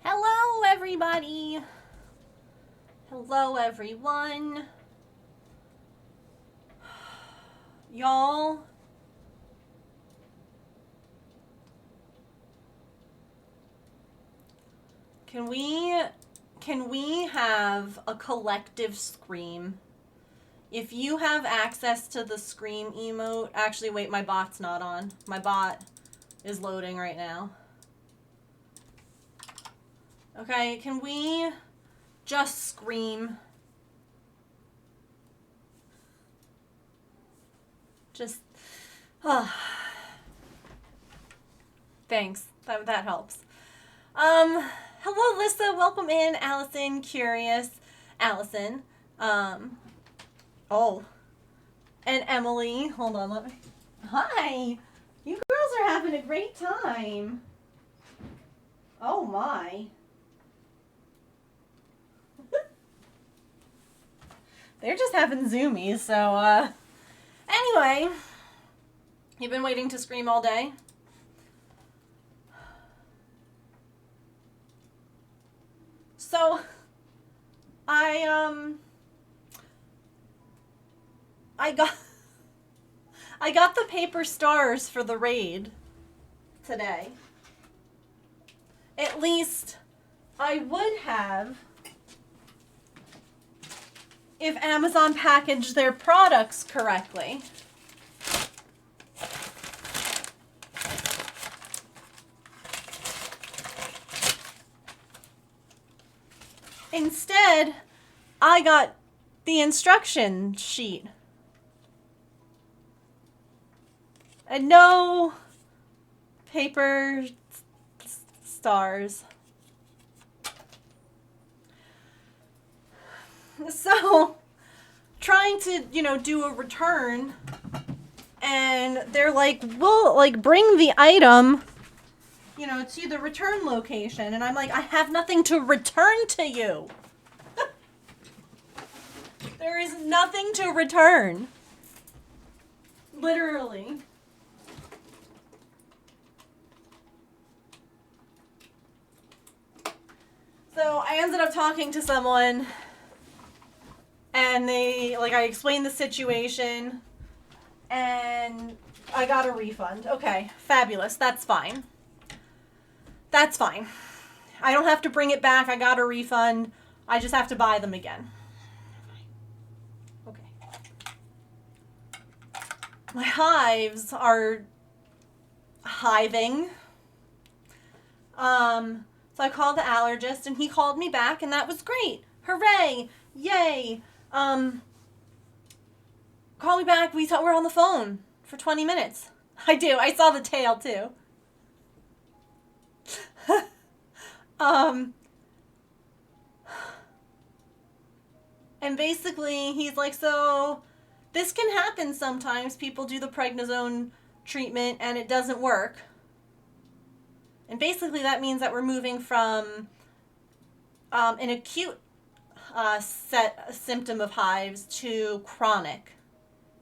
Hello, everybody. Hello, everyone. Y'all, can we have a collective scream? If you have access to the scream emote, actually wait, my bot's not on. My bot is loading right now. Okay, can we just scream? Just, thanks. That helps. Hello, Lissa. Welcome in, Allison. Curious, Allison. Oh, and Emily. Hold on, let me. Hi. You girls are having a great time. Oh my. They're just having zoomies. So, anyway, you've been waiting to scream all day. So, I got I got the paper stars for the raid today. At least I would have if Amazon packaged their products correctly. Instead, I got the instruction sheet. And no paper stars. So, trying to, do a return, and they're like, we'll, bring the item, to the return location. And I'm like, I have nothing to return to you. There is nothing to return. Literally. So I ended up talking to someone, and I explained the situation, and I got a refund. Okay, fabulous. That's fine. That's fine. I don't have to bring it back. I got a refund. I just have to buy them again. Okay. My hives are hiving. So I called the allergist, and he called me back, and that was great. Hooray! Yay! Call me back. We're on the phone for 20 minutes. I do. I saw the tail too. And basically he's like, so this can happen sometimes. People do the prednisone treatment and it doesn't work. And basically that means that we're moving from an acute symptom of hives to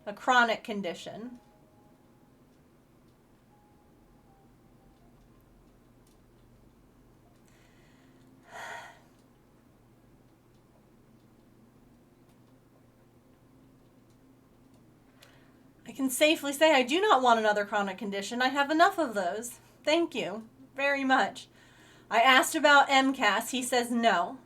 a chronic condition. I can safely say I do not want another chronic condition. I have enough of those. Thank you very much. I asked about MCAS. He says no.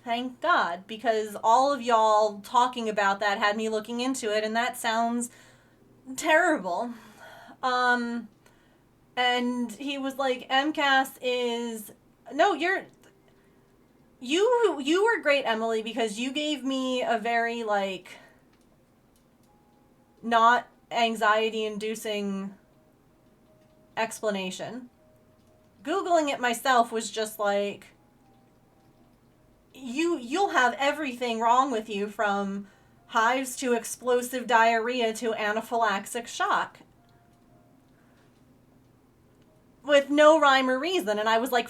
Thank God, because all of y'all talking about that had me looking into it, and that sounds terrible. And he was like, MCAS is... No, you were great, Emily, because you gave me a very, not anxiety-inducing explanation. Googling it myself was just like, you'll have everything wrong with you, from hives to explosive diarrhea to anaphylaxis shock, with no rhyme or reason. And I was like,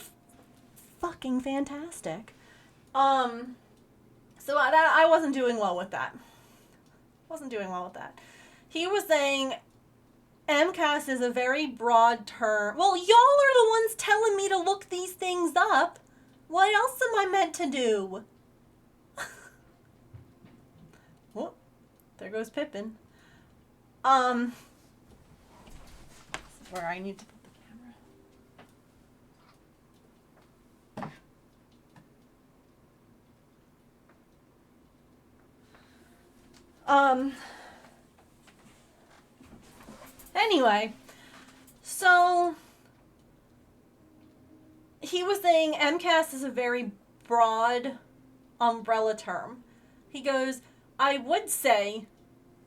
fucking fantastic. So I wasn't doing well with that. He was saying MCAS is a very broad term. Well, y'all are the ones telling me to look these things up. What else am I meant to do? Whoop, there goes Pippin. This is where I need to put the camera. Anyway, so he was saying MCAS is a very broad umbrella term. He goes, I would say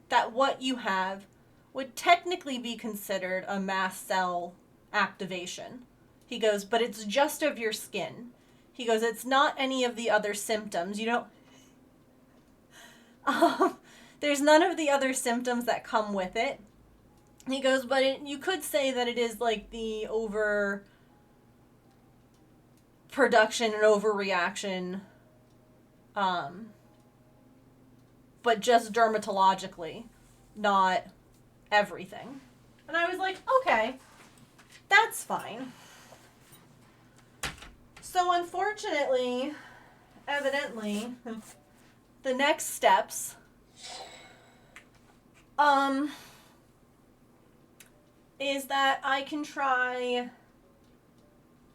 that what you have would technically be considered a mast cell activation. He goes, but it's just of your skin. He goes, it's not any of the other symptoms. You don't... there's none of the other symptoms that come with it. He goes, but you could say that it is like the over production and overreaction, but just dermatologically, not everything. And I was like, okay, that's fine. So unfortunately, evidently, the next steps, is that I can try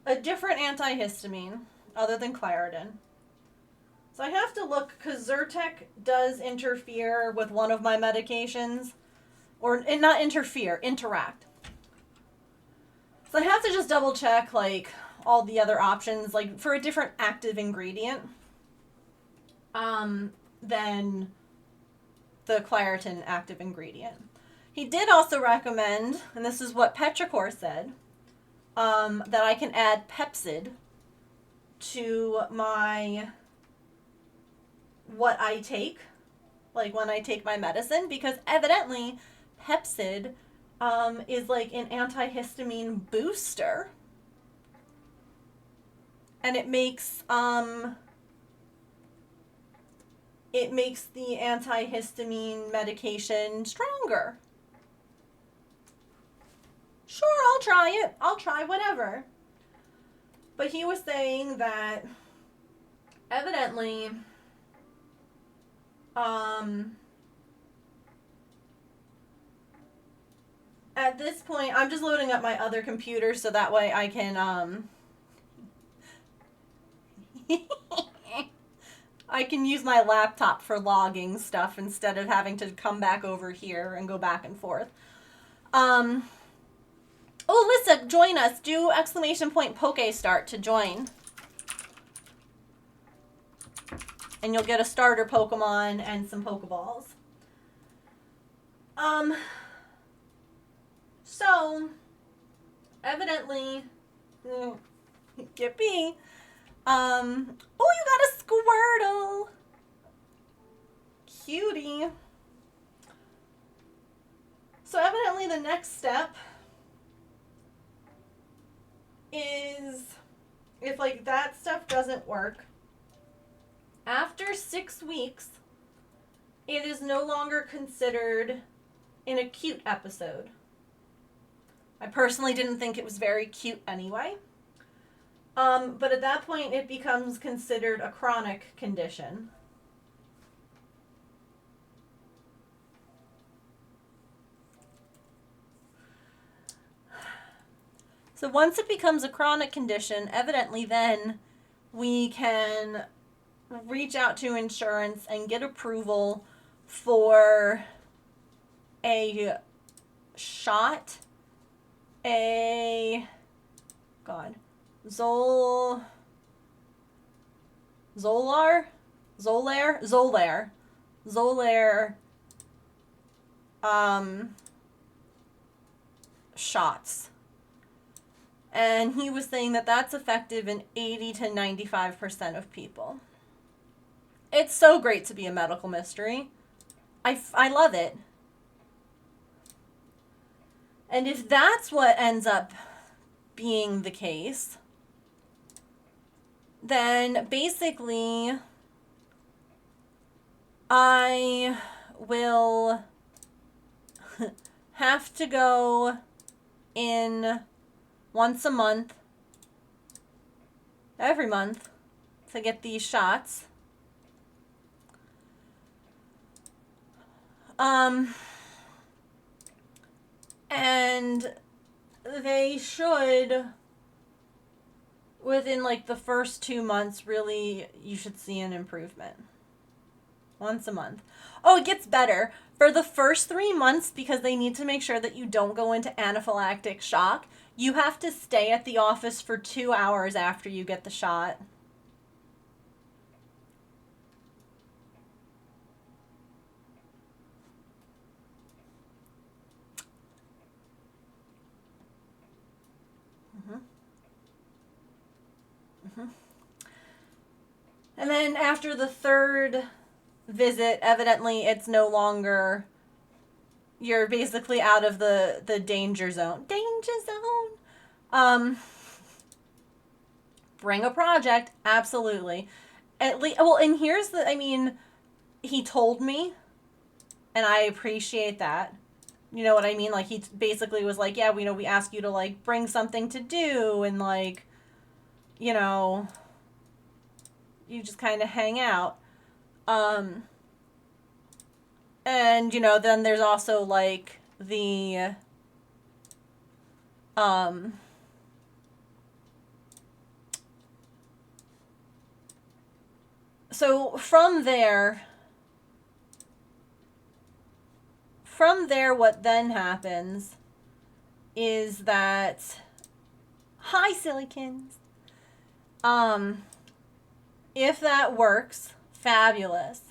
a different antihistamine other than Claritin. So I have to look, because Zyrtec does interfere with one of my medications. Or, not interfere, interact. So I have to just double check, like, all the other options, like, for a different active ingredient, than the Claritin active ingredient. He did also recommend, and this is what Petrichor said, that I can add Pepcid to what I take, like when I take my medicine, because evidently Pepcid is like an antihistamine booster, and it makes the antihistamine medication stronger. Sure, I'll try it. I'll try whatever. But he was saying that evidently, at this point, I'm just loading up my other computer so that way I can, I can use my laptop for logging stuff instead of having to come back over here and go back and forth. Oh, Lissa, join us. Do ! Poke start to join. And you'll get a starter Pokemon and some Pokeballs. So, evidently, yippee. Oh, you got a Squirtle. Cutie. So evidently the next step is, if like that stuff doesn't work, after 6 weeks, it is no longer considered an acute episode. I personally didn't think it was very cute anyway. But at that point, it becomes considered a chronic condition. So once it becomes a chronic condition, evidently then we can reach out to insurance and get approval for a shot, Xolair shots. And he was saying that that's effective in 80 to 95% of people. It's so great to be a medical mystery. I love it. And if that's what ends up being the case, then basically I will have to go in once a month, every month, to get these shots. And they should, within like the first 2 months, really, you should see an improvement. Once a month. Oh, it gets better. For the first 3 months, because they need to make sure that you don't go into anaphylactic shock, you have to stay at the office for 2 hours after you get the shot. And then after the third visit, evidently it's no longer, you're basically out of the danger zone. Danger zone. Bring a project, absolutely. At least, well, and here's the, I mean, he told me, and I appreciate that. You know what I mean? Like, he basically was like, yeah, we ask you to, like, bring something to do, and, like, you know, you just kind of hang out. And, you know, then there's also, like, the, so from there, what then happens is that, hi, Silicons. If that works, fabulous.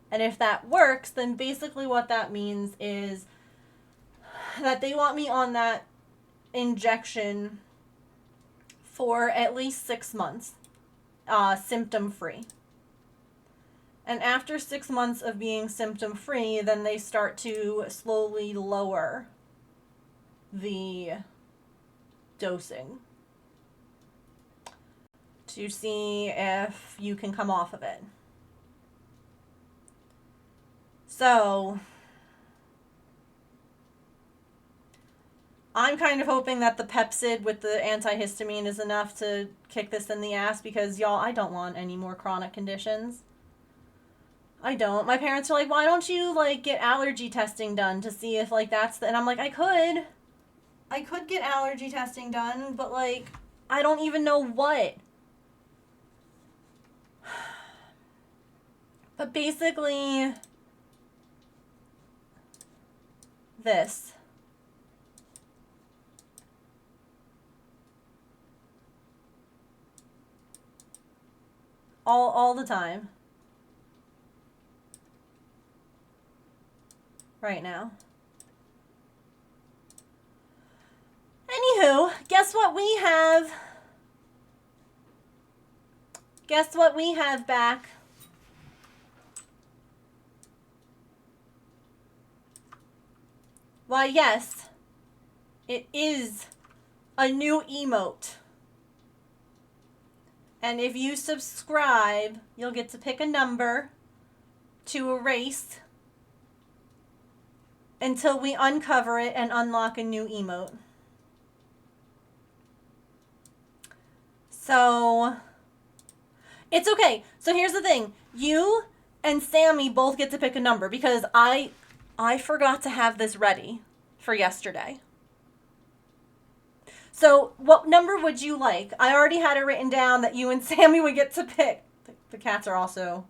And if that works, then basically what that means is that they want me on that injection for at least 6 months, symptom-free. And after 6 months of being symptom-free, then they start to slowly lower the dosing to see if you can come off of it. So I'm kind of hoping that the Pepcid with the antihistamine is enough to kick this in the ass, because, y'all, I don't want any more chronic conditions. I don't. My parents are like, why don't you, like, get allergy testing done to see if, like, that's the... And I'm like, I could get allergy testing done, but, like, I don't even know what. But basically, this. All the time. Right now. Anywho, guess what we have? Guess what we have back? Why, yes, it is a new emote. And if you subscribe, you'll get to pick a number to erase until we uncover it and unlock a new emote. So, it's okay. So here's the thing. You and Sammy both get to pick a number, because I forgot to have this ready for yesterday. So what number would you like? I already had it written down that you and Sammy would get to pick. The cats are also...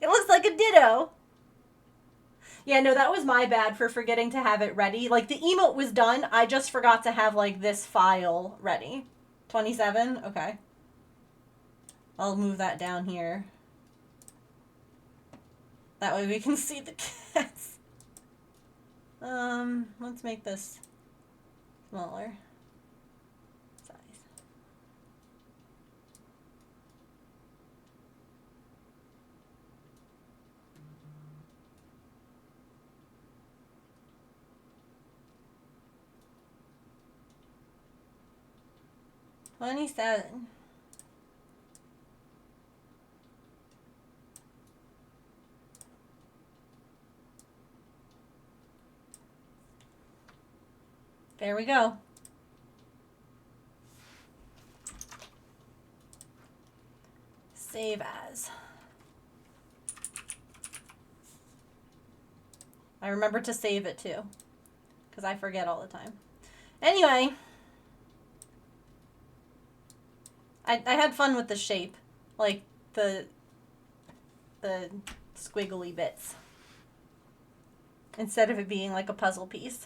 It looks like a ditto. Yeah, no, that was my bad for forgetting to have it ready. Like, the emote was done. I just forgot to have, like, this file ready. 27? Okay. I'll move that down here. That way we can see the cats. Let's make this smaller size. $27. There we go. Save as. I remember to save it too, because I forget all the time. Anyway, I had fun with the shape, like the squiggly bits, instead of it being like a puzzle piece.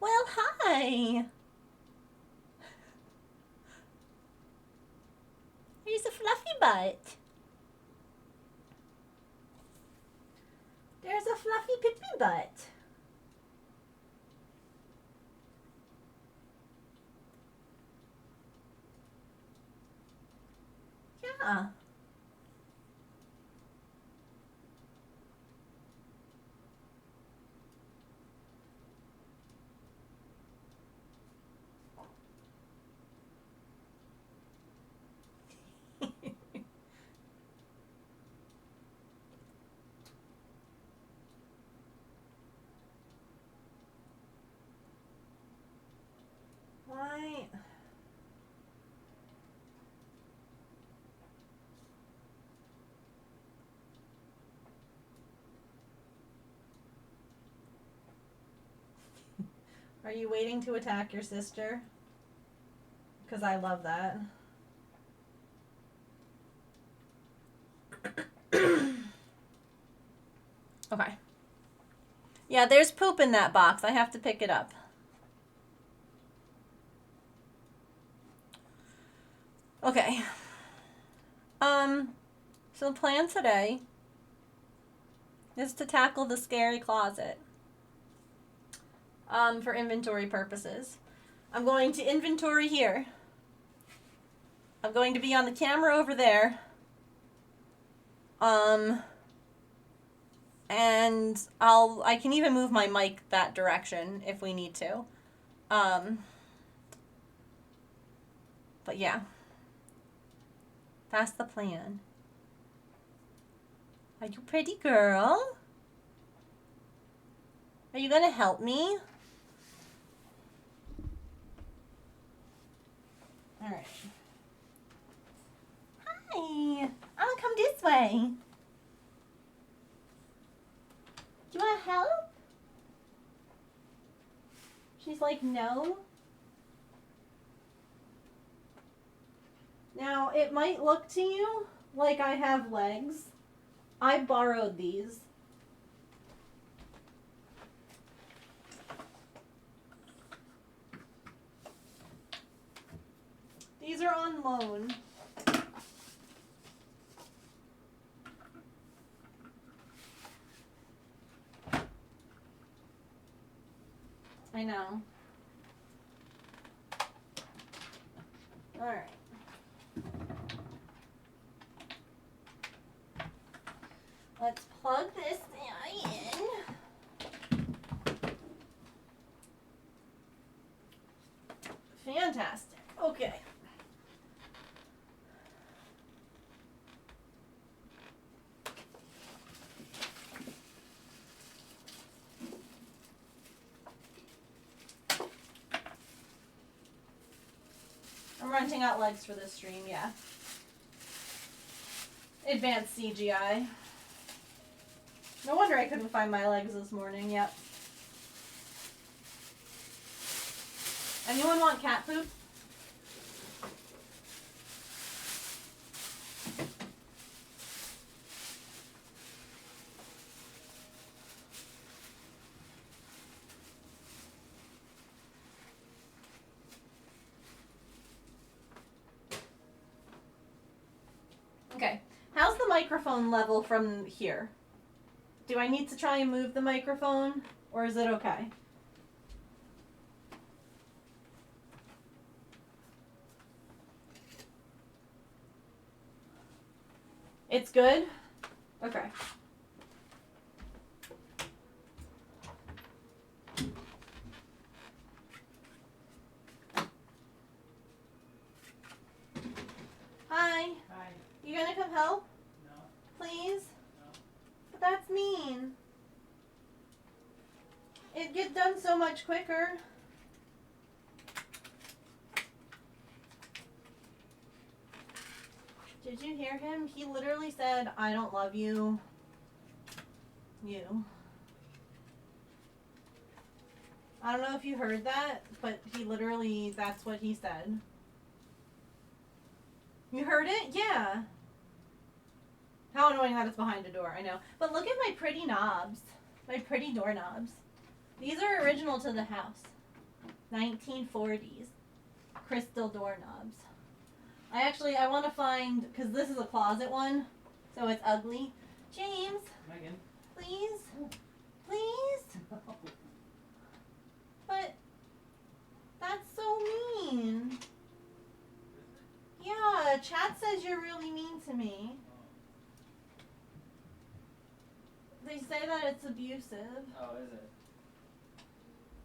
Well, hi. Here's a fluffy butt. There's a fluffy pippy butt. Yeah. Why? Are you waiting to attack your sister? Because I love that. Okay. Yeah, there's poop in that box. I have to pick it up. Okay. So the plan today is to tackle the scary closet. For inventory purposes. I'm going to inventory here. I'm going to be on the camera over there. And I can even move my mic that direction if we need to. But yeah. That's the plan. Are you pretty girl? Are you gonna help me? Alright. Hi. I'm gonna come this way. Do you want help? She's like, no. Now, it might look to you like I have legs. I borrowed these. These are on loan. I know. Alright. Let's plug this guy in. Fantastic. Okay. I'm renting out legs for this stream, yeah. Advanced CGI. No wonder I couldn't find my legs this morning, yep. Anyone want cat poop? Okay. How's the microphone level from here? Do I need to try and move the microphone, or is it okay? It's good? Okay. Hi. Hi. You gonna come help? No. Please? No. But that's mean. It gets done so much quicker. Did you hear him? He literally said, I don't love you. You. I don't know if you heard that, but he literally, that's what he said. You heard it? Yeah. How annoying that it's behind a door, I know. But look at my pretty knobs. My pretty doorknobs. These are original to the house. 1940s. Crystal doorknobs. I want to find, because this is a closet one, so it's ugly. James. Megan. Please? Please? No. But that's so mean. Yeah, chat says you're really mean to me. They say that it's abusive. Oh, is it?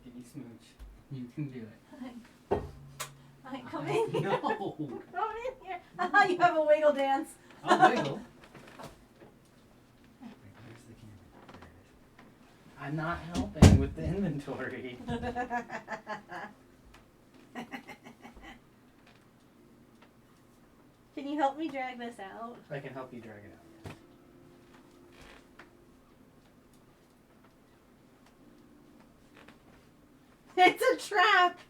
Can you smooch? You can do it. I come in here. No. Come in here. You have a wiggle dance. I'll wiggle. Wait, where's the camera? There it is. I'm not helping with the inventory. Can you help me drag this out? I can help you drag it out. It's a trap.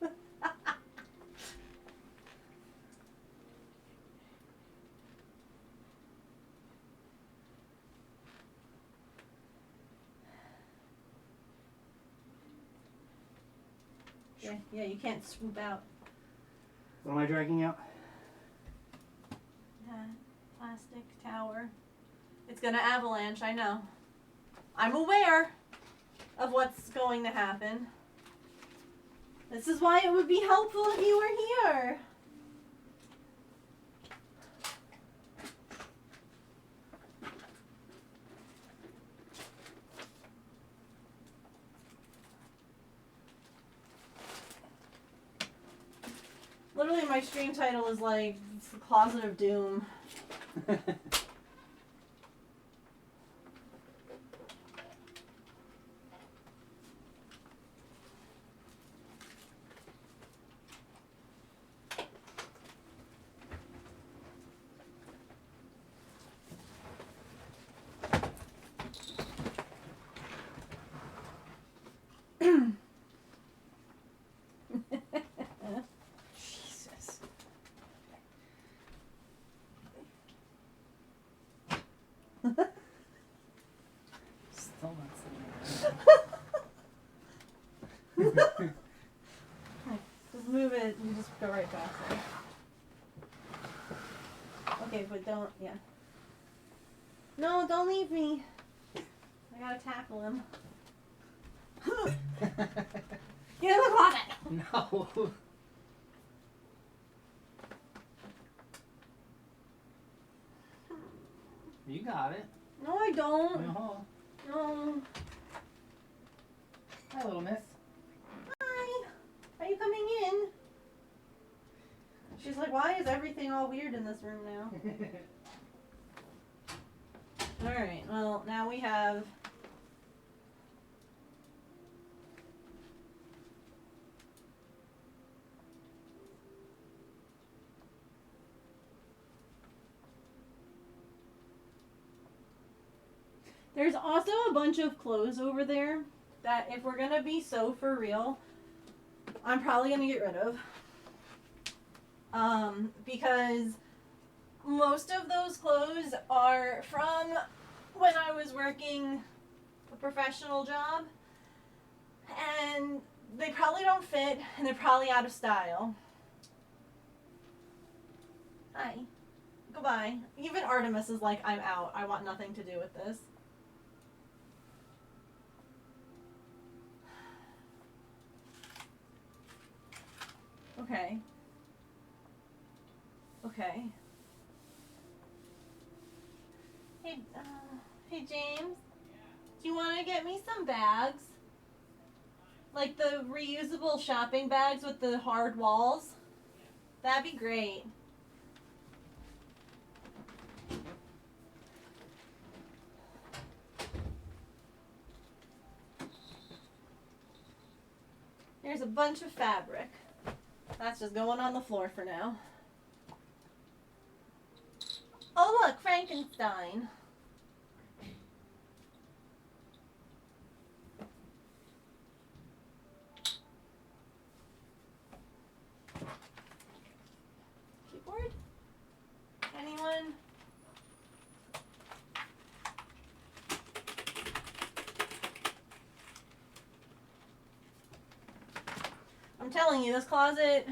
Yeah, you can't swoop out. What am I dragging out? Plastic tower. It's gonna avalanche, I know. I'm aware of what's going to happen. This is why it would be helpful if you were here. Literally, my stream title is like, it's the Closet of Doom. Jesus. Still not sitting. Just move it and just go right past it. Okay, but don't, yeah. No, don't leave me. I gotta tackle him. Get in the closet! No. You got it. No, I don't. No. No. Hi, little miss. Hi. Are you coming in? She's like, why is everything all weird in this room now? Alright, well, now we have... There's also a bunch of clothes over there that if we're gonna be so for real, I'm probably gonna get rid of. Because most of those clothes are from when I was working a professional job, and they probably don't fit, and they're probably out of style. Hi. Goodbye. Even Artemis is like, I'm out. I want nothing to do with this. Okay. Okay. Hey, hey James. Do you want to get me some bags? Like the reusable shopping bags with the hard walls? That'd be great. Here's a bunch of fabric. That's just going on the floor for now. Oh look, Frankenstein. Keyboard? Anyone? I'm telling you, this closet.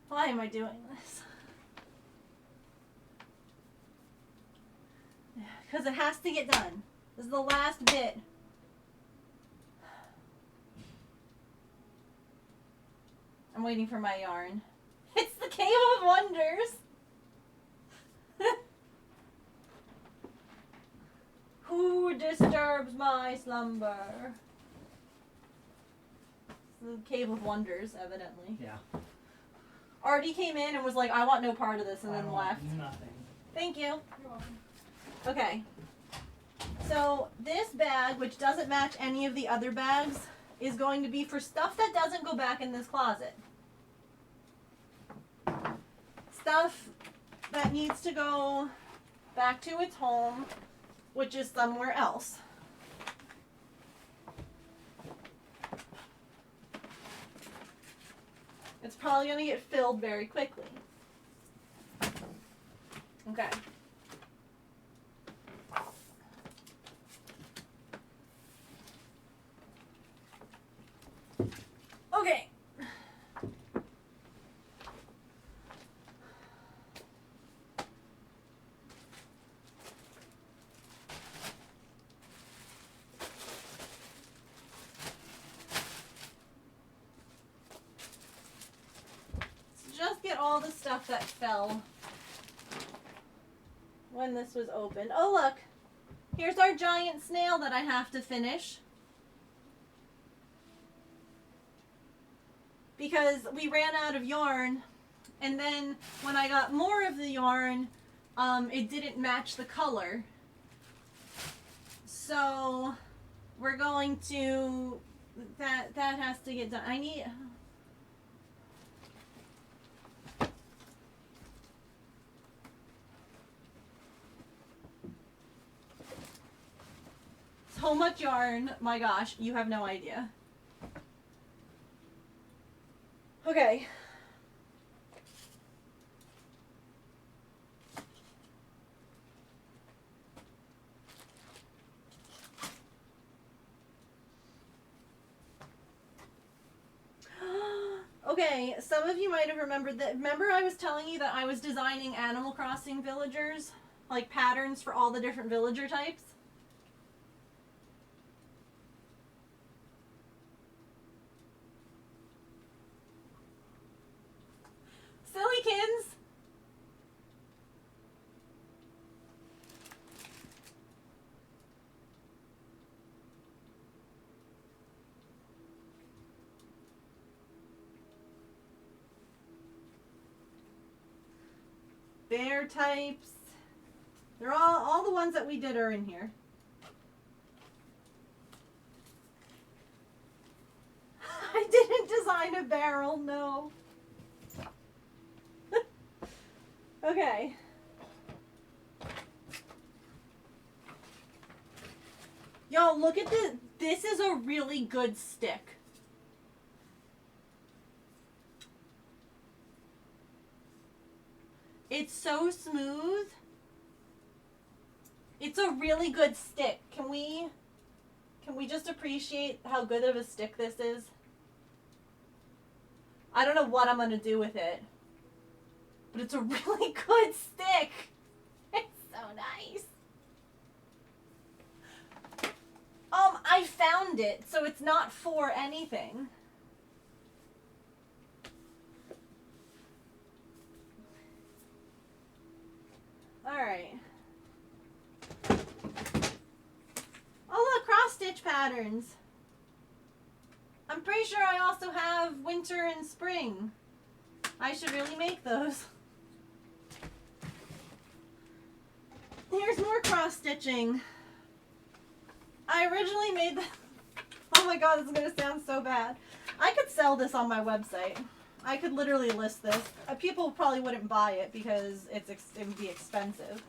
Why am I doing this? Because it has to get done. This is the last bit. I'm waiting for my yarn. It's the Cave of Wonders. Who disturbs my slumber? It's the Cave of Wonders, evidently. Yeah. Artie came in and was like, I want no part of this, and then left. Nothing. Thank you. You're welcome. Okay. So this bag, which doesn't match any of the other bags, is going to be for stuff that doesn't go back in this closet. Stuff that needs to go back to its home, which is somewhere else. It's probably going to get filled very quickly. Okay. Okay. Just get all the stuff that fell when this was opened. Oh look, here's our giant snail that I have to finish. Because we ran out of yarn, and then when I got more of the yarn, it didn't match the color. So we're going to, that has to get done. I need, so much yarn, my gosh, you have no idea. Okay. Okay, some of you might have remembered that. Remember I was telling you that I was designing Animal Crossing villagers? Like patterns for all the different villager types? Sillykins! Bear types. They're all the ones that we did are in here. I didn't design a barrel, no. Okay. Yo, look at this. This is a really good stick. It's so smooth. It's a really good stick. Can we just appreciate how good of a stick this is? I don't know what I'm gonna do with it, but it's a really good stick. It's so nice. I found beyond it, so it's not for anything. Alright. Oh look, cross-stitch patterns. I'm pretty sure I also have winter and spring. I should really make those. Here's more cross-stitching. I originally made oh my god, this is going to sound so bad. I could sell this on my website. I could literally list this. People probably wouldn't buy it because it would be expensive.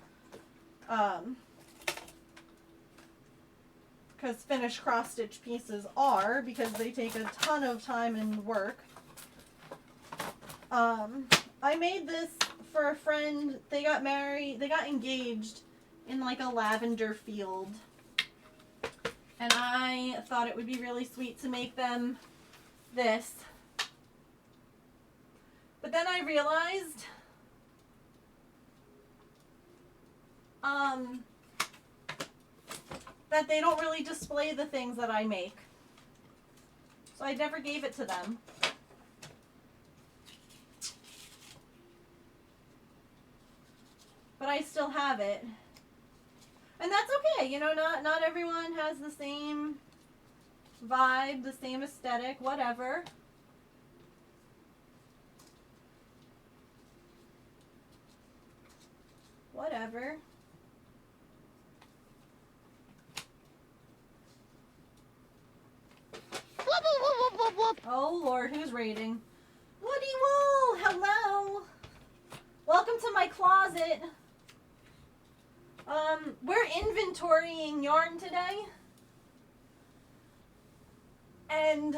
Because finished cross-stitch pieces are, because they take a ton of time and work. I made this for a friend. They got engaged in like a lavender field. And I thought it would be really sweet to make them this. But then I realized that they don't really display the things that I make. So I never gave it to them. But I still have it. And that's okay, you know, not everyone has the same vibe, the same aesthetic, whatever. Whatever. Oh Lord, who's raiding? Woody Wool, hello. Welcome to my closet. We're inventorying yarn today. And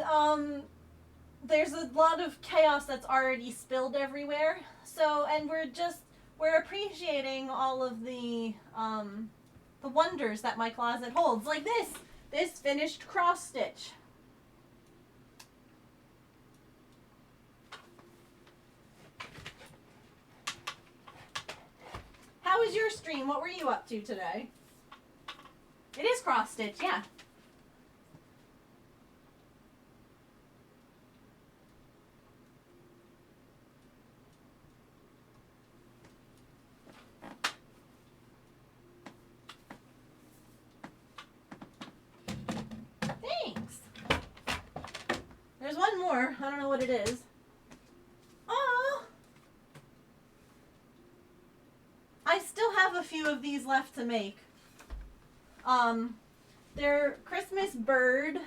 there's a lot of chaos that's already spilled everywhere. So, and we're appreciating all of the wonders that my closet holds. Like this finished cross stitch. How was your stream? What were you up to today? It is cross stitch, yeah. Thanks. There's one more. I don't know what it is. Oh. I still have a few of these left to make. They're Christmas bird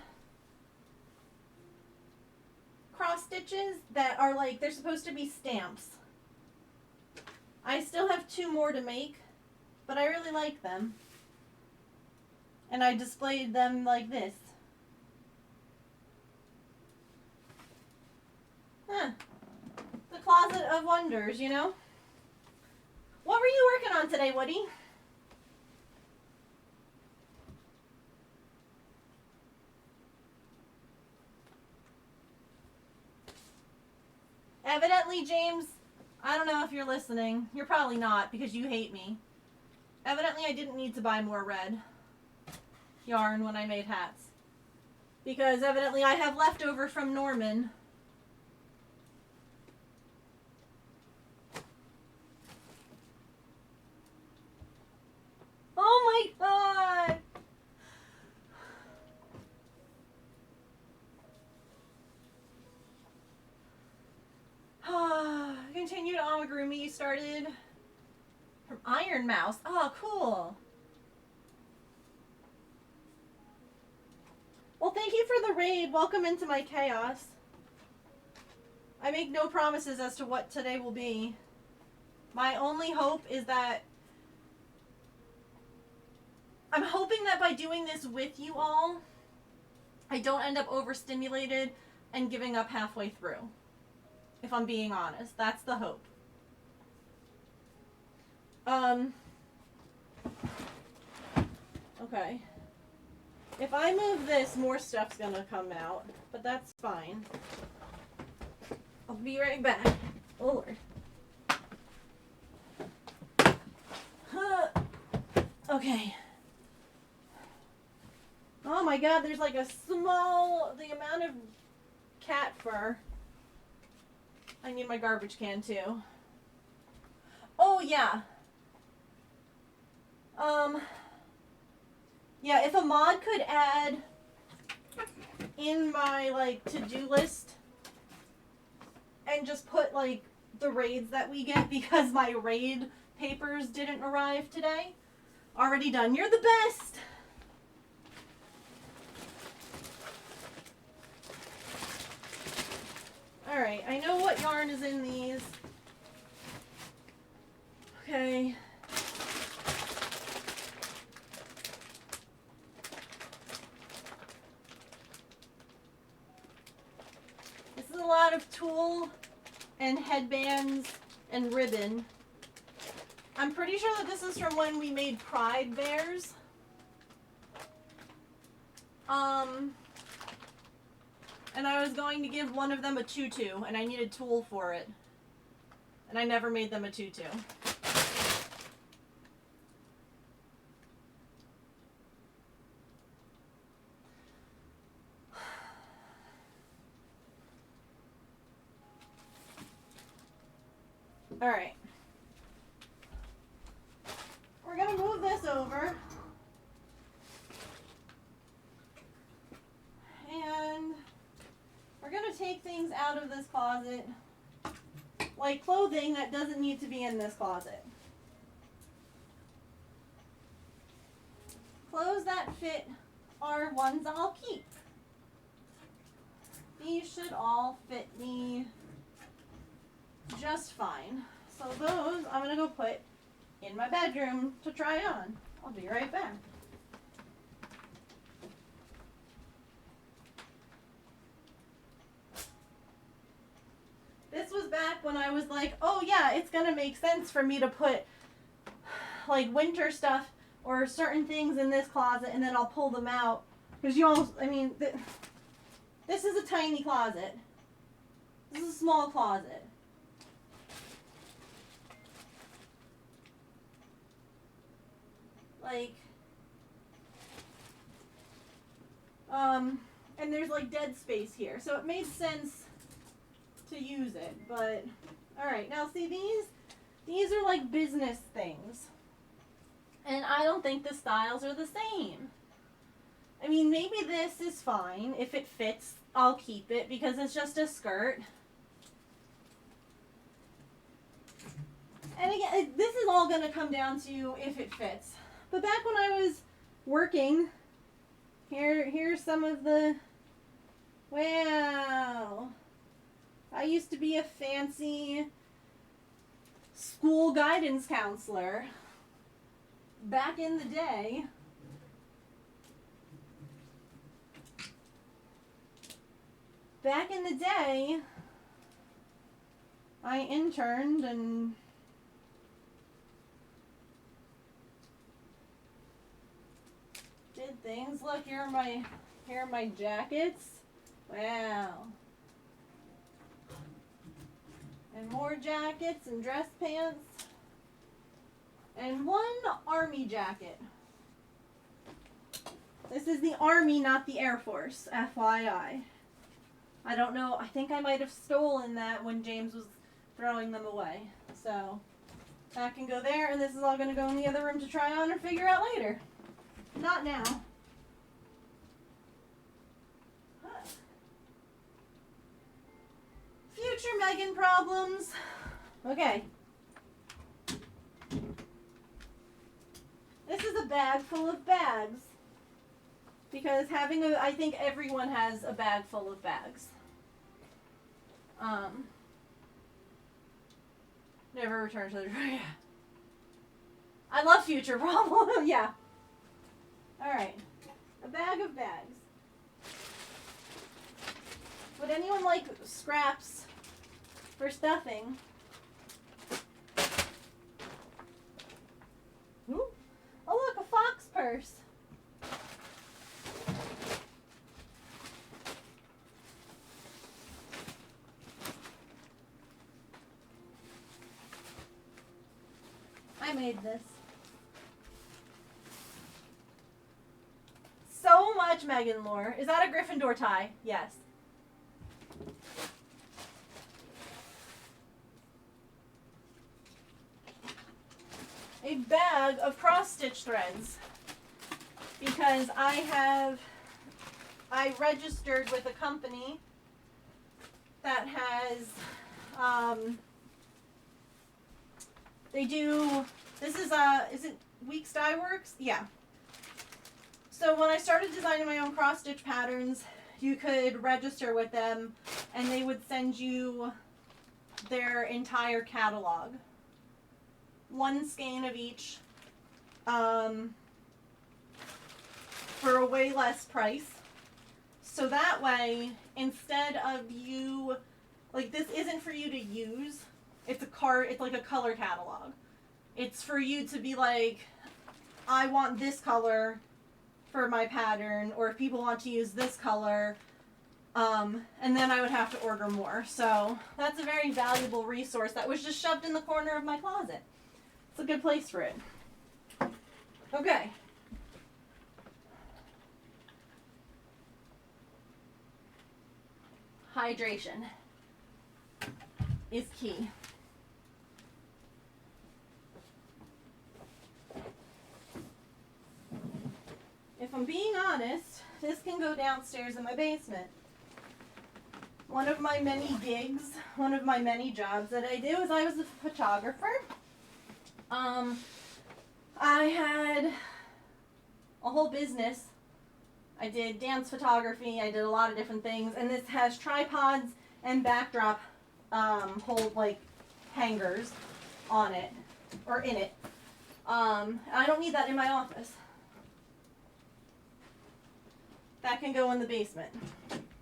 cross stitches that are like, they're supposed to be stamps. I still have 2 more to make, but I really like them. And I displayed them like this. Huh. The closet of wonders, you know? What were you working on today, Woody? Evidently, James, I don't know if you're listening. You're probably not because you hate me. Evidently, I didn't need to buy more red yarn when I made hats. Because evidently I have leftover from Norman. Oh my god! Continued amigurumi started from Iron Mouse. Oh, cool. Well, thank you for the raid. Welcome into my chaos. I make no promises as to what today will be. My only hope is that I'm hoping that by doing this with you all, I don't end up overstimulated and giving up halfway through. If I'm being honest, that's the hope. Okay. If I move this, more stuff's gonna come out, but that's fine. I'll be right back. Oh Lord. Okay. Oh my god, there's like the amount of cat fur. I need my garbage can too. Oh yeah. Yeah, if a mod could add in my like to-do list and just put like the raids that we get, because my raid papers didn't arrive today. Already done. You're the best. Alright, I know what yarn is in these. Okay. This is a lot of tulle and headbands and ribbon. I'm pretty sure that this is from when we made Pride Bears. And I was going to give one of them a tutu, and I needed tulle for it. And I never made them a tutu. Alright. We're gonna move this over. And we're gonna take things out of this closet. Like clothing that doesn't need to be in this closet. Clothes that fit are ones I'll keep. These should all fit me just fine. So those I'm gonna go put in my bedroom to try on. I'll be right back. This was back when I was like, oh yeah, it's gonna make sense for me to put like winter stuff or certain things in this closet, and then I'll pull them out. Because you almost, I mean, this is a tiny closet. This is a small closet. Like, and there's like dead space here. So it made sense to use it, but alright, now see these are like business things, and I don't think the styles are the same. I mean, maybe this is fine. If it fits, I'll keep it because it's just a skirt. And again, this is all going to come down to if it fits. But back when I was working, here's some of the, wow. I used to be a fancy school guidance counselor back in the day. Back in the day, I interned and did things. Look, here are my jackets. Wow. And more jackets and dress pants. And one army jacket. This is the Army, not the Air Force, FYI. I don't know, I think I might have stolen that when James was throwing them away. So, that can go there, and this is all going to go in the other room to try on and figure out later. Not now. Future Megan problems. Okay. This is a bag full of bags. Because I think everyone has a bag full of bags. Never return to the yeah. I love future problems. Yeah. Alright. A bag of bags. Would anyone like scraps for stuffing? Ooh. Oh look, a fox purse. I made this. So much much, Megan Lore. Is that a Gryffindor tie? Yes. A bag of cross-stitch threads because I registered with a company that has they do, this is it Weeks Dye Works? Yeah. So when I started designing my own cross-stitch patterns, you could register with them and they would send you their entire catalog. One skein of each for a way less price. So that way, instead of you, like, this isn't for you to use. It's like a color catalog. It's for you to be like, I want this color for my pattern, or if people want to use this color, and then I would have to order more. So that's a very valuable resource that was just shoved in the corner of my closet. It's a good place for it. Okay. Hydration is key. If I'm being honest, this can go downstairs in my basement. One of my many gigs, one of my many jobs that I do is I was a photographer. I had a whole business. I did dance photography, I did a lot of different things, and this has tripods and backdrop hold like hangers on it, or in it. I don't need that in my office. That can go in the basement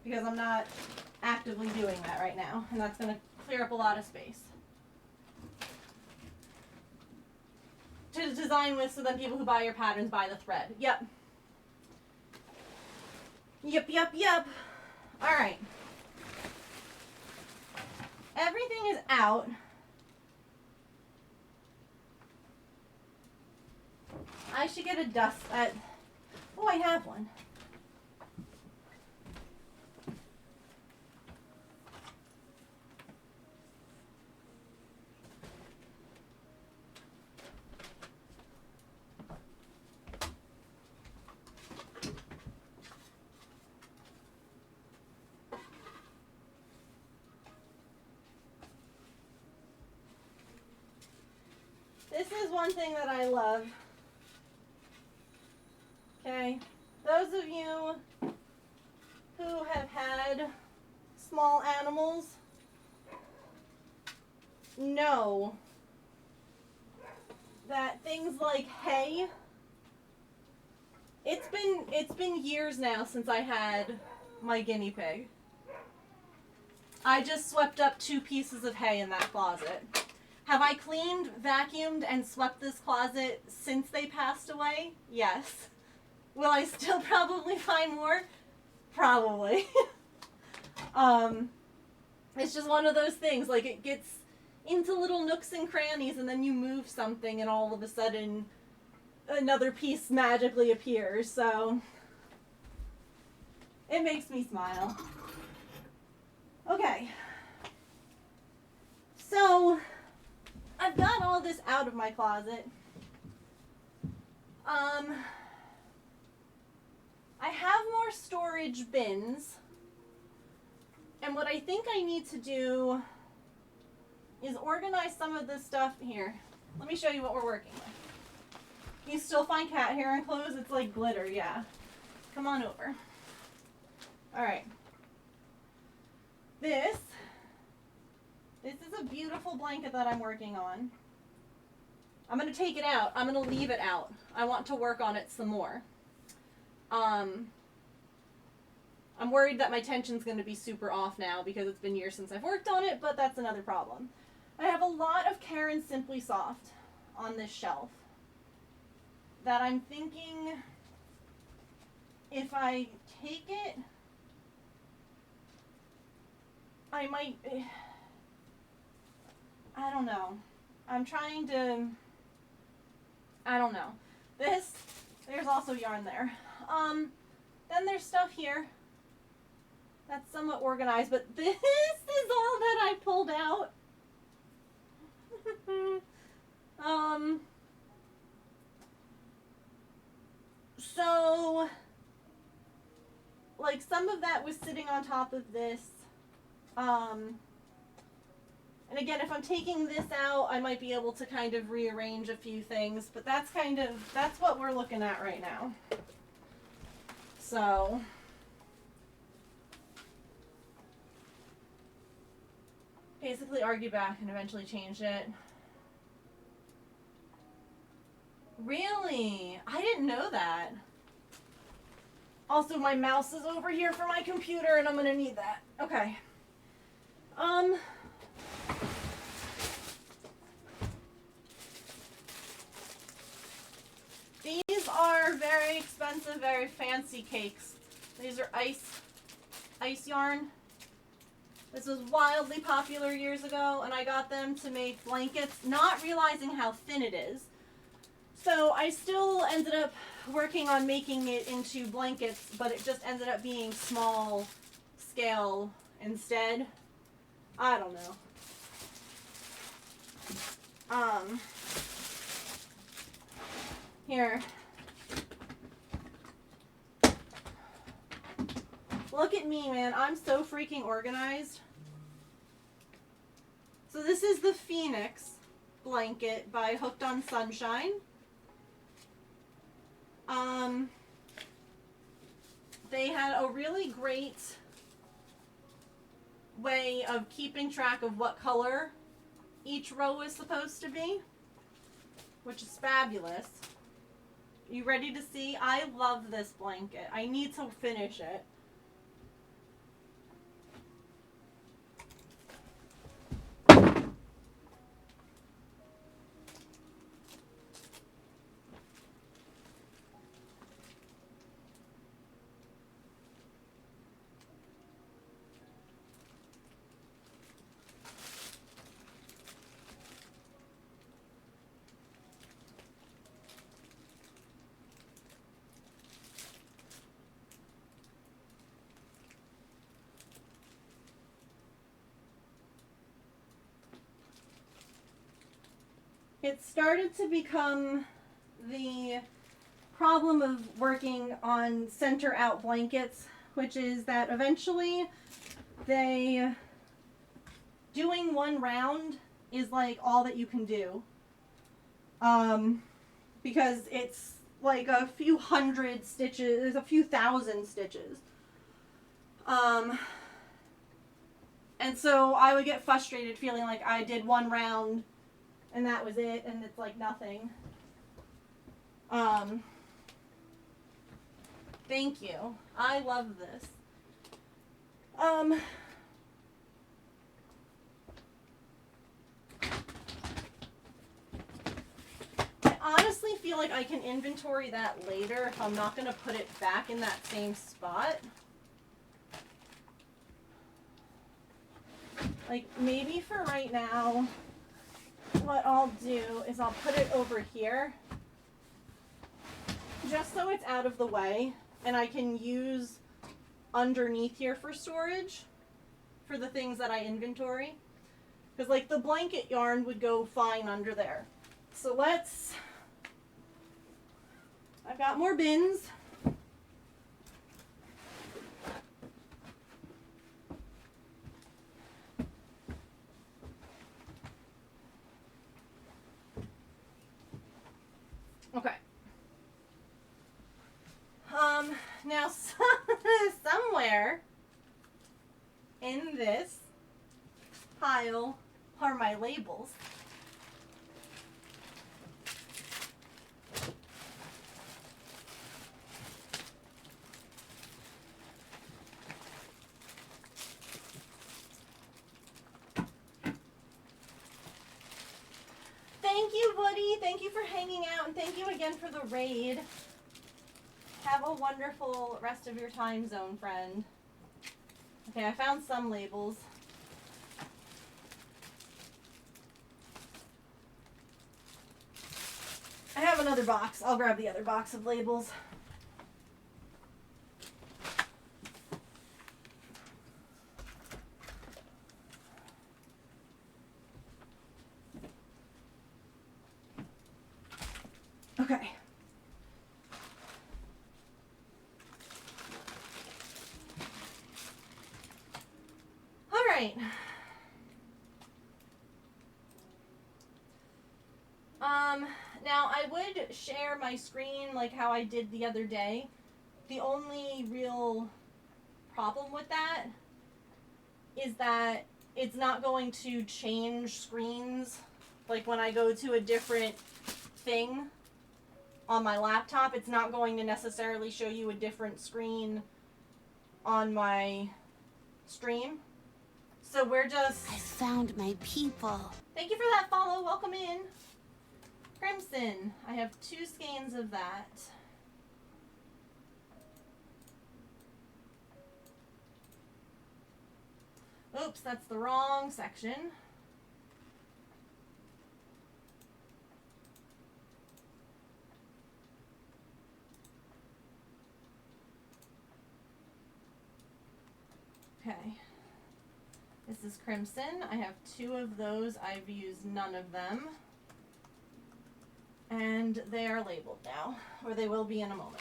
because I'm not actively doing that right now, and that's going to clear up a lot of space to design with, so then people who buy your patterns buy the thread. Yep. All right. Everything is out. I should get a dust at, oh, I have one. This is one thing that I love. Okay, those of you who have had small animals know that things like hay, it's been years now since I had my guinea pig. I just swept up 2 pieces of hay in that closet. Have I cleaned, vacuumed, and swept this closet since they passed away? Yes. Will I still probably find more? Probably. It's just one of those things, like it gets into little nooks and crannies and then you move something and all of a sudden another piece magically appears, so it makes me smile. Okay. So I've got all this out of my closet. I have more storage bins, and what I think I need to do is organize some of this stuff here. Let me show you what we're working with. You still find cat hair in clothes? It's like glitter, yeah. Come on over. All right. This is a beautiful blanket that I'm working on. I'm going to take it out. I'm going to leave it out. I want to work on it some more. I'm worried that my tension's going to be super off now because it's been years since I've worked on it, but that's another problem. I have a lot of Caron Simply Soft on this shelf that I'm thinking if I take it, I might, I don't know. I'm trying to, I don't know. There's also yarn there. Then there's stuff here that's somewhat organized, but this is all that I pulled out. So, like, some of that was sitting on top of this. And again, if I'm taking this out, I might be able to kind of rearrange a few things, but that's what we're looking at right now. So, basically argue back and eventually change it. Really? I didn't know that. Also, my mouse is over here for my computer and I'm gonna need that. Okay. These are very expensive, very fancy cakes. These are ice yarn. This was wildly popular years ago, and I got them to make blankets, not realizing how thin it is. So I still ended up working on making it into blankets, but it just ended up being small scale instead. I don't know. Here. Look at me, man. I'm so freaking organized. So this is the Phoenix blanket by Hooked on Sunshine. They had a really great way of keeping track of what color each row is supposed to be, which is fabulous. You ready to see? I love this blanket. I need to finish it. It started to become the problem of working on center out blankets, which is that eventually doing one round is like all that you can do. Because it's like a few hundred stitches, there's a few thousand stitches. And so I would get frustrated feeling like I did one round and that was it, and it's like nothing. Thank you. I love this. I honestly feel like I can inventory that later if I'm not going to put it back in that same spot. Like, maybe for right now, what I'll do is I'll put it over here just so it's out of the way and I can use underneath here for storage for the things that I inventory, because like the blanket yarn would go fine under there. So I've got more bins. Okay. Now somewhere in this pile are my labels. Thank you, Woody. Thank you for hanging out, and thank you again for the raid. Have a wonderful rest of your time zone, friend. Okay, I found some labels. I have another box. I'll grab the other box of labels. right. Now I would share my screen like how I did the other day. The only real problem with that is that it's not going to change screens. Like when I go to a different thing on my laptop, it's not going to necessarily show you a different screen on my stream. So we're just... I found my people. Thank you for that follow. Welcome in. Crimson. I have 2 skeins of that. Oops, that's the wrong section. Okay. This is Crimson. I have 2 of those. I've used none of them. And they are labeled now, or they will be in a moment.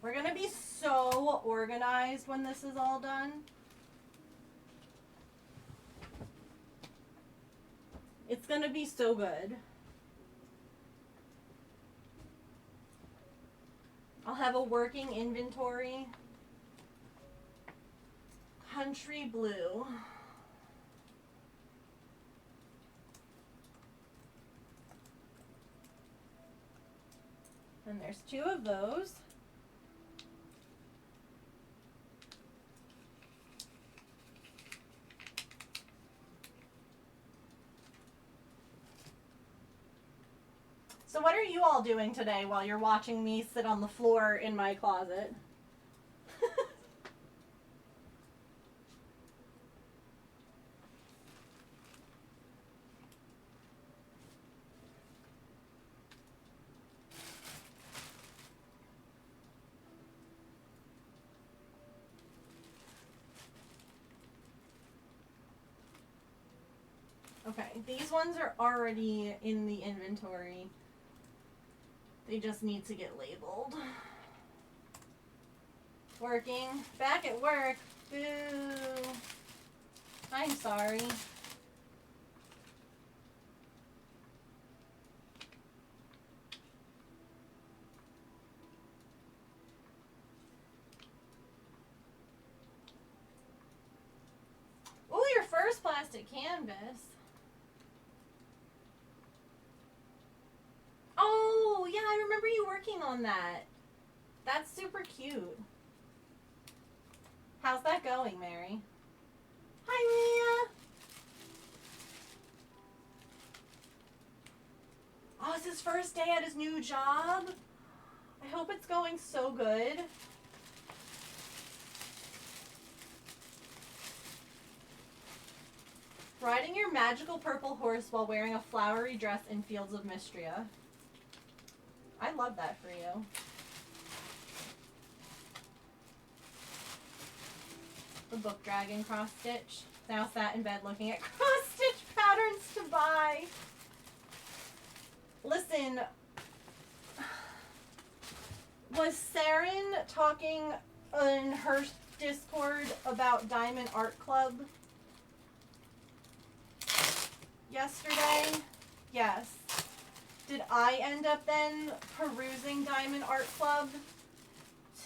We're going to be so organized when this is all done. It's going to be so good. I'll have a working inventory. Country blue. And there's 2 of those. So what are you all doing today while you're watching me sit on the floor in my closet? Okay, these ones are already in the inventory. They just need to get labeled. Working. Back at work. Boo. I'm sorry. Ooh, your first plastic canvas. Oh, yeah, I remember you working on that. That's super cute. How's that going, Mary? Hi, Mia. Oh, it's his first day at his new job. I hope it's going so good. Riding your magical purple horse while wearing a flowery dress in Fields of Mystria. I love that for you. The book dragon cross stitch. Now sat in bed looking at cross stitch patterns to buy. Listen, was Saren talking in her Discord about Diamond Art Club yesterday? Yes. Did I end up then perusing Diamond Art Club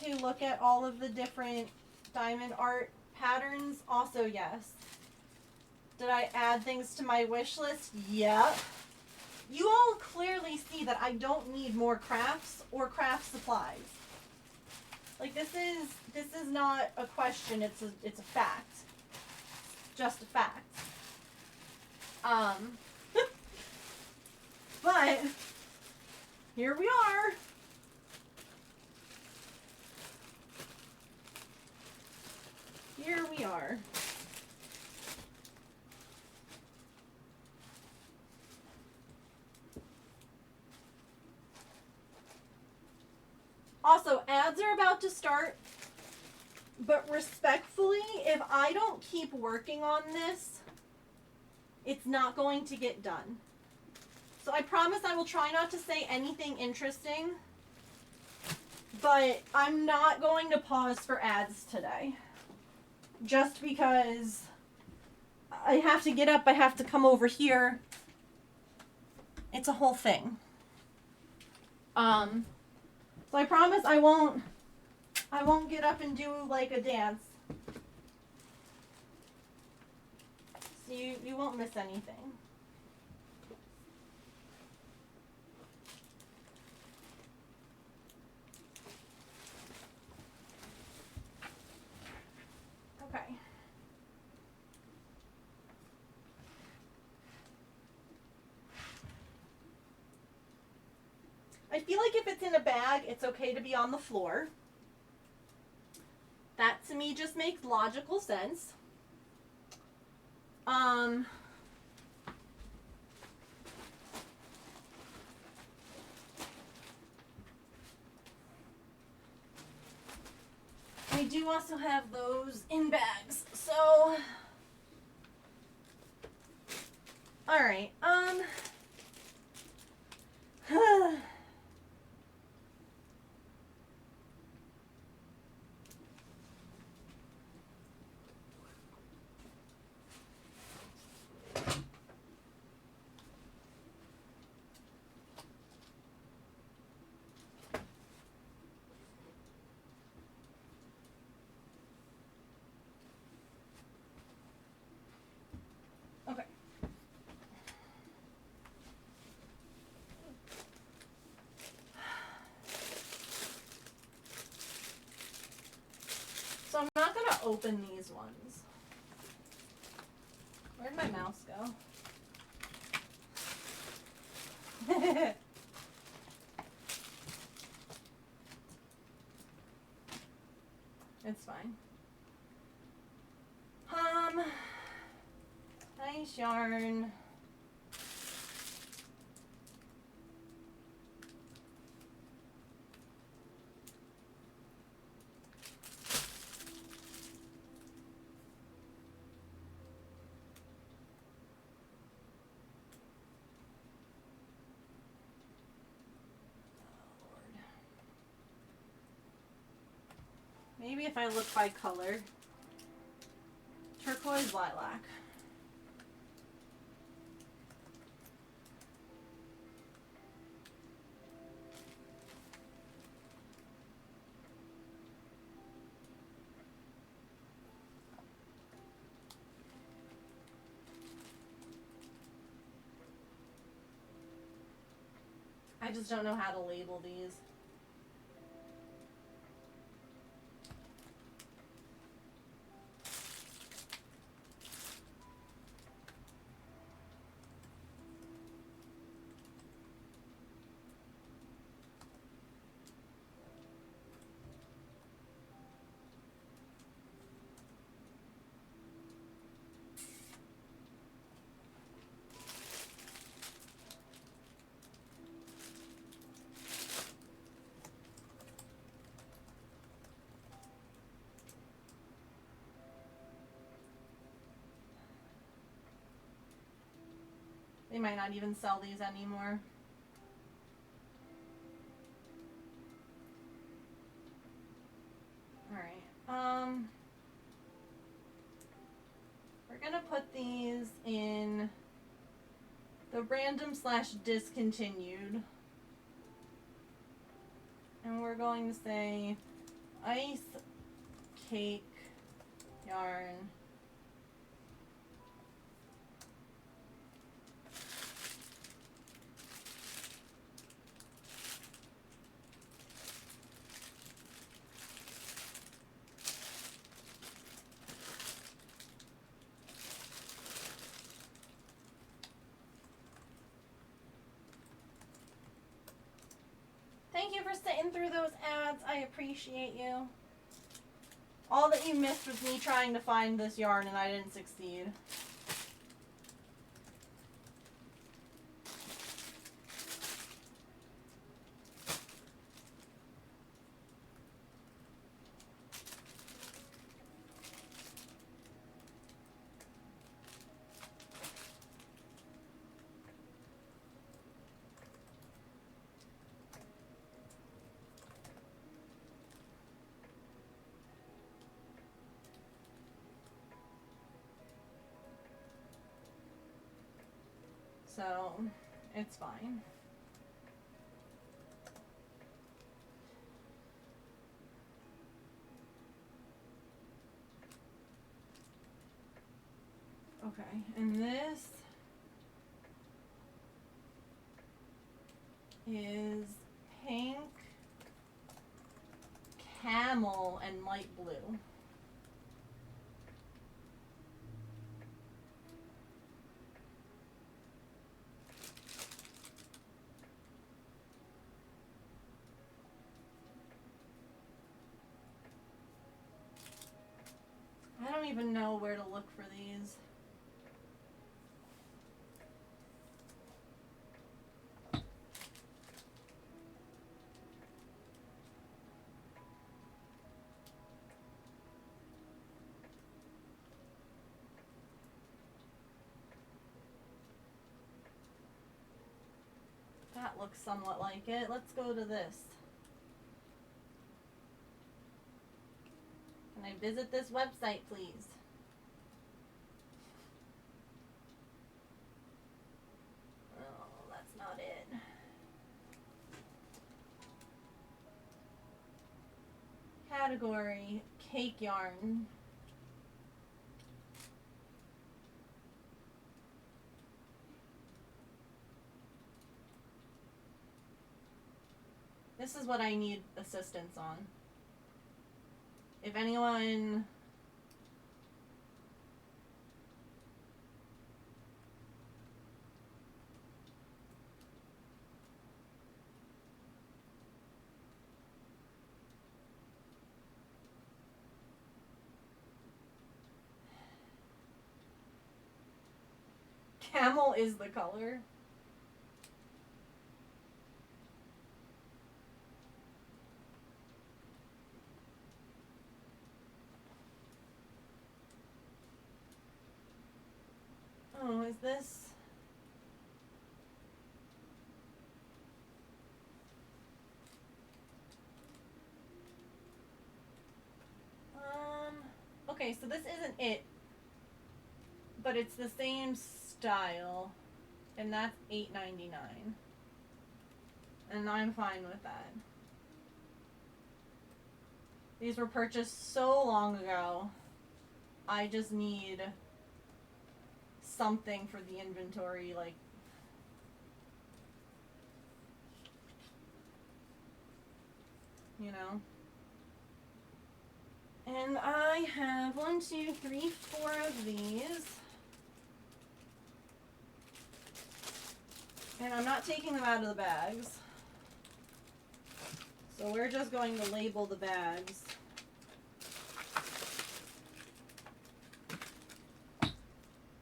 to look at all of the different diamond art patterns? Also, yes. Did I add things to my wish list? Yep. You all clearly see that I don't need more crafts or craft supplies. Like this is not a question, it's a fact. Just a fact. But here we are. Here we are. Also, ads are about to start But respectfully, if I don't keep working on this, it's not going to get done. So I promise I will try not to say anything interesting, but I'm not going to pause for ads today. Just because I have to get up, I have to come over here. It's a whole thing. So I promise I won't get up and do like a dance. So you won't miss anything. Okay. I feel like if it's in a bag, it's okay to be on the floor. That to me just makes logical sense. I do also have those in bags, so all right. Okay. So I'm not gonna open these ones. Where'd my mouse go? It's fine. Nice yarn. Maybe if I look by color. Turquoise lilac. I just don't know how to label these. They might not even sell these anymore. Alright. We're gonna put these in the random / discontinued. And we're going to say ice cake yarn. Thank you for sitting through those ads. I appreciate you. All that you missed was me trying to find this yarn and I didn't succeed. So, it's fine. Okay, and this is pink, camel, and light blue. I don't even know where to look for these. That looks somewhat like it. Let's go to this. Can I visit this website, please? Oh, that's not it. Category, cake yarn. This is what I need assistance on. If anyone... Camel is the color. Oh, is this... Okay, so this isn't it. But it's the same style. And that's $8.99. And I'm fine with that. These were purchased so long ago. I just need something for the inventory, like... You know? And I have 1, 2, 3, 4 of these. And I'm not taking them out of the bags. So we're just going to label the bags.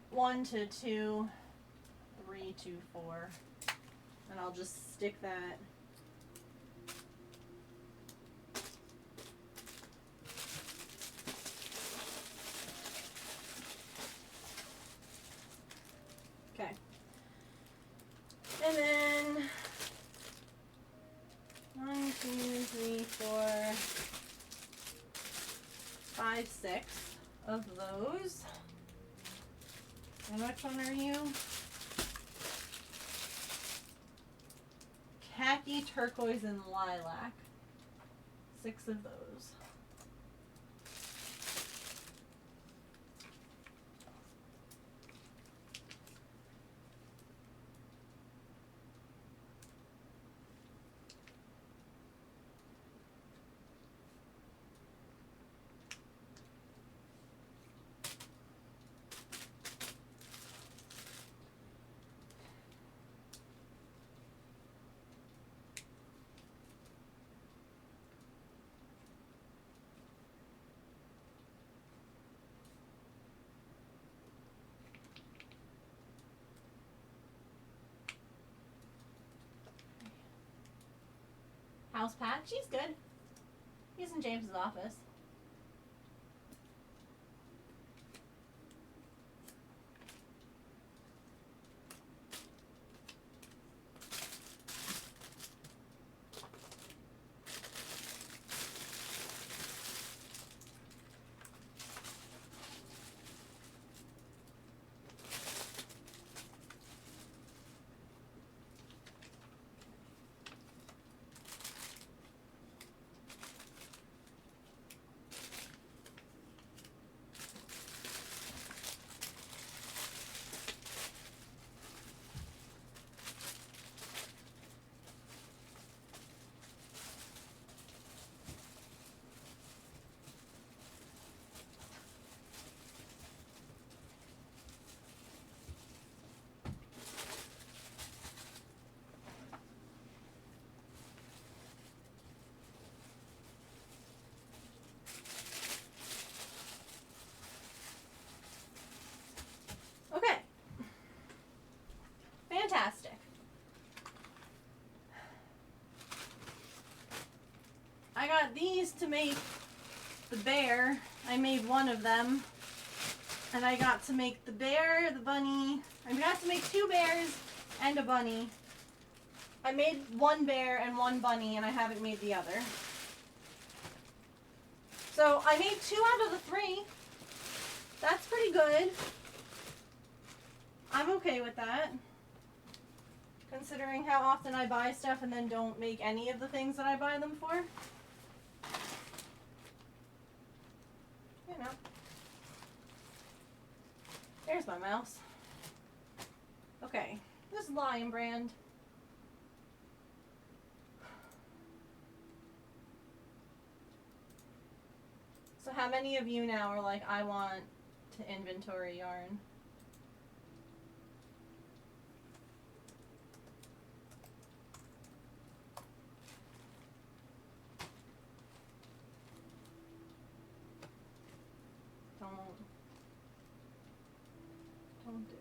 One to 2, 3 to 4. And I'll just stick that. Okay. And then 1, 2, 3, 4, 5, 6 of those. And which one are you? Khaki, turquoise, and lilac. 6 of those. House Pat, she's good. He's in James's office. I got these to make the bear. I made one of them. And I got to make the bear, the bunny. I got to make 2 bears and a bunny. I made 1 bear and 1 bunny, and I haven't made the other. So I made 2 out of the 3. That's pretty good. I'm okay with that. Considering how often I buy stuff and then don't make any of the things that I buy them for. You know. There's my mouse. Okay. This is Lion Brand. So how many of you now are like, I want to inventory yarn? Don't do it.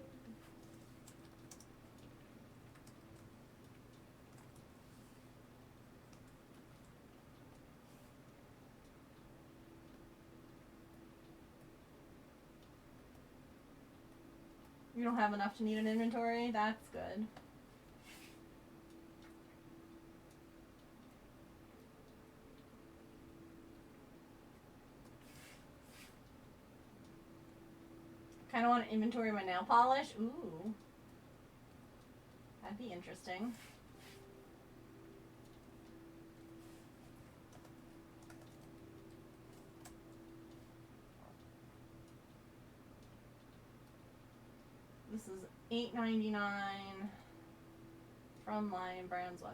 You don't have enough to need an inventory? That's good. Kind of want to inventory my nail polish. Ooh. That'd be interesting. This is $8.99 from Lion Brand's website.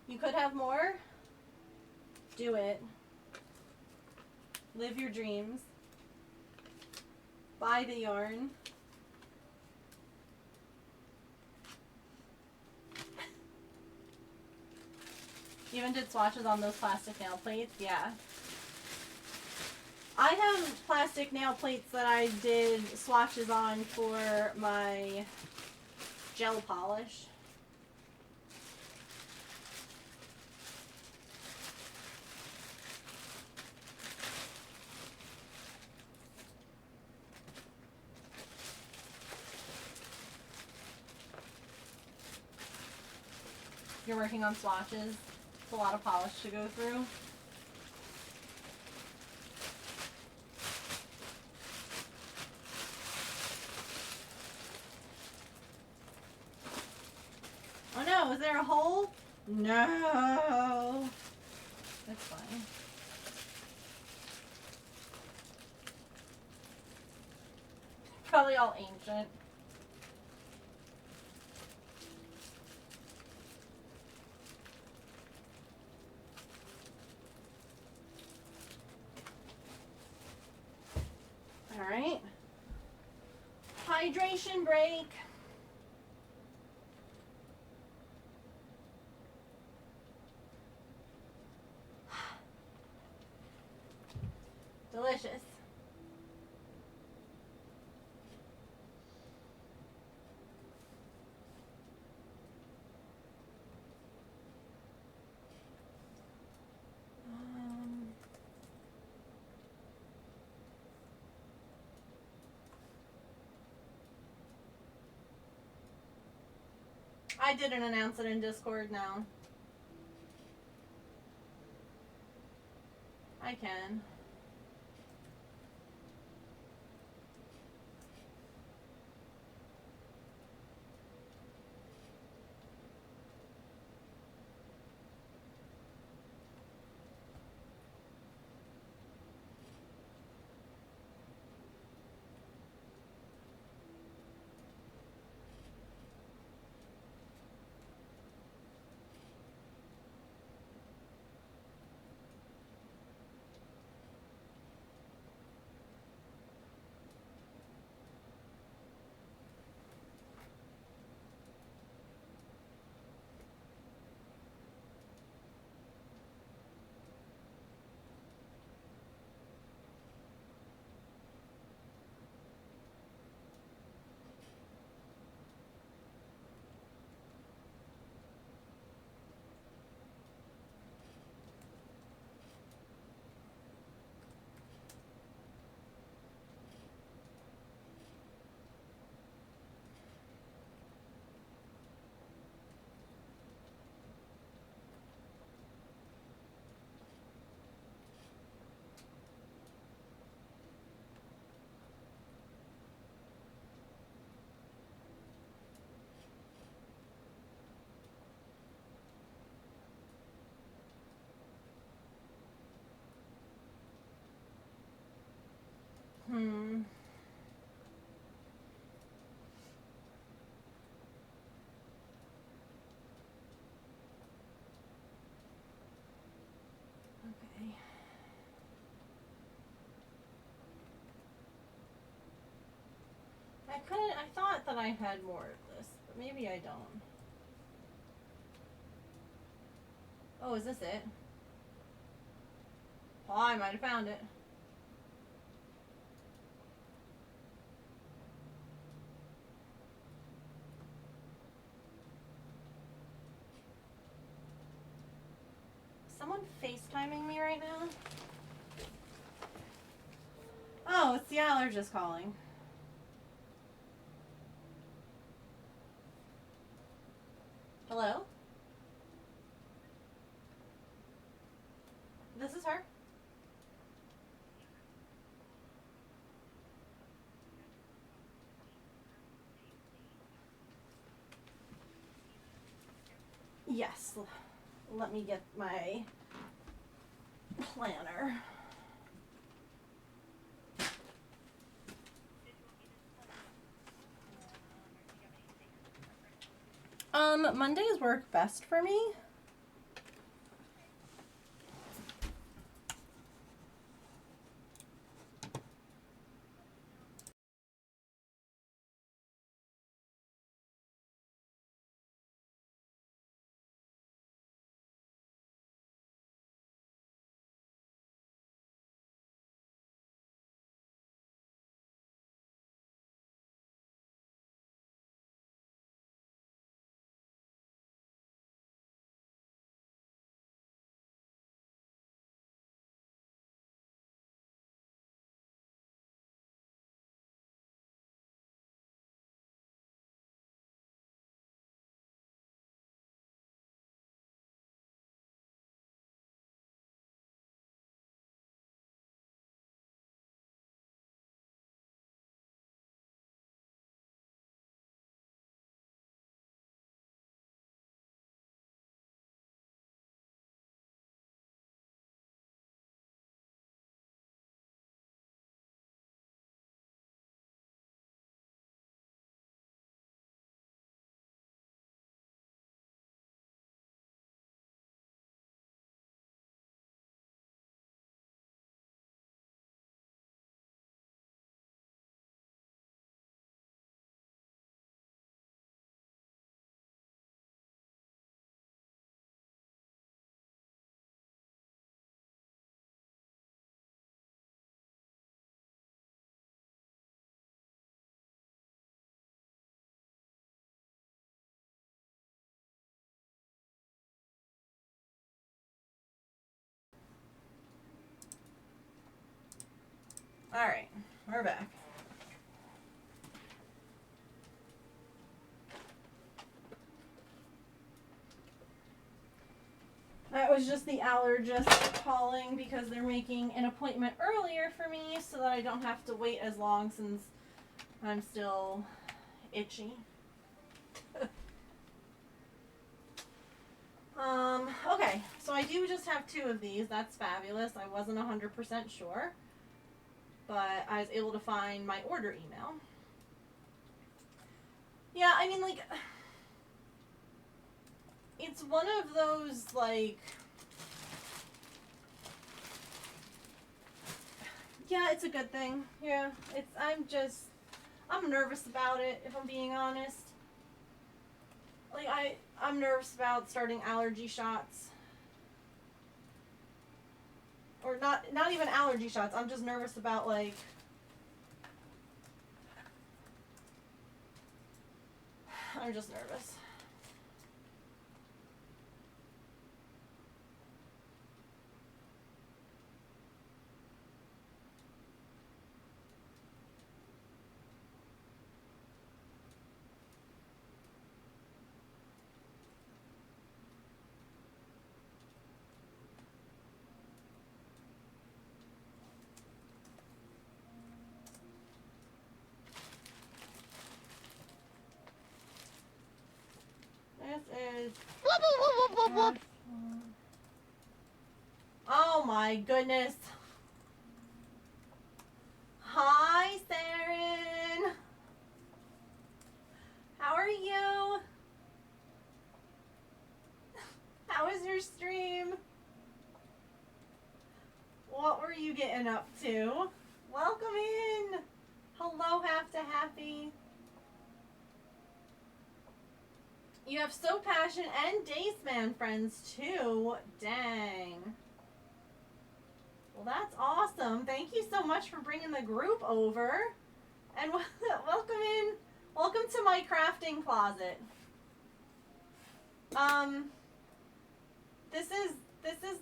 You could have more. Do it. Live your dreams. Buy the yarn. Even did swatches on those plastic nail plates, yeah. I have plastic nail plates that I did swatches on for my gel polish. You're working on swatches. It's a lot of polish to go through. Oh no, is there a hole? No. That's fine. Probably all ancient. Alright. Hydration break. Delicious. I didn't announce it in Discord now. I can. Okay. I thought that I had more of this, but maybe I don't. Oh, is this it? Oh, I might have found it. Someone FaceTiming me right now? Oh, it's the allergist calling. Hello? This is her? Yes. Let me get my planner. Mondays work best for me. Alright, we're back. That was just the allergist calling because they're making an appointment earlier for me so that I don't have to wait as long since I'm still itchy. Okay, so I do just have 2 of these. That's fabulous. I wasn't 100% sure, but I was able to find my order email. Yeah, I mean, like, it's one of those, like, yeah, it's a good thing. Yeah, I'm nervous about it, if I'm being honest. Like, I'm nervous about starting allergy shots. Or not even allergy shots. I'm just nervous about, like, I'm just nervous. This is... Oh my goodness. Hi, Saren. How are you? How was your stream? are you getting up to? Welcome in. Hello, Half to Happy. You have So Passion and Daceman friends too. Dang. Well, that's awesome. Thank you so much for bringing the group over. And welcome in. Welcome to my crafting closet. This is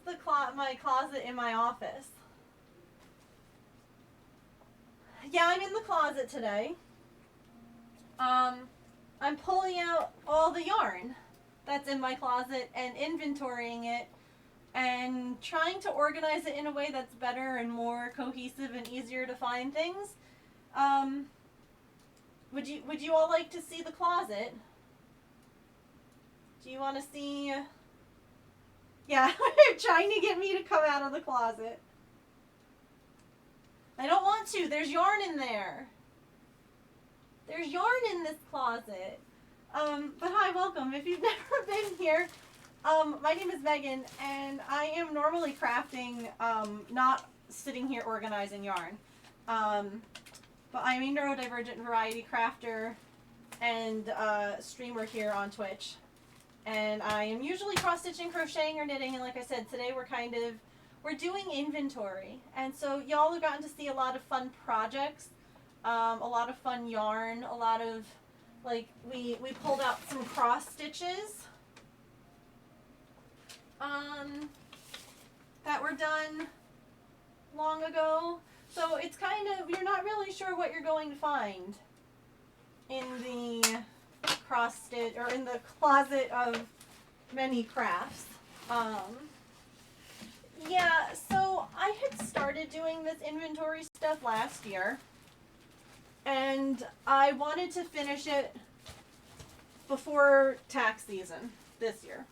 the my closet in my office. Yeah, I'm in the closet today. I'm pulling out all the yarn that's in my closet and inventorying it and trying to organize it in a way that's better and more cohesive and easier to find things. Would you all like to see the closet? Do you want to see? Yeah, trying to get me to come out of the closet. I don't want to. There's yarn in there. There's yarn in this closet. But hi, welcome. If you've never been here, my name is Megan, and I am normally crafting, not sitting here organizing yarn. But I'm a neurodivergent variety crafter and streamer here on Twitch. And I am usually cross-stitching, crocheting, or knitting, and like I said, today we're doing inventory. And so y'all have gotten to see a lot of fun projects. A lot of fun yarn, a lot of, like, we pulled out some cross stitches that were done long ago. So it's kind of, you're not really sure what you're going to find in the cross stitch, or in the closet of many crafts. Yeah, so I had started doing this inventory stuff last year. And I wanted to finish it before tax season this year.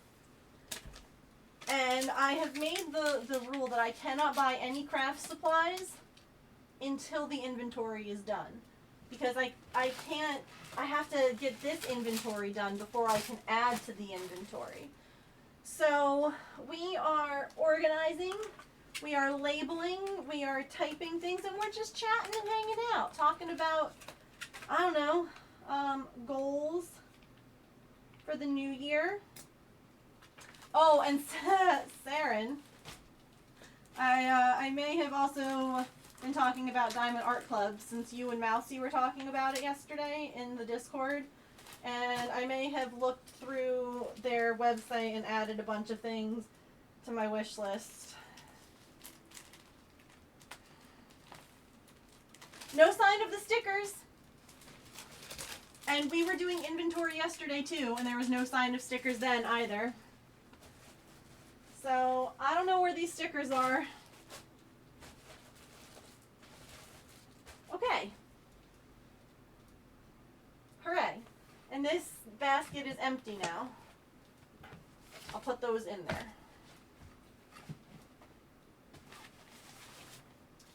And I have made the rule that I cannot buy any craft supplies until the inventory is done. Because I have to get this inventory done before I can add to the inventory. So we are organizing. We are labeling, we are typing things, and we're just chatting and hanging out, talking about, I don't know, goals for the new year. Oh, and Saren, I may have also been talking about Diamond Art Club since you and Mousy were talking about it yesterday in the Discord. And I may have looked through their website and added a bunch of things to my wish list. No sign of the stickers. And we were doing inventory yesterday too, and there was no sign of stickers then either. So, I don't know where these stickers are. Okay. Hooray. And this basket is empty now. I'll put those in there.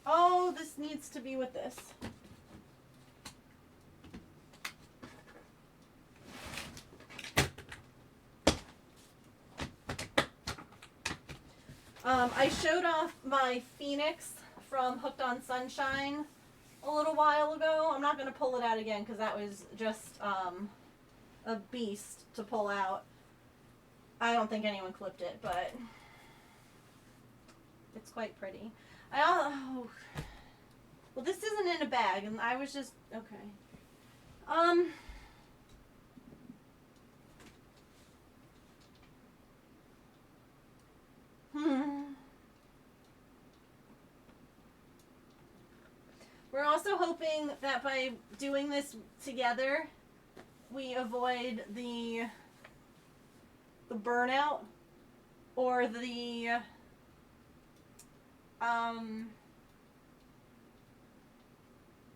Oh, this needs to be with this. I showed off my Phoenix from Hooked on Sunshine a little while ago. I'm not going to pull it out again because that was just a beast to pull out. I don't think anyone clipped it, but it's quite pretty. Well, this isn't in a bag, and I was just, okay. We're also hoping that by doing this together, we avoid the burnout or the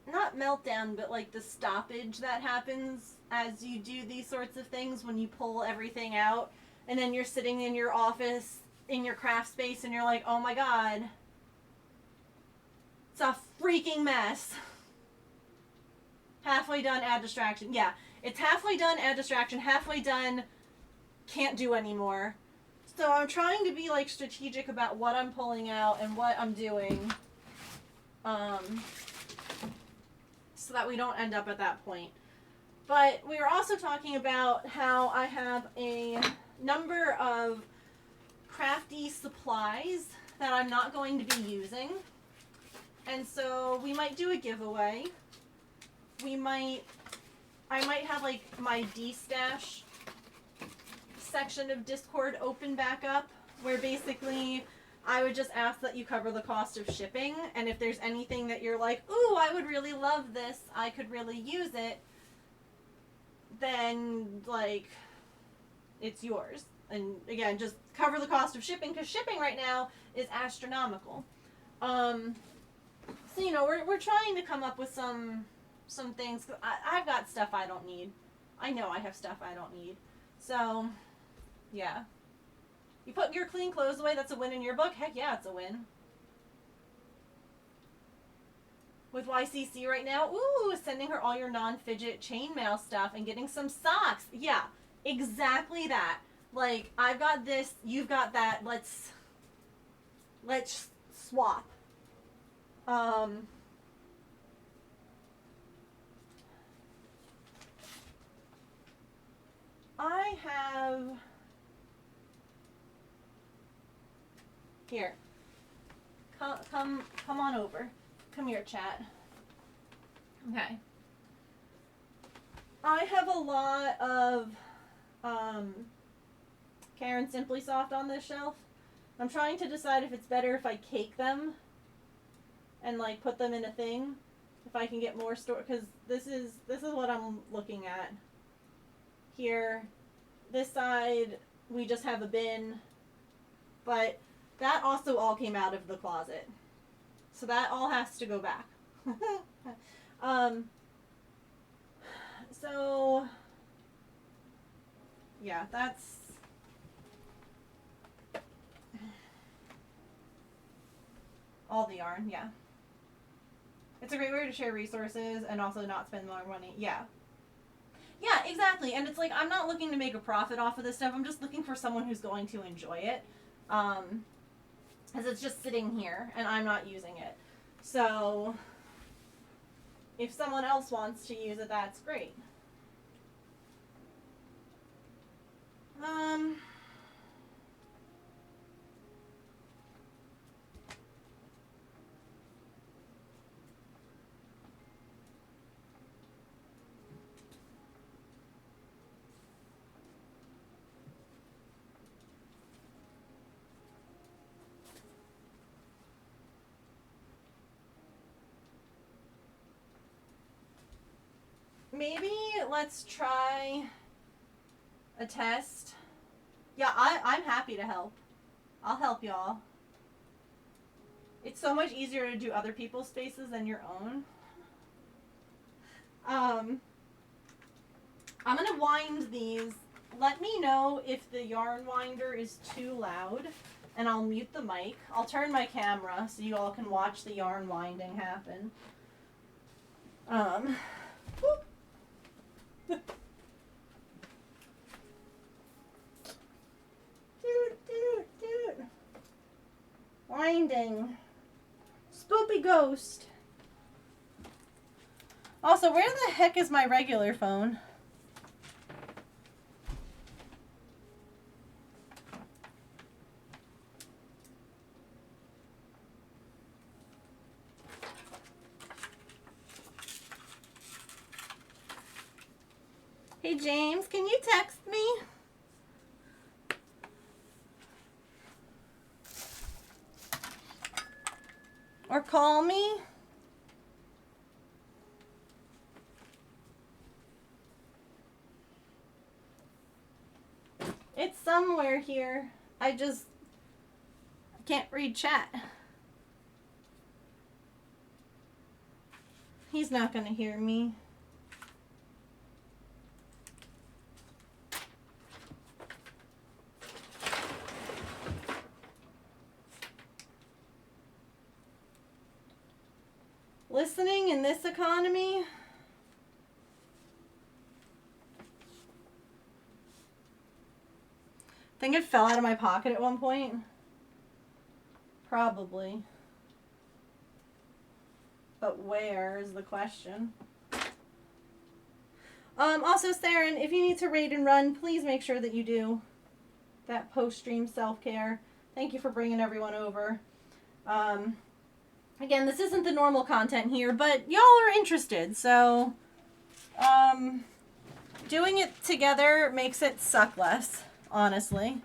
not meltdown, but like the stoppage that happens as you do these sorts of things when you pull everything out and then you're sitting in your office in your craft space and you're like, oh my god, it's a freaking mess. Halfway done, add distraction. Yeah, it's halfway done, add distraction. Halfway done, can't do anymore. So I'm trying to be like strategic about what I'm pulling out and what I'm doing. So that we don't end up at that point. But we were also talking about how I have a number of crafty supplies that I'm not going to be using. And so we might do a giveaway. I might have like my D-stash section of Discord open back up, where basically I would just ask that you cover the cost of shipping, and if there's anything that you're like, ooh, I would really love this, I could really use it, then like it's yours. And again, just cover the cost of shipping, because shipping right now is astronomical. So you know, we're trying to come up with some things. I've got stuff I don't need. I know I have stuff I don't need. So yeah. You put your clean clothes away, that's a win in your book? Heck yeah, it's a win. With YCC right now, ooh, sending her all your non-fidget chainmail stuff and getting some socks. Yeah, exactly that. Like, I've got this, you've got that, let's swap. I have... Here. Come on over. Come here, chat. Okay. I have a lot of Karen Simply Soft on this shelf. I'm trying to decide if it's better if I cake them and like put them in a thing. If I can get more store, because this is what I'm looking at. Here, this side we just have a bin, but that also all came out of the closet. So that all has to go back. So, yeah, that's... all the yarn, yeah. It's a great way to share resources and also not spend more money. Yeah. Yeah, exactly. And it's like, I'm not looking to make a profit off of this stuff. I'm just looking for someone who's going to enjoy it. As it's just sitting here and I'm not using it. So if someone else wants to use it, that's great. Maybe let's try a test. Yeah, I'm happy to help. I'll help y'all. It's so much easier to do other people's spaces than your own. I'm gonna wind these. Let me know if the yarn winder is too loud, and I'll mute the mic. I'll turn my camera so you all can watch the yarn winding happen. Whoop. Dude. Winding. Spoopy ghost. Also, where the heck is my regular phone? Hey James, can you text me? Or call me? It's somewhere here. I just can't read chat. He's not gonna hear me. Listening in this economy? think it fell out of my pocket at one point. Probably. But where is the question? Also, Saren, if you need to raid and run, please make sure that you do that post-stream self-care. Thank you for bringing everyone over. Again, this isn't the normal content here, but y'all are interested, so doing it together makes it suck less, honestly.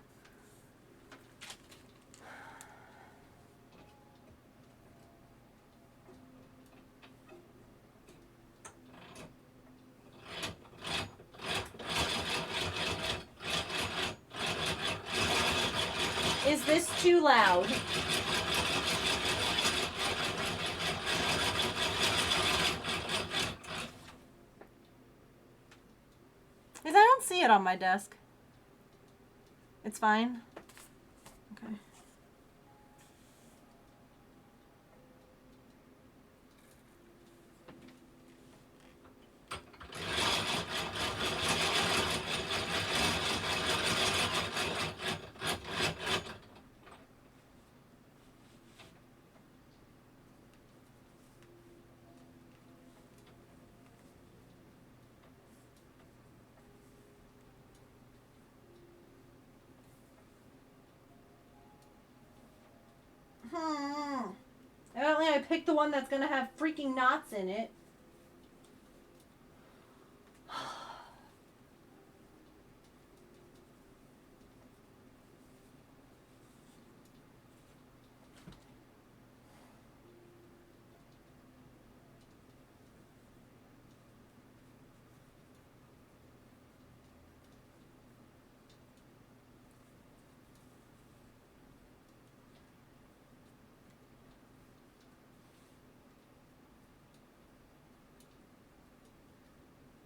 Is this too loud? Because I don't see it on my desk. It's fine. Okay. Evidently I picked the one that's gonna have freaking knots in it.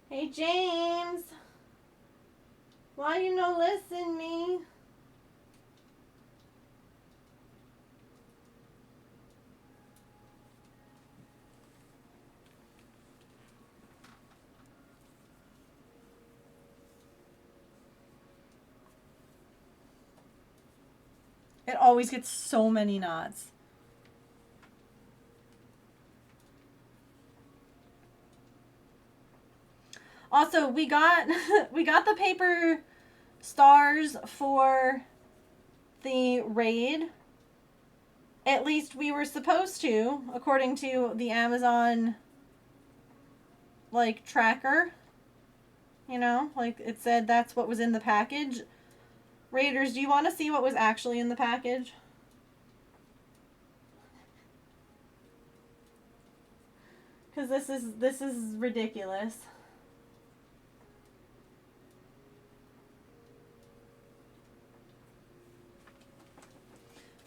Hey James, why you no listen me? It always gets so many knots. Also, we got the paper stars for the raid. At least we were supposed to, according to the Amazon like tracker. You know, like it said that's what was in the package. Raiders, do you want to see what was actually in the package? Cuz this is ridiculous.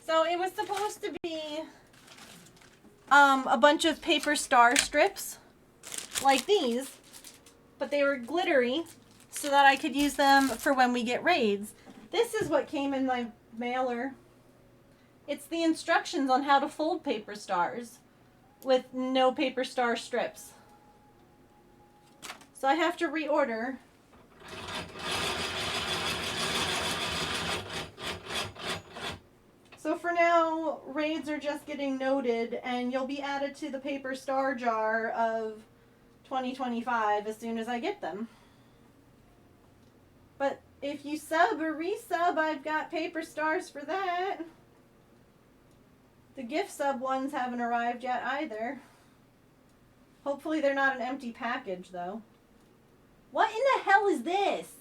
So it was supposed to be a bunch of paper star strips like these, but they were glittery so that I could use them for when we get raids. This is what came in my mailer. It's the instructions on how to fold paper stars with no paper star strips. So I have to reorder. So for now, raids are just getting noted, and you'll be added to the paper star jar of 2025 as soon as I get them. But if you sub or resub, I've got paper stars for that. The gift sub ones haven't arrived yet either. Hopefully they're not an empty package, though. What in the hell is this?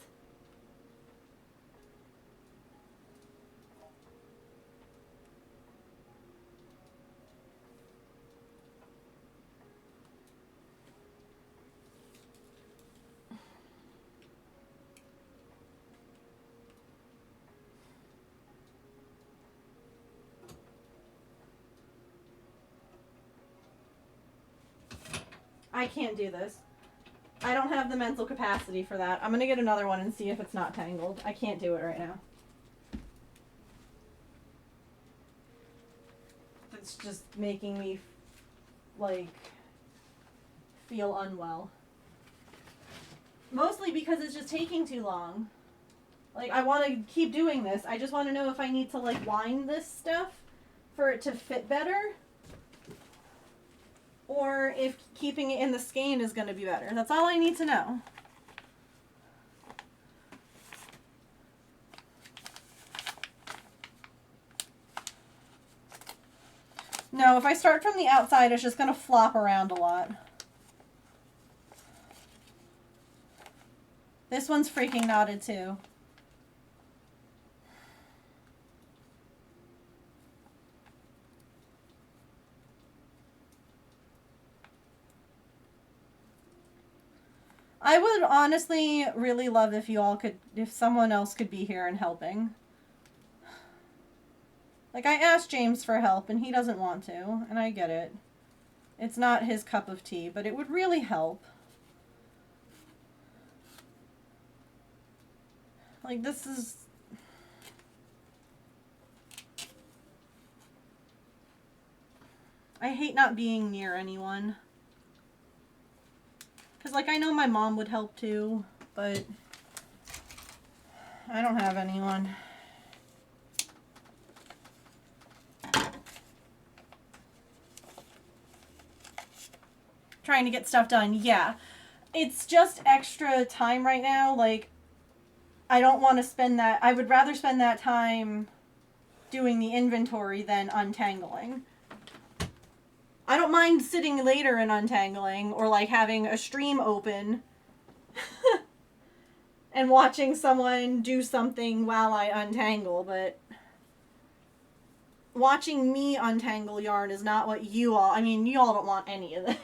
I can't do this. I don't have the mental capacity for that. I'm going to get another one and see if it's not tangled. I can't do it right now. It's just making me, like, feel unwell. Mostly because it's just taking too long. Like, I want to keep doing this. I just want to know if I need to, like, line this stuff for it to fit better. Or if keeping it in the skein is going to be better. That's all I need to know. No, if I start from the outside, it's just going to flop around a lot. This one's freaking knotted too. I would honestly really love if you all could, if someone else could be here and helping. Like, I asked James for help and he doesn't want to, and I get it. It's not his cup of tea, but it would really help. Like, this is... I hate not being near anyone. Because, like, I know my mom would help too, but I don't have anyone. Trying to get stuff done, yeah. It's just extra time right now. Like, I don't want to spend that. I would rather spend that time doing the inventory than untangling. I don't mind sitting later and untangling, or like having a stream open and watching someone do something while I untangle, but watching me untangle yarn is not what you all, I mean, you all don't want any of this.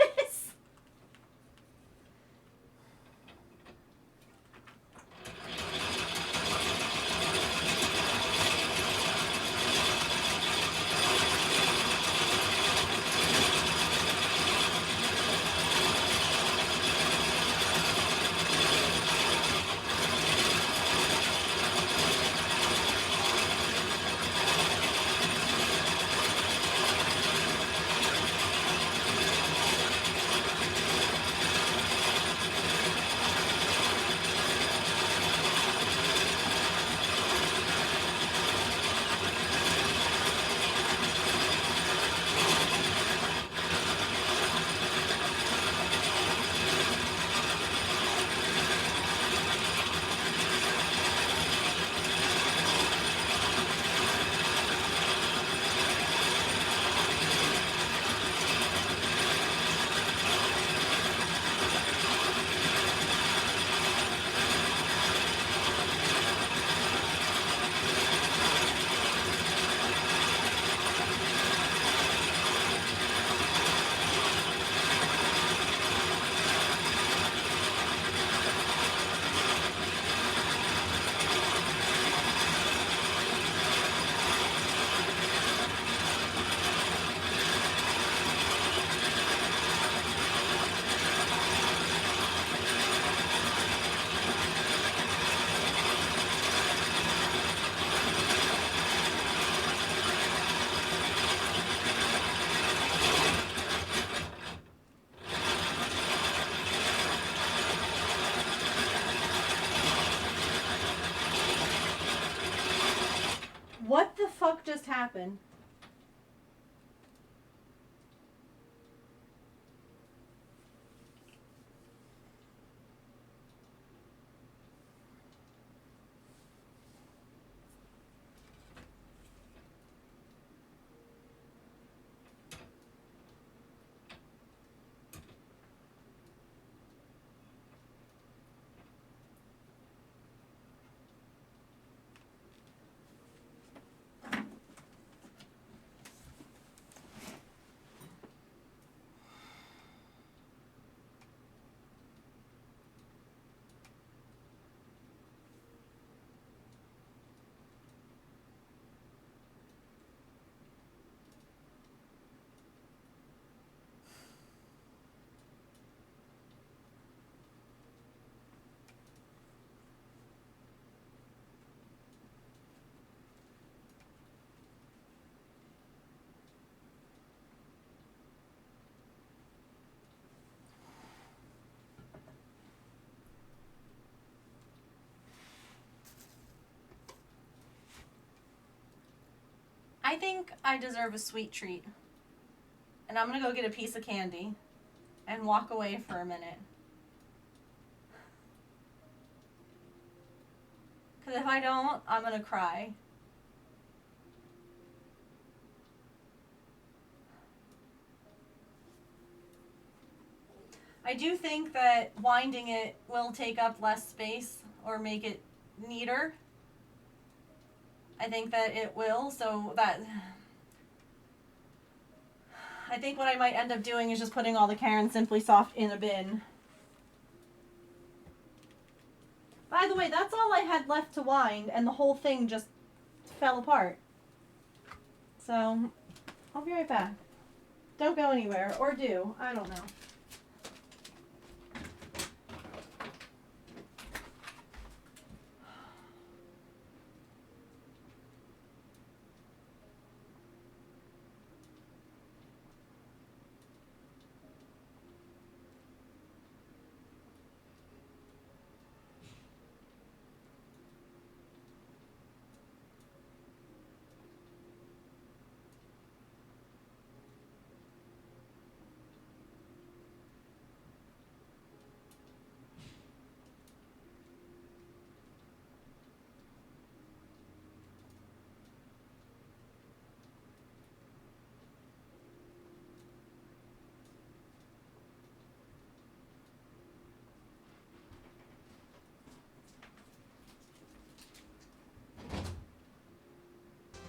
What the fuck just happened? I think I deserve a sweet treat. And I'm gonna go get a piece of candy and walk away for a minute. Because if I don't, I'm gonna cry. I do think that winding it will take up less space or make it neater. I think that it will, so that... I think what I might end up doing is just putting all the Karen Simply Soft in a bin. By the way, that's all I had left to wind, and the whole thing just fell apart. So, I'll be right back. Don't go anywhere, or do. I don't know.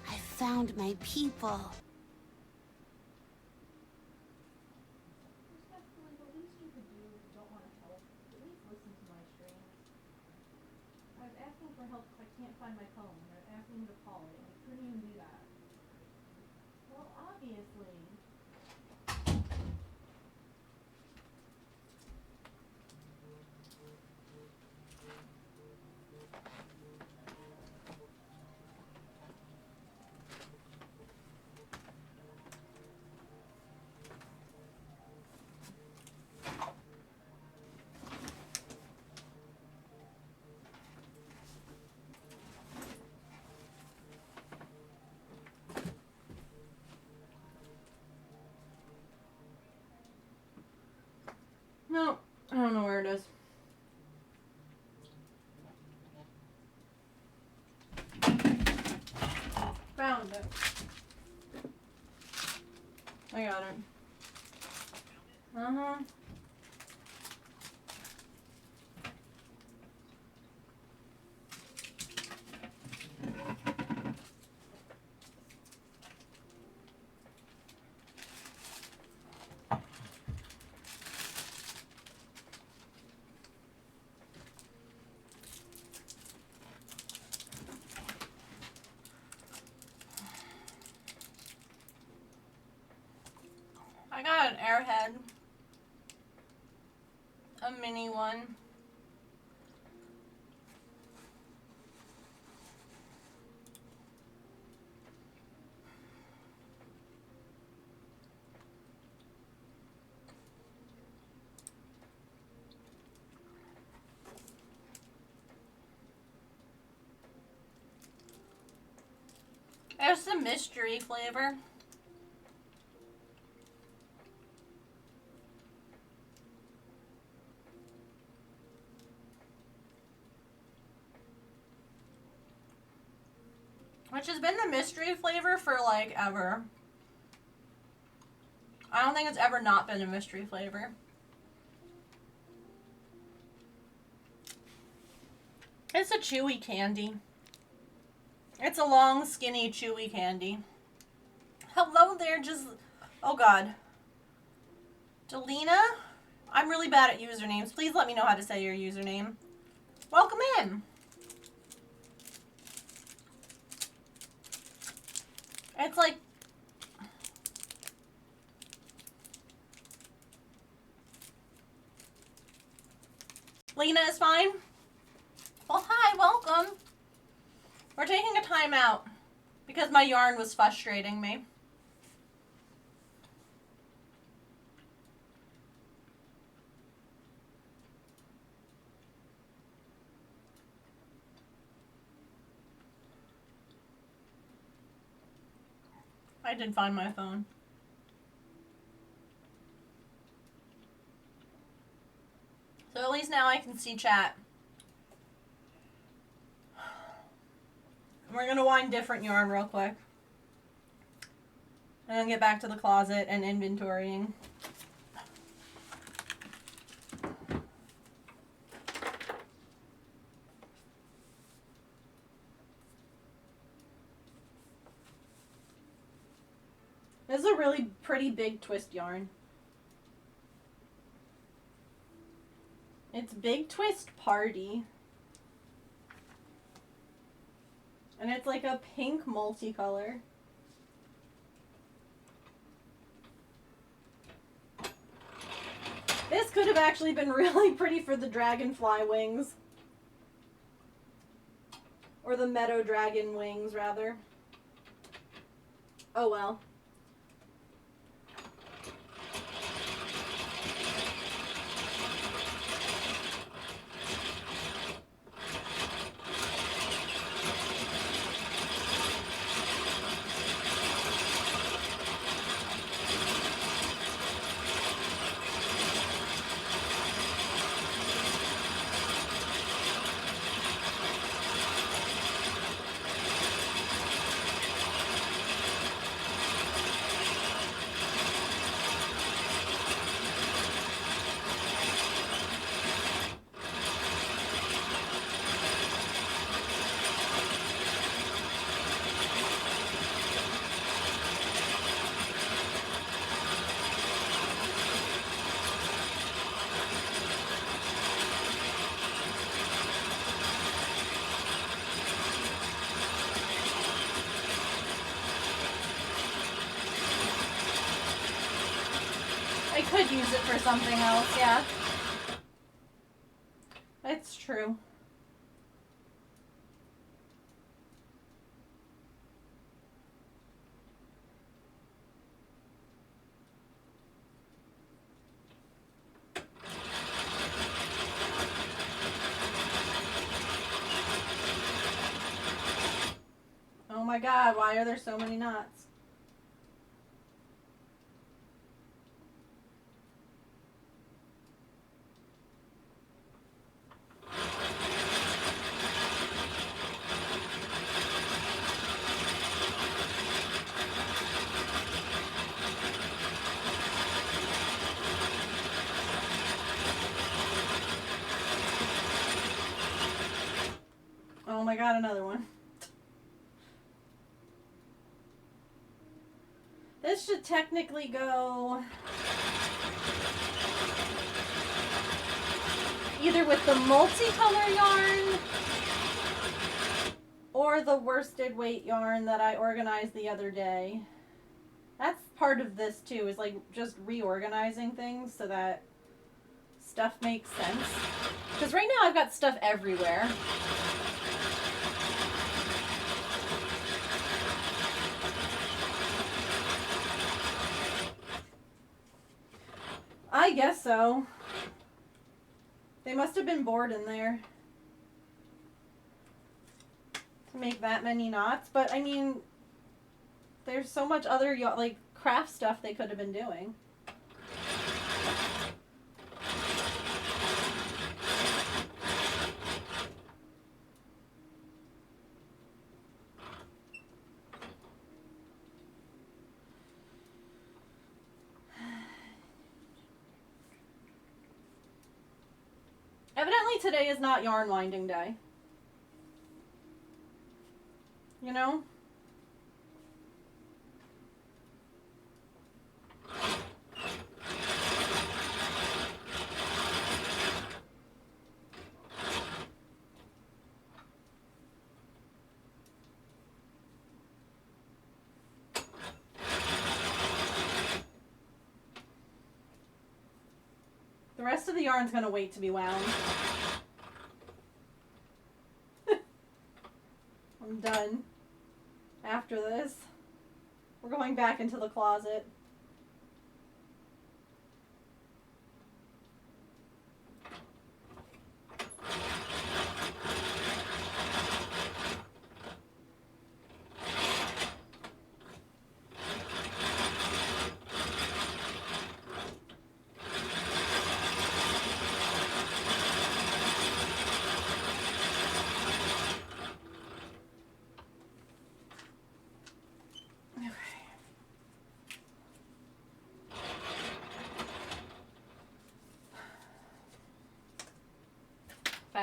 I found my people. I was asking for help because I can't find my phone. I was asking him to call it, and I couldn't even do that. Well, obviously. No, I don't know where it is. Found it. I got it. Uh-huh. I got an Airhead. A mini one. It's a mystery flavor. Which has been the mystery flavor for like ever. I don't think it's ever not been a mystery flavor. It's a chewy candy. It's a long, skinny, chewy candy. Hello there, just... Oh, God. Delina? I'm really bad at usernames. Please let me know how to say your username. Welcome in. It's like... Lena is fine? Well, hi, welcome. We're taking a timeout because my yarn was frustrating me. did find my phone. So at least now I can see chat. We're gonna wind different yarn real quick. And then get back to the closet and inventorying. This is a really pretty big twist yarn. It's Big Twist Party. And it's like a pink multicolor. This could have actually been really pretty for the dragonfly wings. Or the meadow dragon wings, rather. Oh well. I could use it for something else, yeah. It's true. Oh my god, why are there so many knots? Oh my god, another one. This should technically go either with the multicolor yarn or the worsted weight yarn that I organized the other day. That's part of this too, is like just reorganizing things so that stuff makes sense. Because right now I've got stuff everywhere. I guess so. They must have been bored in there to make that many knots. But I mean, there's so much other like craft stuff they could have been doing. Evidently today is not yarn winding day. You know? The rest of the yarn's gonna wait to be wound. I'm done. After this, we're going back into the closet.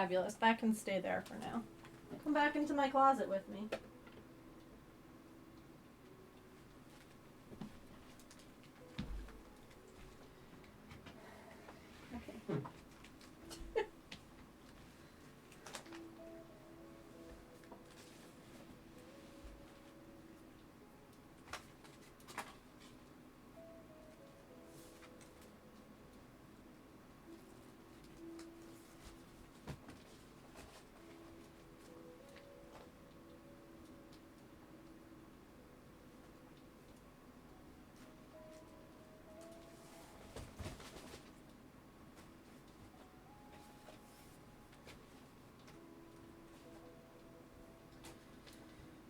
Fabulous. That can stay there for now. Come back into my closet with me. Okay.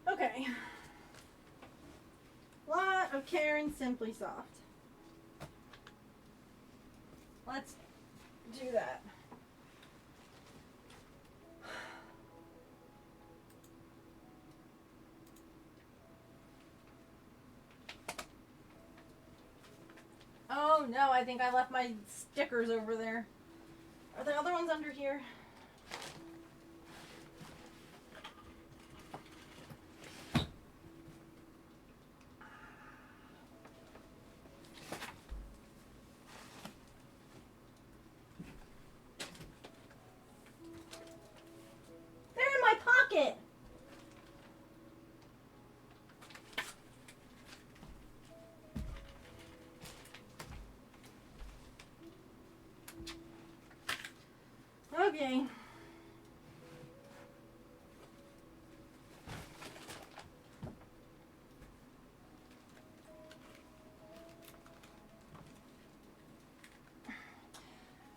Okay. Lot of Karen Simply Soft. Let's do that. Oh no, I think I left my stickers over there. Are the other ones under here? They're in my pocket. Okay.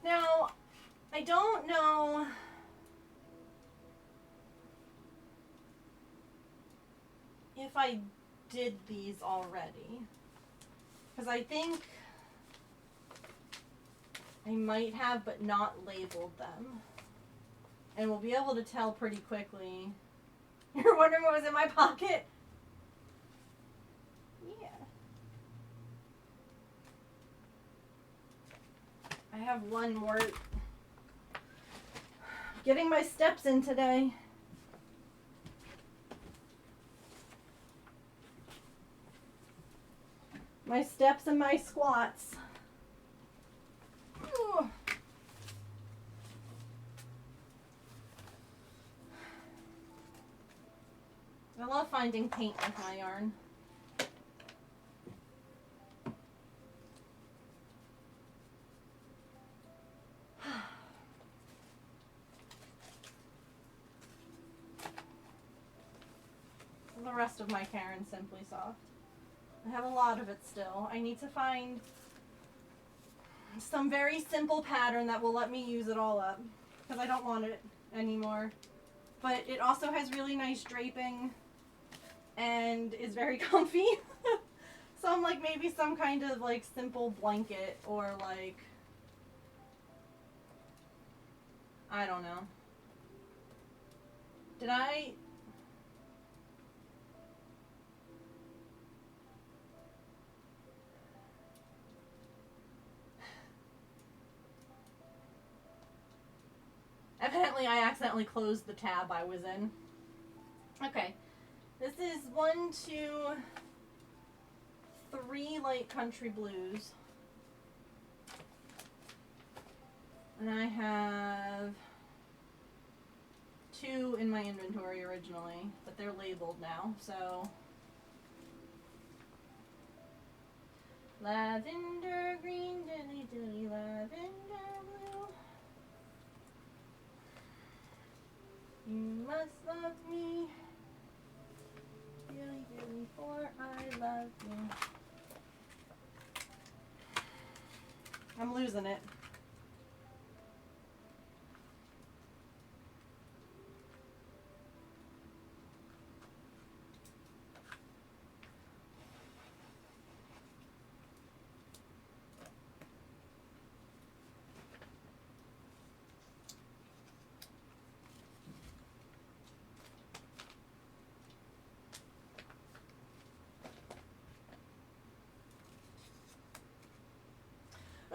Now, I don't know if I did these already, because I think I might have, but not labeled them. And we'll be able to tell pretty quickly. You're wondering what was in my pocket? Yeah. I have one more. Getting my steps in today. My steps and my squats. Ooh. I love finding paint with my yarn. The rest of my Karen Simply Soft. I have a lot of it still. I need to find some very simple pattern that will let me use it all up, because I don't want it anymore. But it also has really nice draping and is very comfy. So I'm like, maybe some kind of like simple blanket, or like, I don't know. Did I? Evidently, I accidentally closed the tab I was in. Okay. This is 1, 2, 3 light country blues. And I have 2 in my inventory originally, but they're labeled now, so. Lavender green, dilly dilly, lavender blue. You must love me, dilly dilly, for I love you. I'm losing it.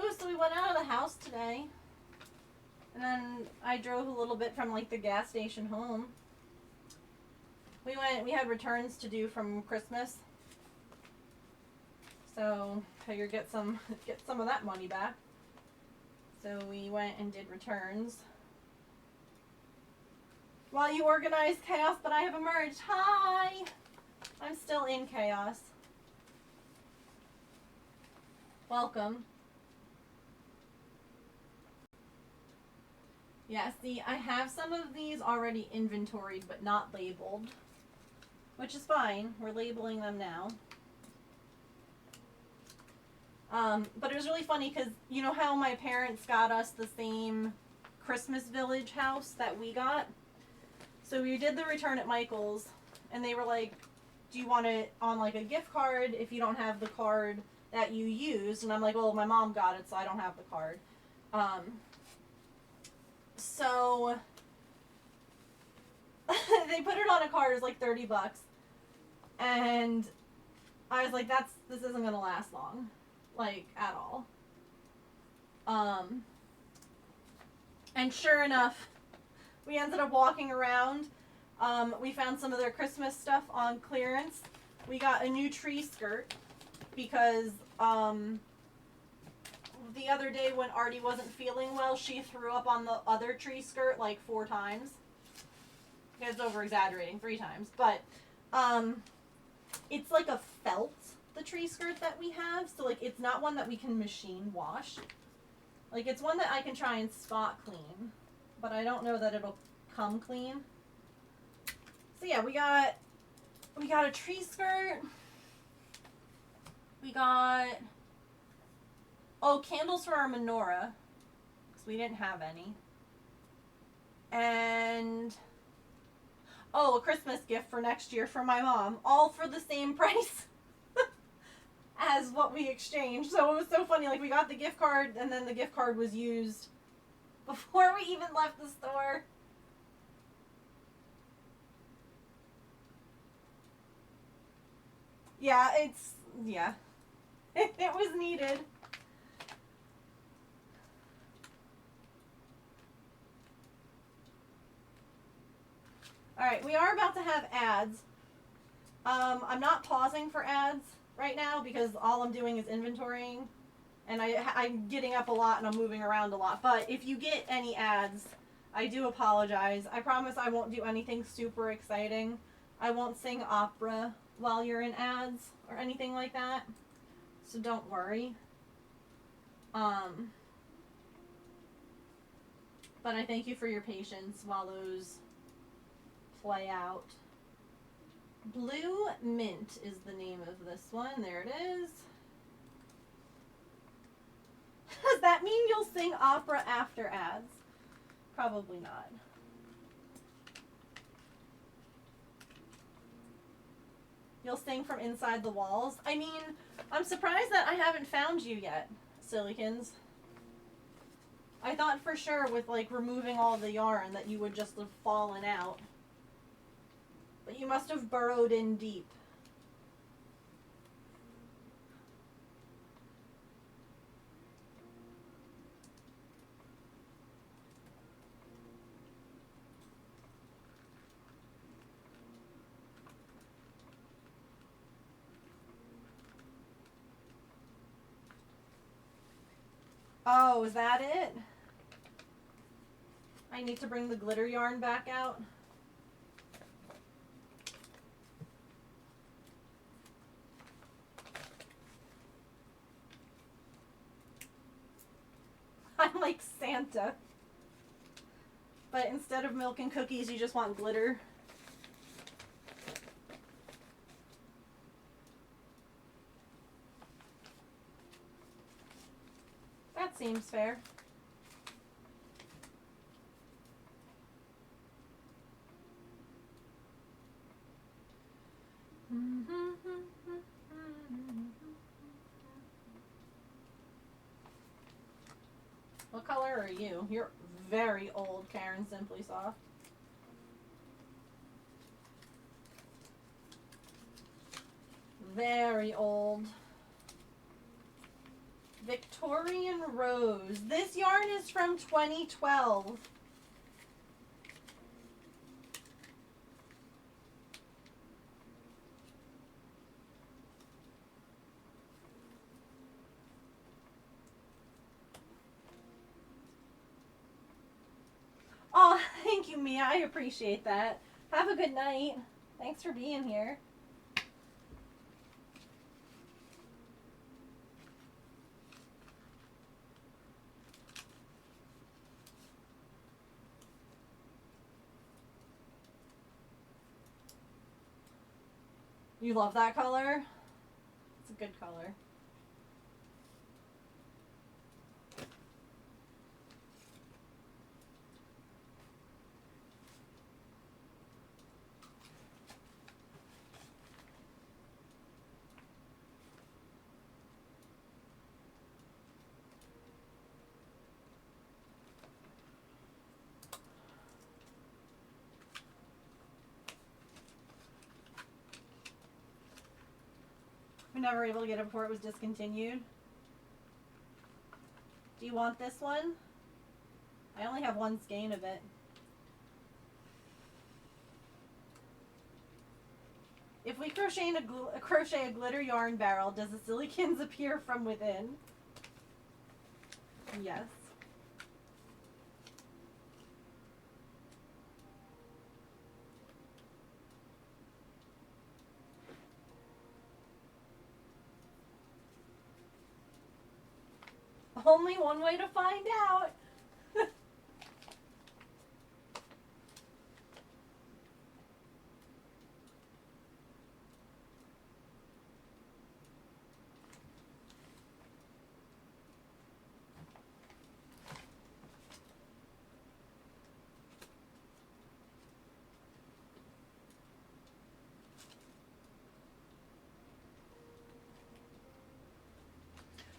Ooh, so we went out of the house today. And then I drove a little bit from like the gas station home. We had returns to do from Christmas. So figure get some of that money back. So we went and did returns. While you organize chaos, but I have emerged. Hi! I'm still in chaos. Welcome. Yeah, see, I have some of these already inventoried but not labeled, which is fine. We're labeling them now. But it was really funny because you know how my parents got us the same Christmas Village house that we got? So we did the return at Michael's, and they were like, do you want it on like a gift card if you don't have the card that you used? And I'm like, well, my mom got it, so I don't have the card. So they put it on a card. It was like $30, and I was like, this isn't gonna last long, like at all. And sure enough, we ended up walking around. We found some of their Christmas stuff on clearance. We got a new tree skirt because the other day when Artie wasn't feeling well, she threw up on the other tree skirt like 4 times. It's over exaggerating, 3 times. But it's like a felt, the tree skirt that we have. So like it's not one that we can machine wash. Like it's one that I can try and spot clean. But I don't know that it'll come clean. So yeah, we got a tree skirt. We got candles for our menorah, because we didn't have any. And a Christmas gift for next year for my mom, all for the same price as what we exchanged. So it was so funny, like we got the gift card and then the gift card was used before we even left the store. Yeah, it was needed. Alright, we are about to have ads. I'm not pausing for ads right now because all I'm doing is inventorying. And I'm getting up a lot and I'm moving around a lot. But if you get any ads, I do apologize. I promise I won't do anything super exciting. I won't sing opera while you're in ads or anything like that. So don't worry. But I thank you for your patience while those play out. Blue Mint is the name of this one. There it is. Does that mean you'll sing opera after ads? Probably not. You'll sing from inside the walls? I mean, I'm surprised that I haven't found you yet, Sillykins. I thought for sure with like removing all the yarn that you would just have fallen out. But you must have burrowed in deep. Oh, is that it? I need to bring the glitter yarn back out. I'm like Santa. But instead of milk and cookies, you just want glitter. That seems fair. What color are you? You're very old, Karen Simply Soft. Very old. Victorian Rose. This yarn is from 2012. Oh, thank you, Mia. I appreciate that. Have a good night. Thanks for being here. You love that color? It's a good color. We never were able to get it before it was discontinued. Do you want this one? I only have one skein of it. If we crochet a glitter yarn barrel, does the silicons appear from within? Yes. Only one way to find out.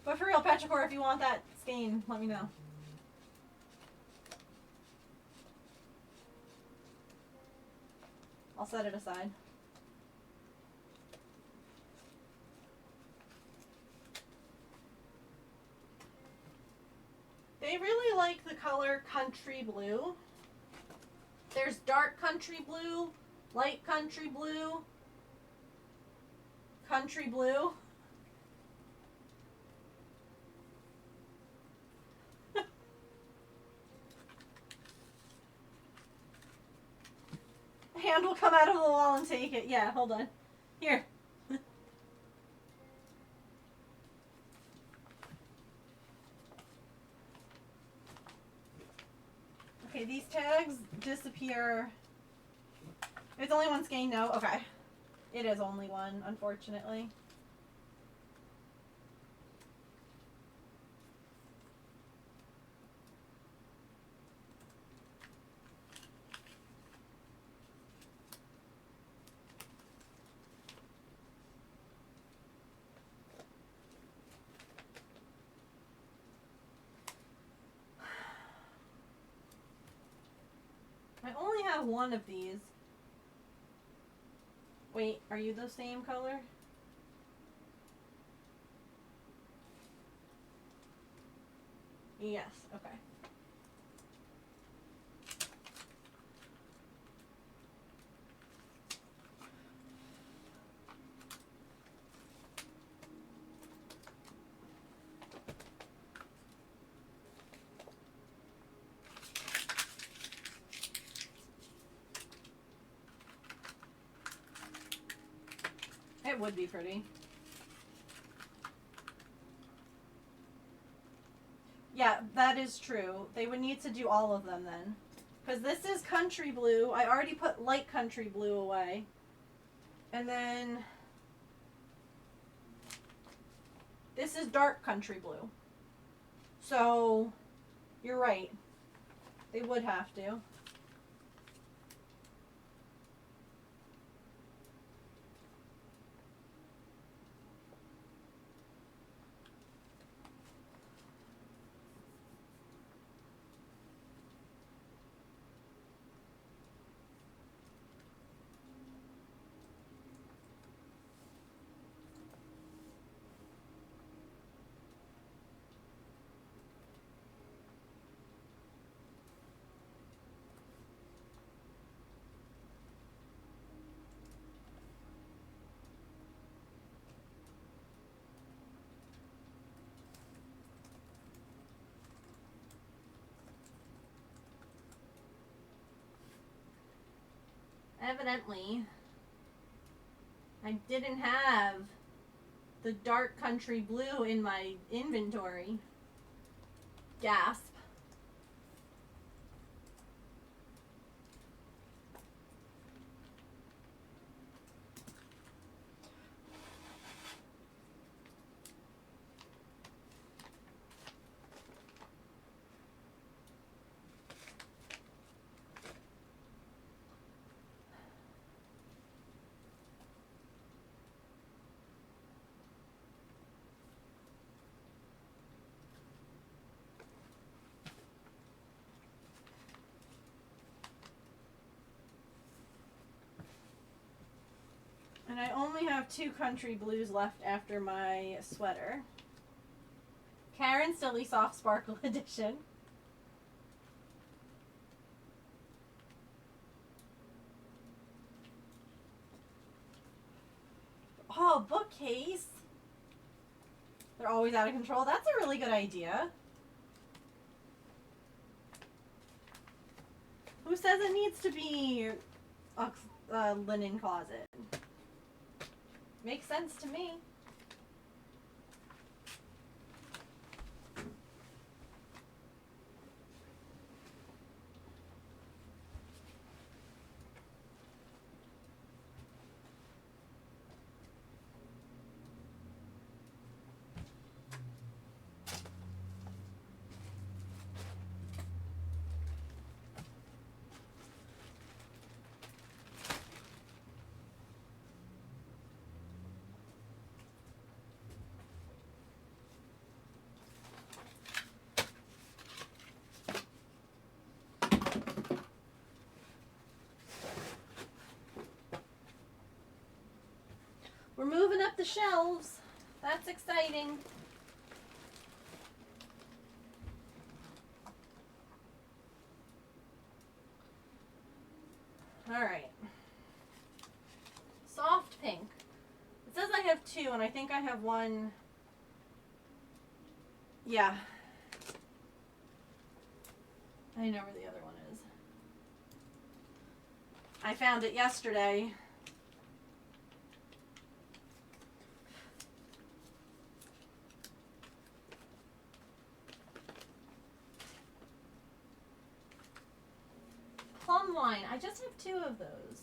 But for real, Petrichor, if you want that skein, let me know. I'll set it aside. They really like the color Country Blue. There's dark Country Blue, light Country Blue, Country Blue. Hand will come out of the wall and take it. Yeah, hold on. Here. Okay, these tags disappear. It's only one skein, no? Okay. It is only one, unfortunately. I only have one of these. Wait, are you the same color? Yes, okay. It would be pretty. Yeah, that is true. They would need to do all of them then. Because this is Country Blue. I already put light Country Blue away. And then this is dark Country Blue. So you're right. They would have to. Evidently, I didn't have the dark country blue in my inventory. Gasp. And I only have 2 country blues left after my sweater. Karen Silly Soft Sparkle Edition. Oh, bookcase. They're always out of control. That's a really good idea. Who says it needs to be a linen closet? Makes sense to me. We're moving up the shelves. That's exciting. Alright. Soft pink. It says I have 2, and I think I have 1. Yeah. I know where the other one is. I found it yesterday. Plum wine. I just have 2 of those.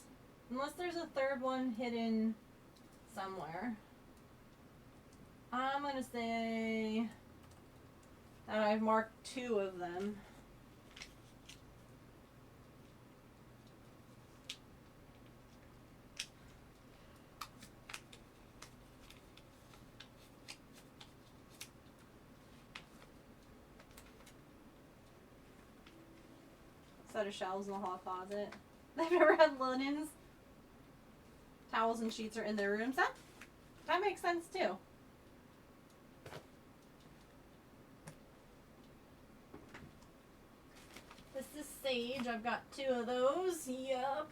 Unless there's a third one hidden somewhere. I'm gonna say that I've marked 2 of them. Set of shelves in the hall closet. They've never had linens. Towels and sheets are in their rooms. That makes sense too. This is sage. I've got 2 of those. Yep.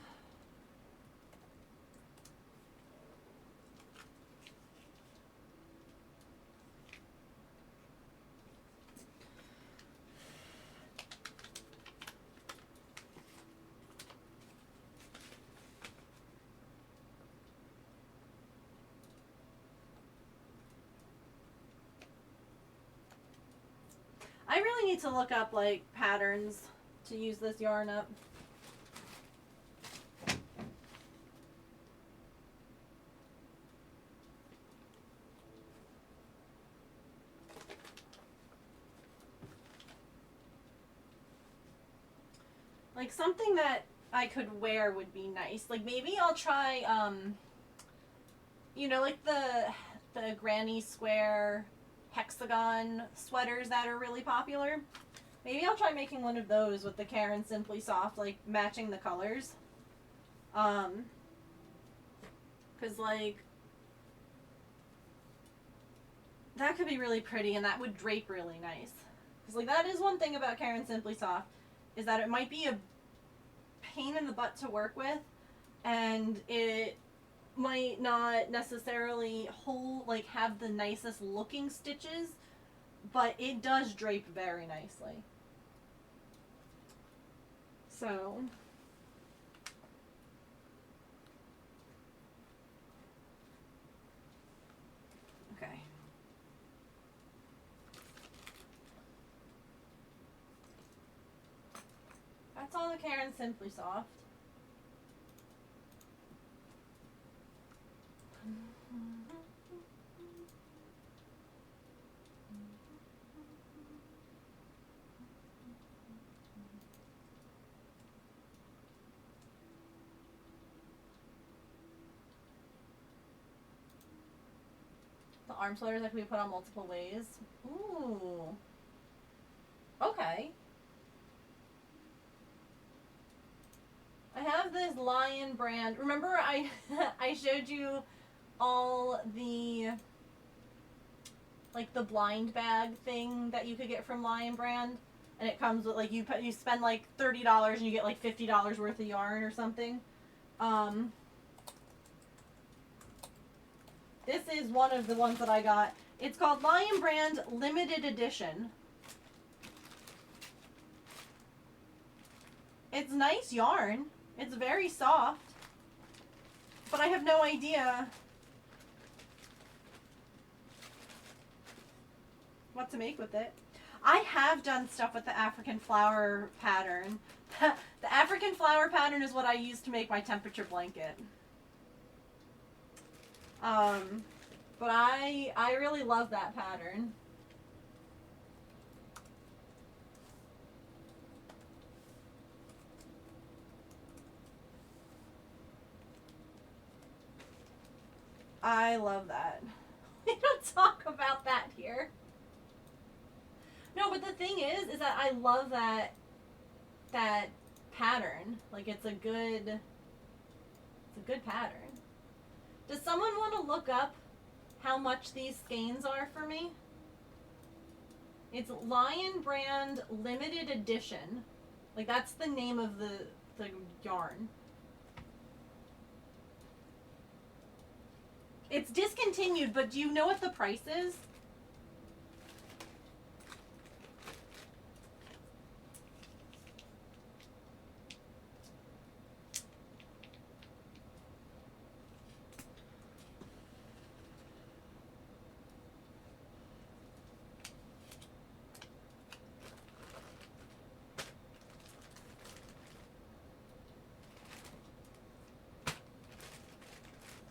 I really need to look up like patterns to use this yarn up. Like something that I could wear would be nice. Like maybe I'll try you know, like the granny square hexagon sweaters that are really popular. Maybe I'll try making one of those with the Karen Simply Soft, like matching the colors. Cause like that could be really pretty and that would drape really nice. Cause like that is one thing about Karen Simply Soft, is that it might be a pain in the butt to work with, and it might not necessarily have the nicest looking stitches, but it does drape very nicely. So Oh, the Karen Simply Soft. The arm sweaters that can be put on multiple ways. Ooh. Okay. I have this Lion brand. Remember I I showed you all the like the blind bag thing that you could get from Lion brand, and it comes with like you spend like $30 and you get like $50 worth of yarn or something. This is one of the ones that I got. It's called Lion brand limited edition. It's nice yarn. It's very soft. But I have no idea what to make with it. I have done stuff with the African flower pattern. The African flower pattern is what I use to make my temperature blanket. But I really love that pattern. I love that. We don't talk about that here. No, but the thing is that I love that pattern. Like it's a good pattern. Does someone want to look up how much these skeins are for me? It's Lion brand limited edition. Like that's the name of the yarn. It's discontinued, but do you know what the price is?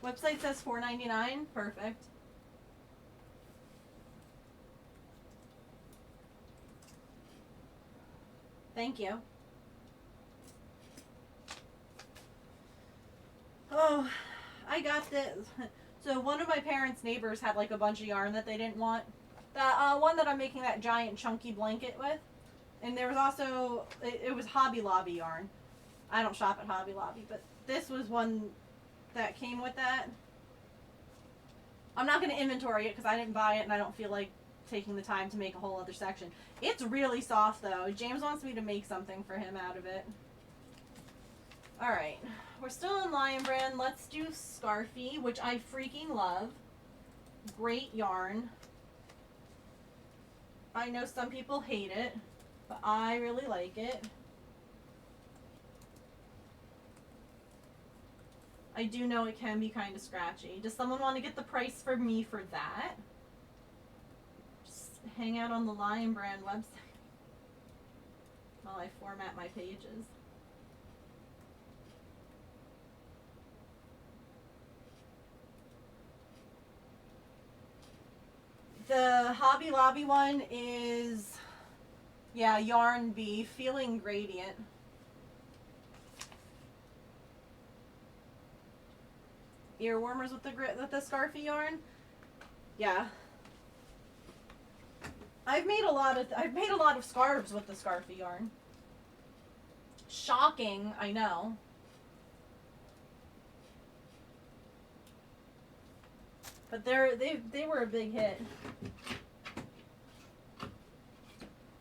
Website says $4.99. Perfect. Thank you. Oh, I got this. So one of my parents' neighbors had like a bunch of yarn that they didn't want. That one that I'm making that giant chunky blanket with. And there was also, it was Hobby Lobby yarn. I don't shop at Hobby Lobby, but this was one that came with that. I'm not going to inventory it because I didn't buy it and I don't feel like taking the time to make a whole other section. It's really soft though. James wants me to make something for him out of it. Alright, we're still in Lion brand. Let's do Scarfy, which I freaking love. Great yarn. I know some people hate it, but I really like it. I do know it can be kind of scratchy. Does someone want to get the price for me for that? Just hang out on the Lion brand website while I format my pages. The Hobby Lobby one is, yeah, Yarn Bee, Feeling Gradient. Ear warmers with the Scarfy yarn. Yeah. I've made a lot of scarves with the Scarfy yarn. Shocking, I know. But they were a big hit.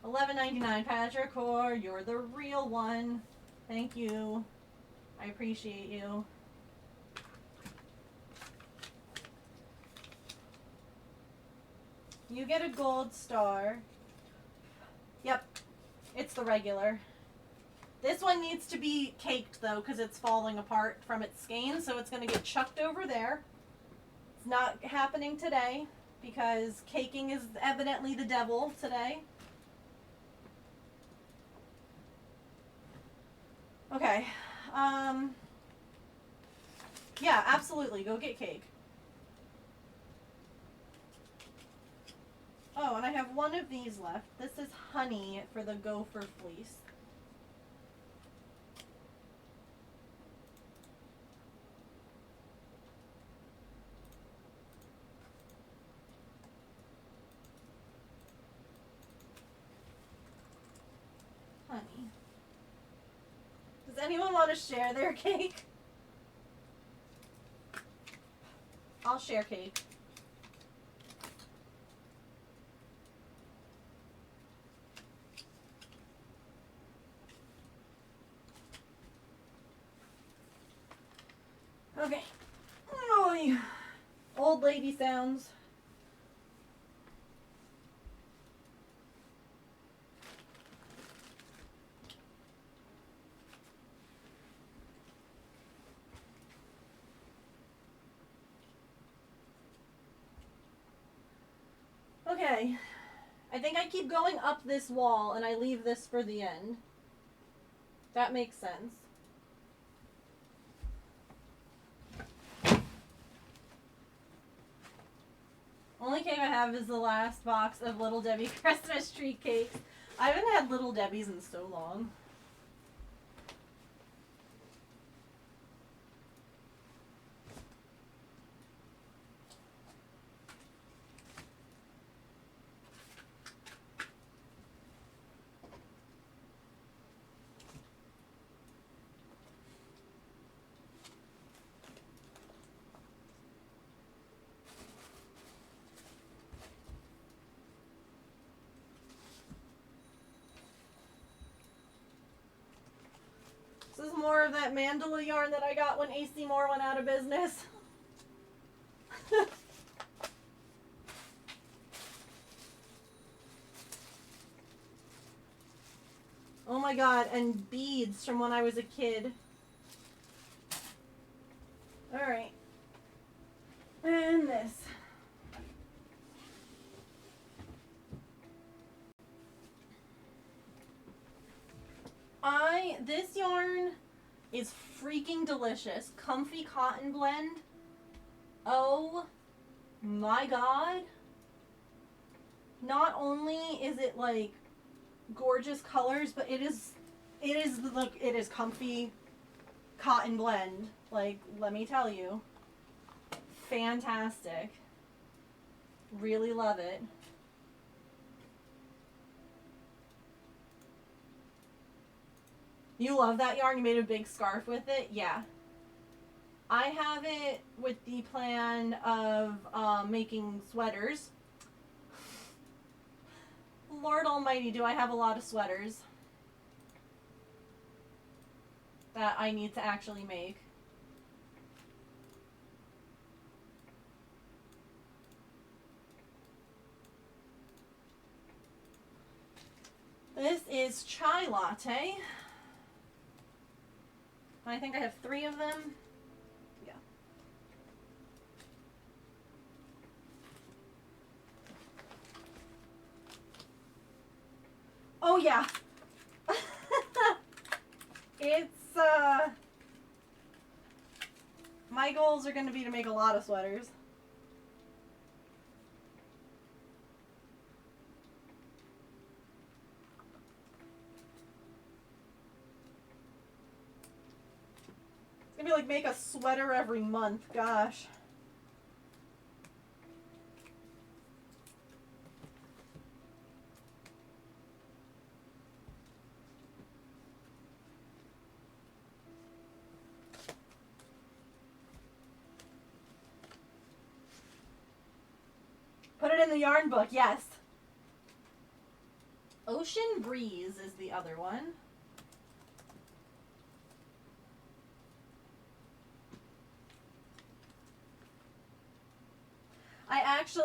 $11.99, Patrick Core, you're the real one. Thank you. I appreciate you. You get a gold star. Yep, it's the regular. This one needs to be caked though because it's falling apart from its skein, so it's going to get chucked over there. It's not happening today because caking is evidently the devil today. Okay. Yeah, absolutely. Go get cake. Oh, and I have one of these left. This is honey for the gopher fleece. Honey. Does anyone want to share their cake? I'll share cake. Okay. Oh, old lady sounds. Okay. I think I keep going up this wall and I leave this for the end. That makes sense. Only cake I have is the last box of Little Debbie Christmas tree cakes. I haven't had Little Debbie's in so long. This is more of that mandala yarn that I got when AC Moore went out of business. Oh my god, and beads from when I was a kid. Alright. And this. This yarn is freaking delicious. Comfy Cotton Blend. Oh my god. Not only is it like gorgeous colors, but it is Comfy Cotton Blend. Like, let me tell you. Fantastic. Really love it. You love that yarn? You made a big scarf with it? Yeah. I have it with the plan of making sweaters. Lord almighty, do I have a lot of sweaters that I need to actually make. This is Chai Latte. I think I have 3 of them. Yeah. Oh yeah. It's my goals are going to be to make a lot of sweaters. It's going to be like make a sweater every month. Gosh. Put it in the yarn book, yes. Ocean Breeze is the other one.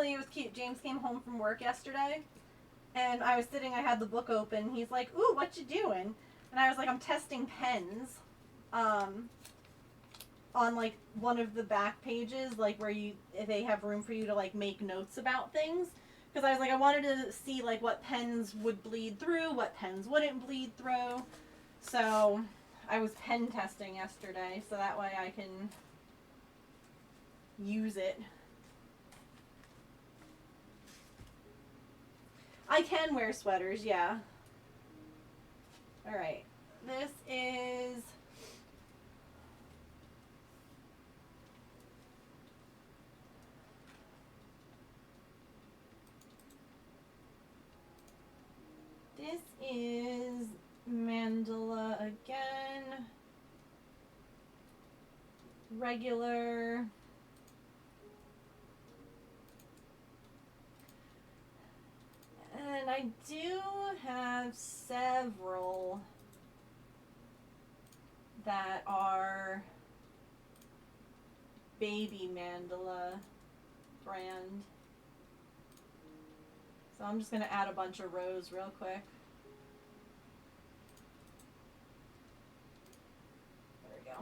It was cute. James came home from work yesterday, and I was sitting, I had the book open. He's like, ooh, what you doing? And I was like, I'm testing pens. On like one of the back pages, like where they have room for you to like make notes about things. Because I was like, I wanted to see like what pens would bleed through, what pens wouldn't bleed through. So I was pen testing yesterday, so that way I can use it. I can wear sweaters, yeah. Alright. This is... This is Mandala again. Regular. And I do have several that are Baby Mandala brand. So I'm just going to add a bunch of rows real quick. There we go.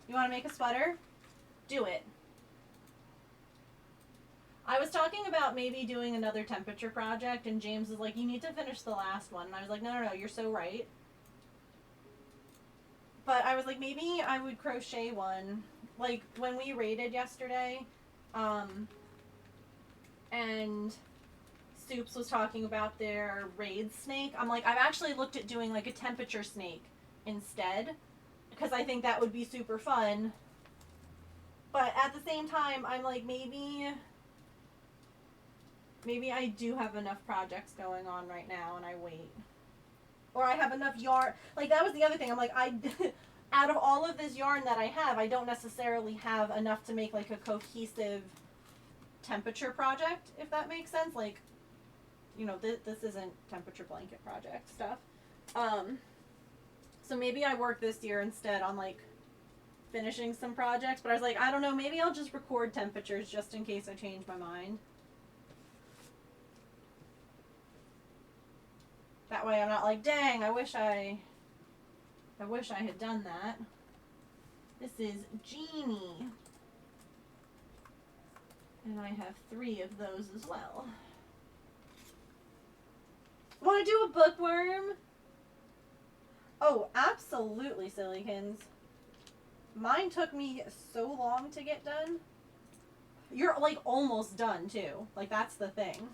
You want to make a sweater? Do it. I was talking about maybe doing another temperature project, and James was like, you need to finish the last one. And I was like, no, you're so right. But I was like, maybe I would crochet one. Like, when we raided yesterday, and Soups was talking about their raid snake, I'm like, I've actually looked at doing like a temperature snake instead, because I think that would be super fun. But at the same time, I'm like, maybe I do have enough projects going on right now and I wait. Or I have enough yarn. Like, that was the other thing. I'm like, out of all of this yarn that I have, I don't necessarily have enough to make like a cohesive temperature project, if that makes sense. Like, you know, this isn't temperature blanket project stuff. So maybe I work this year instead on like finishing some projects. But I was like, I don't know, maybe I'll just record temperatures just in case I change my mind. That way I'm not like, dang, I wish I had done that. This is Genie. And I have 3 of those as well. Want to do a bookworm? Oh, absolutely, Sillykins. Mine took me so long to get done. You're like almost done too. Like, that's the thing.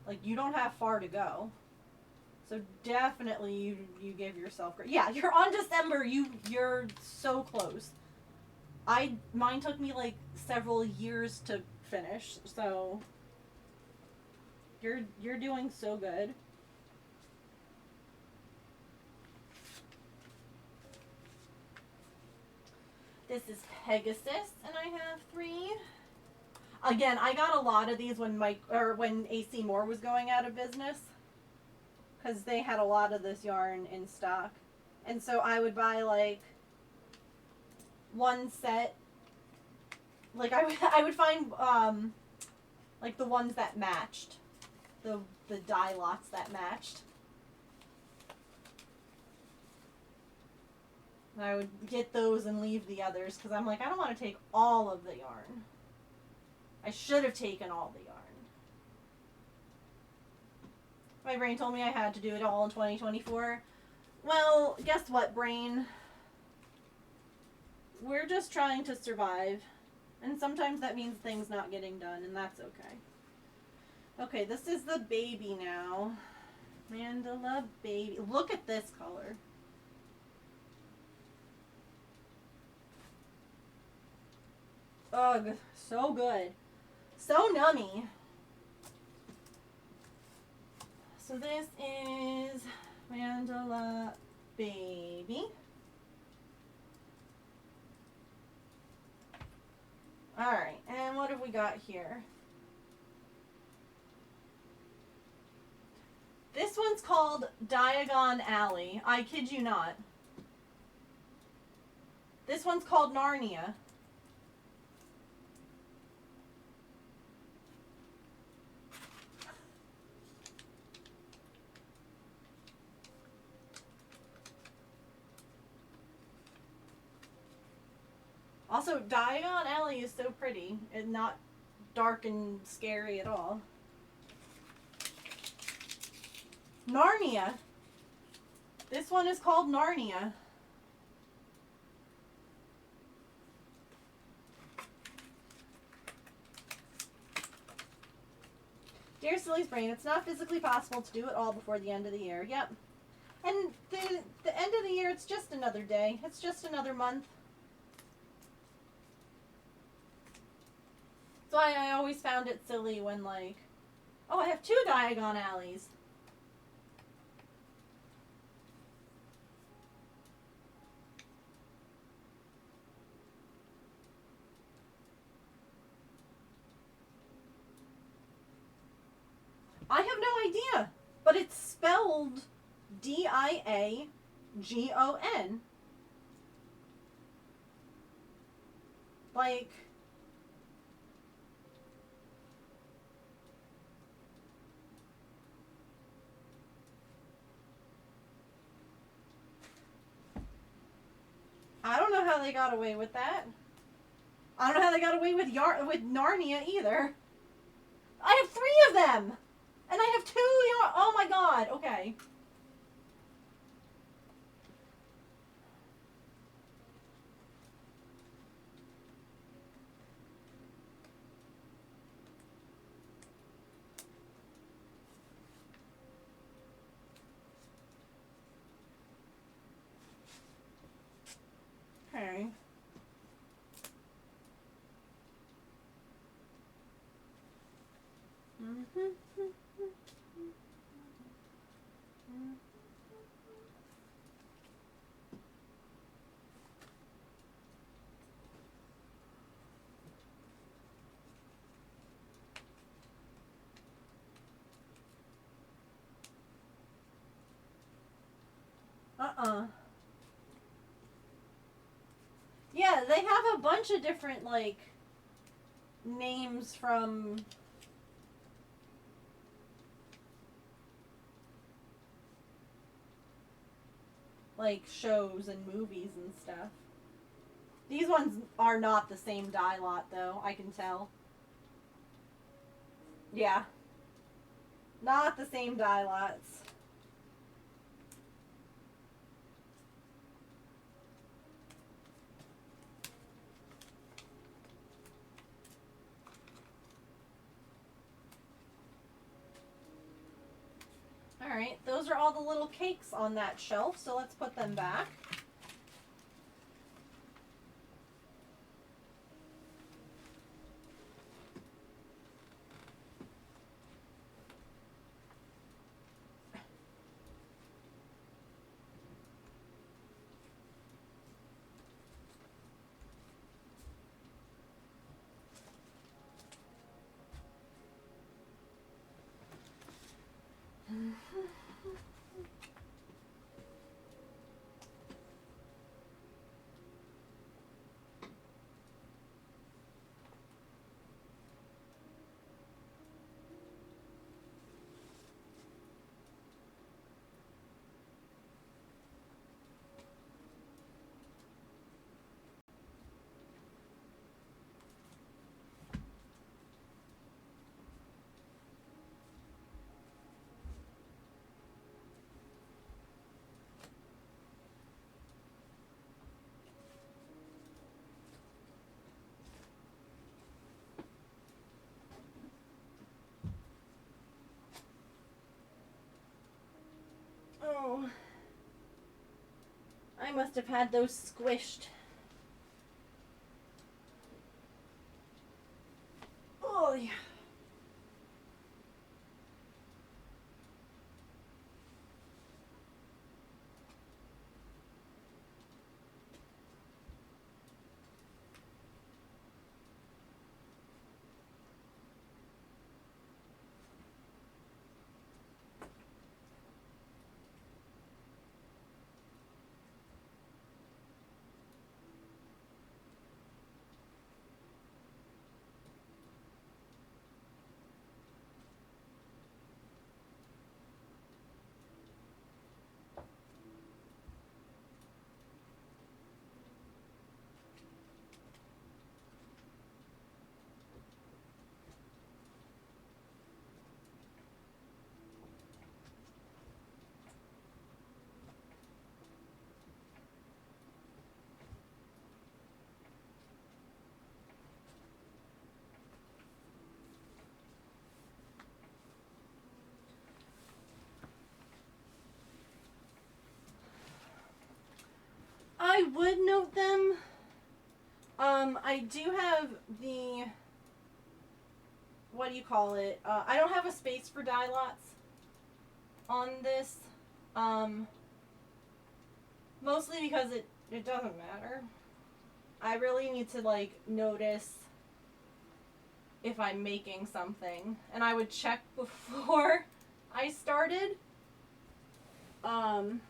Like, you don't have far to go. So definitely you give yourself... Yeah, you're on December. You're so close. Mine took me like several years to finish. So you're doing so good. This is Pegasus, and I have 3. Again, I got a lot of these when AC Moore was going out of business, because they had a lot of this yarn in stock, and so I would buy like one set. Like I would find like the ones that matched, the dye lots that matched. And I would get those and leave the others, because I'm like, I don't want to take all of the yarn. I should have taken all the yarn. My brain told me I had to do it all in 2024. Well, guess what, brain? We're just trying to survive. And sometimes that means things not getting done, and that's okay. Okay, this is the baby now. Mandala baby. Look at this color. Ugh, so good. So nummy. So this is Mandala baby. Alright, and what have we got here? This one's called Diagon Alley. I kid you not. This one's called Narnia. Also, Diagon Alley is so pretty and not dark and scary at all. Narnia. This one is called Narnia. Dear Silly's Brain, it's not physically possible to do it all before the end of the year. Yep. And the end of the year, it's just another day. It's just another month. So I always found it silly when, like, oh, I have 2 Diagon Alleys. I have no idea, but it's spelled Diagon. Like, I don't know how they got away with that. I don't know how they got away with Narnia either. I have 3 of them! And I have 2 oh my god, okay. Okay. Yeah, they have a bunch of different, like, names from like shows and movies and stuff. These ones are not the same dye lot, though, I can tell. Yeah. Not the same dye lots. Alright, those are all the little cakes on that shelf, so let's put them back. Oh. I must have had those squished. Oh, yeah. would note them. I do have the, what do you call it? I don't have a space for die lots on this. Mostly because it doesn't matter. I really need to, like, notice if I'm making something. And I would check before I started. Because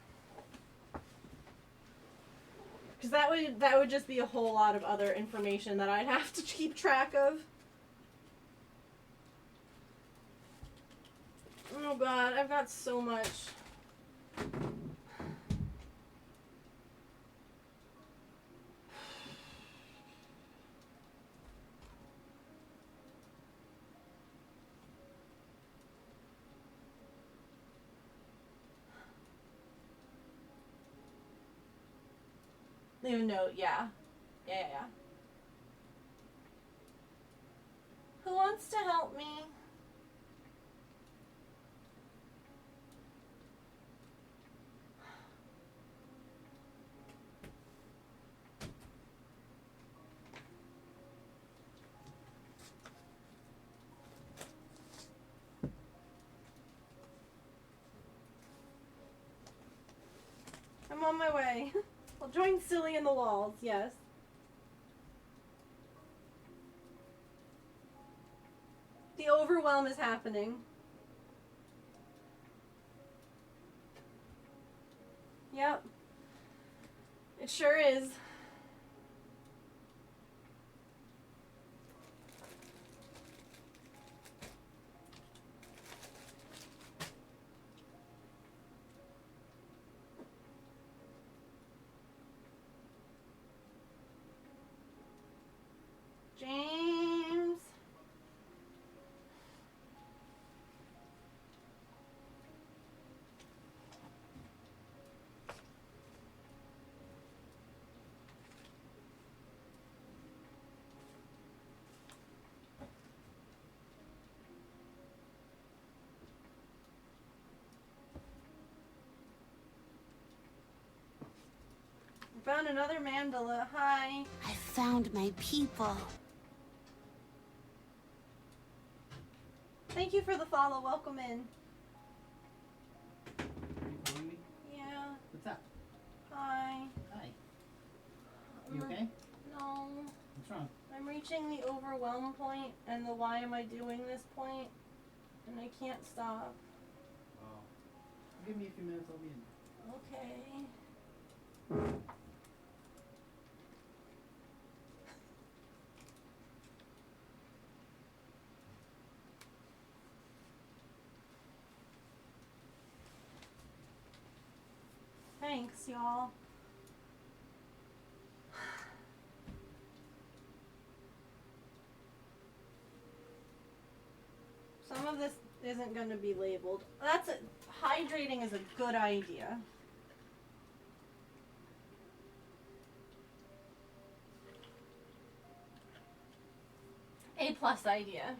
that would just be a whole lot of other information that I'd have to keep track of. Oh god, I've got so much. Leave a note, yeah. Yeah. Who wants to help me? I'm on my way. I'll join Silly in the walls, yes. The overwhelm is happening. Yep. It sure is. James. Found another mandala. Hi. I found my people. Thank you for the follow. Welcome in. Are you calling me? Yeah. What's up? Hi. Hi. You okay? No. What's wrong? I'm reaching the overwhelm point and the why am I doing this point, and I can't stop. Oh. Give me a few minutes, I'll be in. Okay. Thanks, y'all. Some of this isn't going to be labeled. Hydrating is a good idea. A+ idea.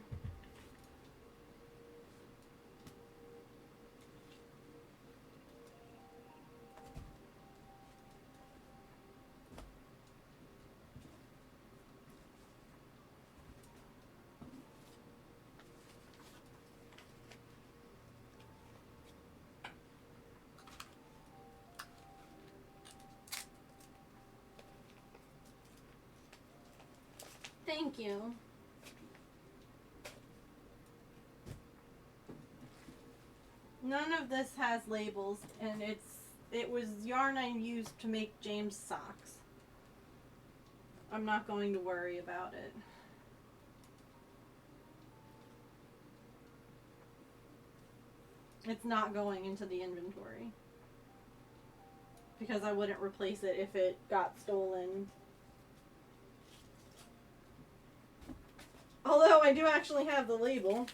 Thank you. None of this has labels, and it was yarn I used to make James socks. I'm not going to worry about it. It's not going into the inventory. Because I wouldn't replace it if it got stolen. Although I do actually have the label.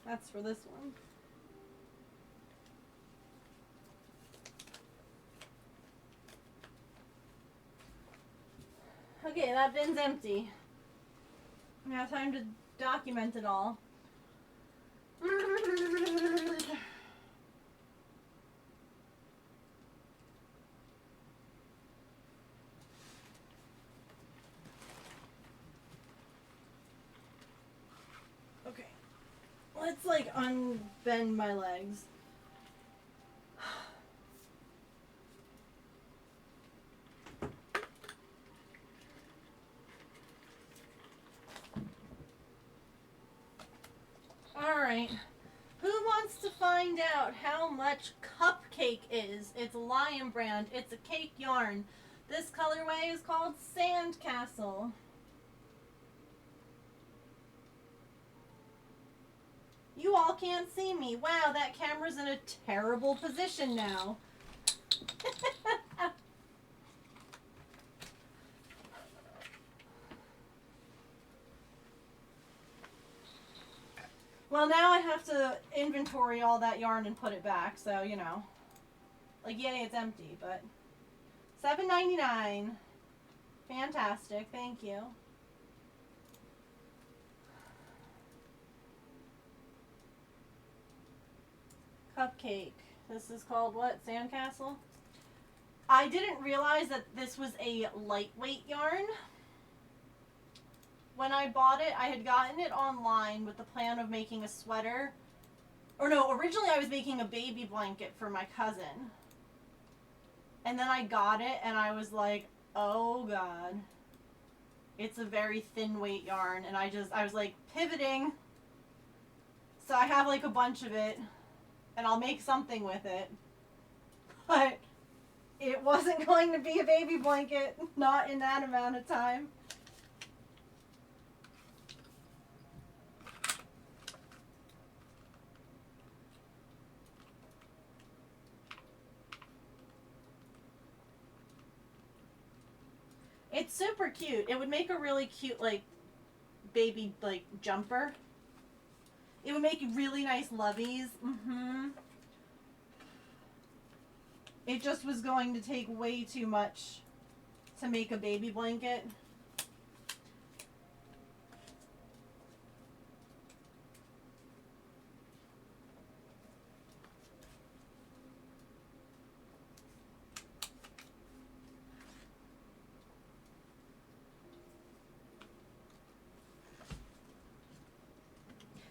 That's for this one. Okay, that bin's empty. Now time to document it all. Let's like unbend my legs. Alright. Who wants to find out how much Cupcake is? It's Lion brand. It's a cake yarn. This colorway is called Sandcastle. You all can't see me. Wow, that camera's in a terrible position now. Well, now I have to inventory all that yarn and put it back, so, you know. Like, yay, it's empty, but... $7.99. Fantastic, thank you. Cupcake. This is called what? Sandcastle? I didn't realize that this was a lightweight yarn. When I bought it, I had gotten it online with the plan of making a sweater. Or no, originally I was making a baby blanket for my cousin. And then I got it and I was like, oh god. It's a very thin weight yarn. And I was like pivoting. So I have like a bunch of it. And I'll make something with it. But it wasn't going to be a baby blanket. Not in that amount of time. It's super cute. It would make a really cute, like, baby, like, jumper. It would make really nice loveys. It just was going to take way too much to make a baby blanket.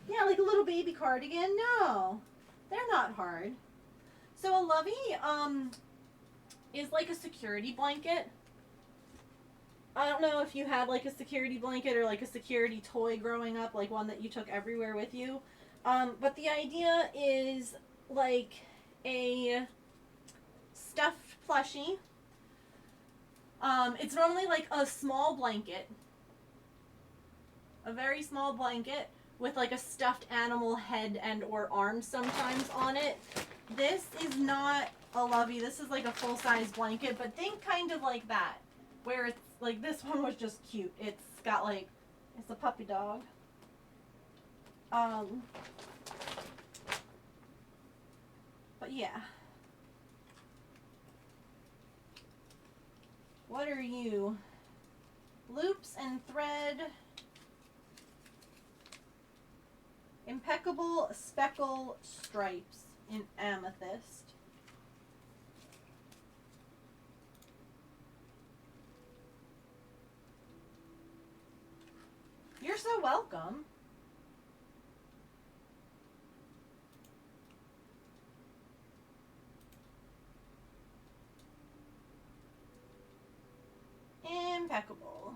Yeah, like a little baby cardigan. No, they're not hard. So a lovey is like a security blanket. I don't know if you had like a security blanket or like a security toy growing up, like one that you took everywhere with you. But the idea is like a stuffed plushie. It's normally like a small blanket. A very small blanket with like a stuffed animal head and or arms sometimes on it. This is not a lovey. This is like a full-size blanket, but think kind of like that. Where it's like this one was just cute. It's got like, it's a puppy dog. But yeah. What are you? Loops and thread. Impeccable speckle stripes in amethyst. You're so welcome. Impeccable.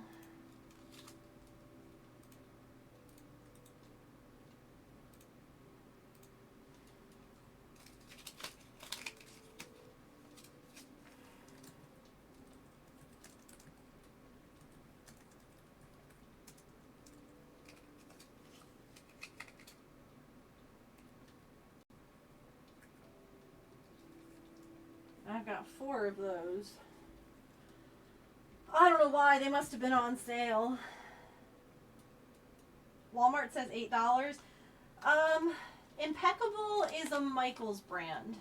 I've got 4 of those. I don't know why. They must have been on sale. Walmart says $8. Impeccable is a Michaels brand.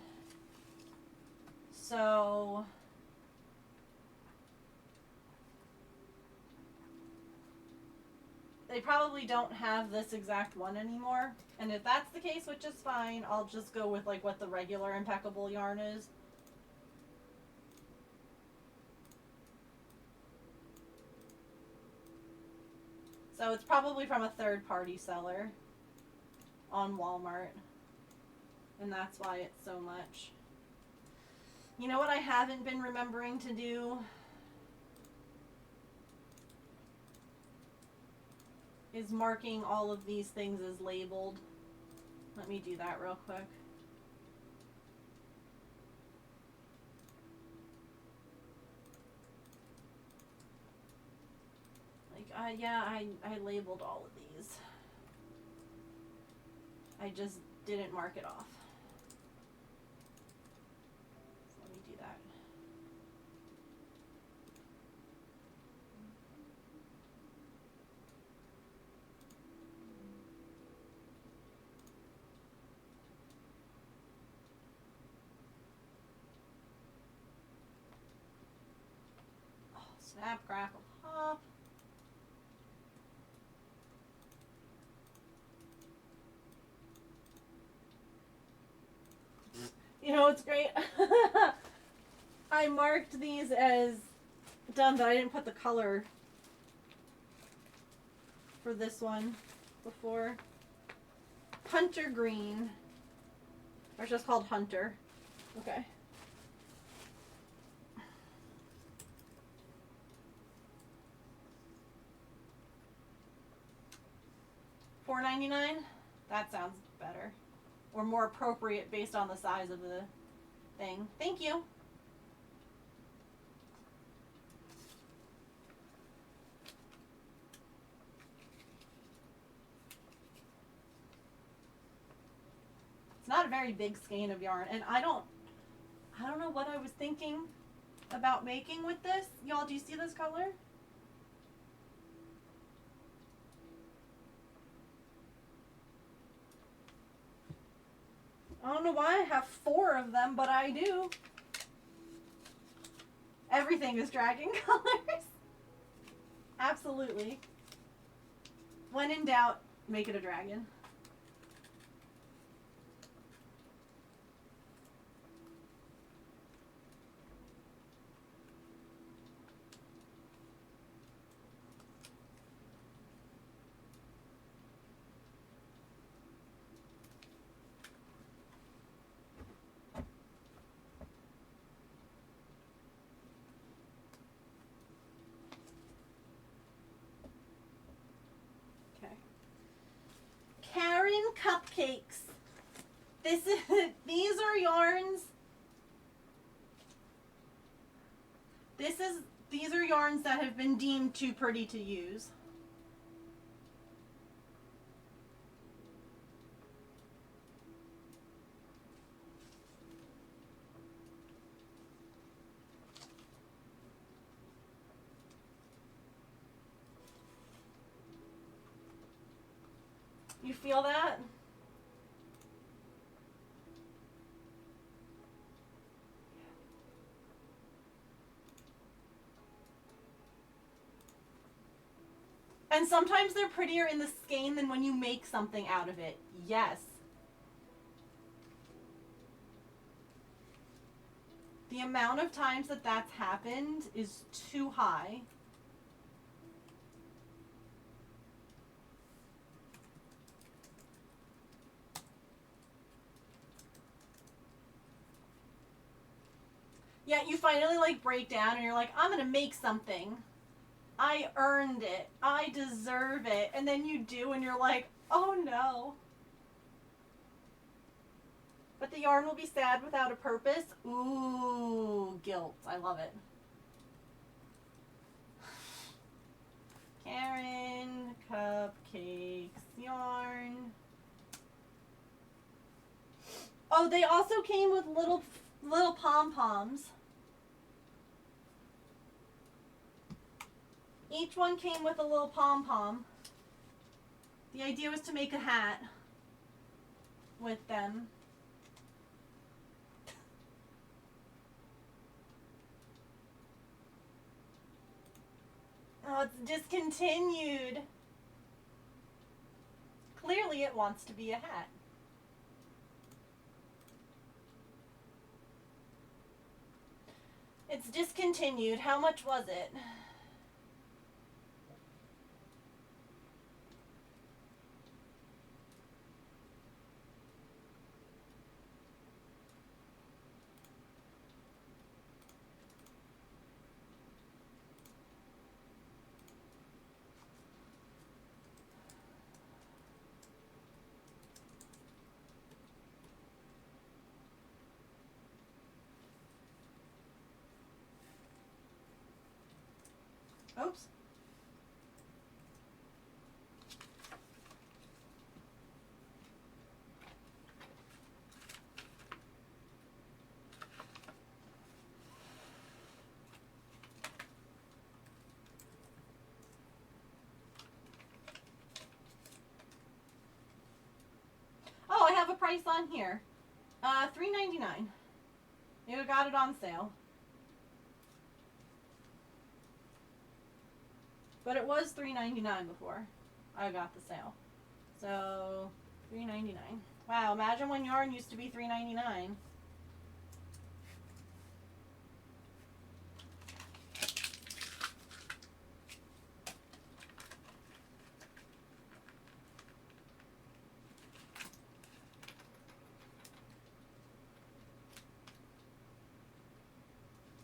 So... they probably don't have this exact one anymore. And if that's the case, which is fine, I'll just go with like what the regular Impeccable yarn is. So it's probably from a third-party seller. on Walmart. And that's why it's so much. You know what I haven't been remembering to do? Is marking all of these things as labeled. Let me do that real quick. Like, yeah, I labeled all of these. I just didn't mark it off. So let me do that. Oh, snap, crackle, pop. You know what's great? I marked these as done, but I didn't put the color for this one before. Hunter green. Or it's just called Hunter. Okay. $4.99? That sounds better. Or more appropriate based on the size of the thing. Thank you. It's not a very big skein of yarn, and I don't know what I was thinking about making with this. Y'all, do you see this color? I don't know why I have 4 of them, but I do. Everything is dragon colors. Absolutely. When in doubt, make it a dragon. Karen Cupcakes. These are yarns. These are yarns that have been deemed too pretty to use. You feel that? And sometimes they're prettier in the skein than when you make something out of it. Yes. The amount of times that that's happened is too high. Yeah, you finally like break down and you're like, I'm gonna make something. I earned it. I deserve it. And then you do and you're like, oh no. But the yarn will be sad without a purpose. Ooh, guilt. I love it. Karen Cupcakes yarn. Oh, they also came with little pom-poms. Each one came with a little pom-pom. The idea was to make a hat with them. Oh, it's discontinued. Clearly it wants to be a hat. It's discontinued. How much was it? Oops. Oh, I have a price on here. $3.99. You got it on sale. But it was $3.99 before I got the sale. So $3.99. Wow, imagine when yarn used to be $3.99.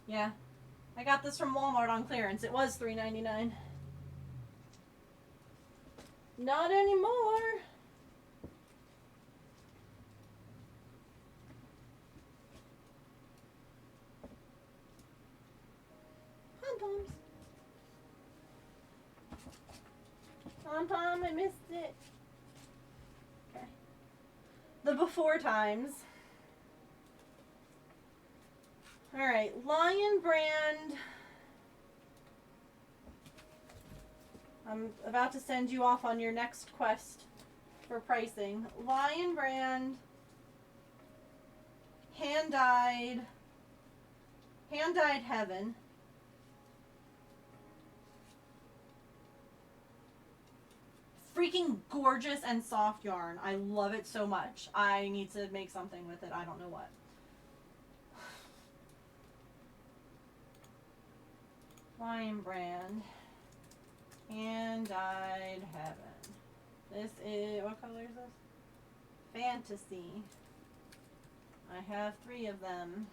Yeah. I got this from Walmart on clearance. It was $3.99. Not anymore. Pom-poms. Pom-pom, I missed it. Okay. The before times. Alright, Lion Brand. I'm about to send you off on your next quest for pricing. Lion Brand. Hand-dyed Heaven. Freaking gorgeous and soft yarn. I love it so much. I need to make something with it. I don't know what. Lion Brand. Hand-dyed Heaven. This is, what color is this? Fantasy. I have 3 of them.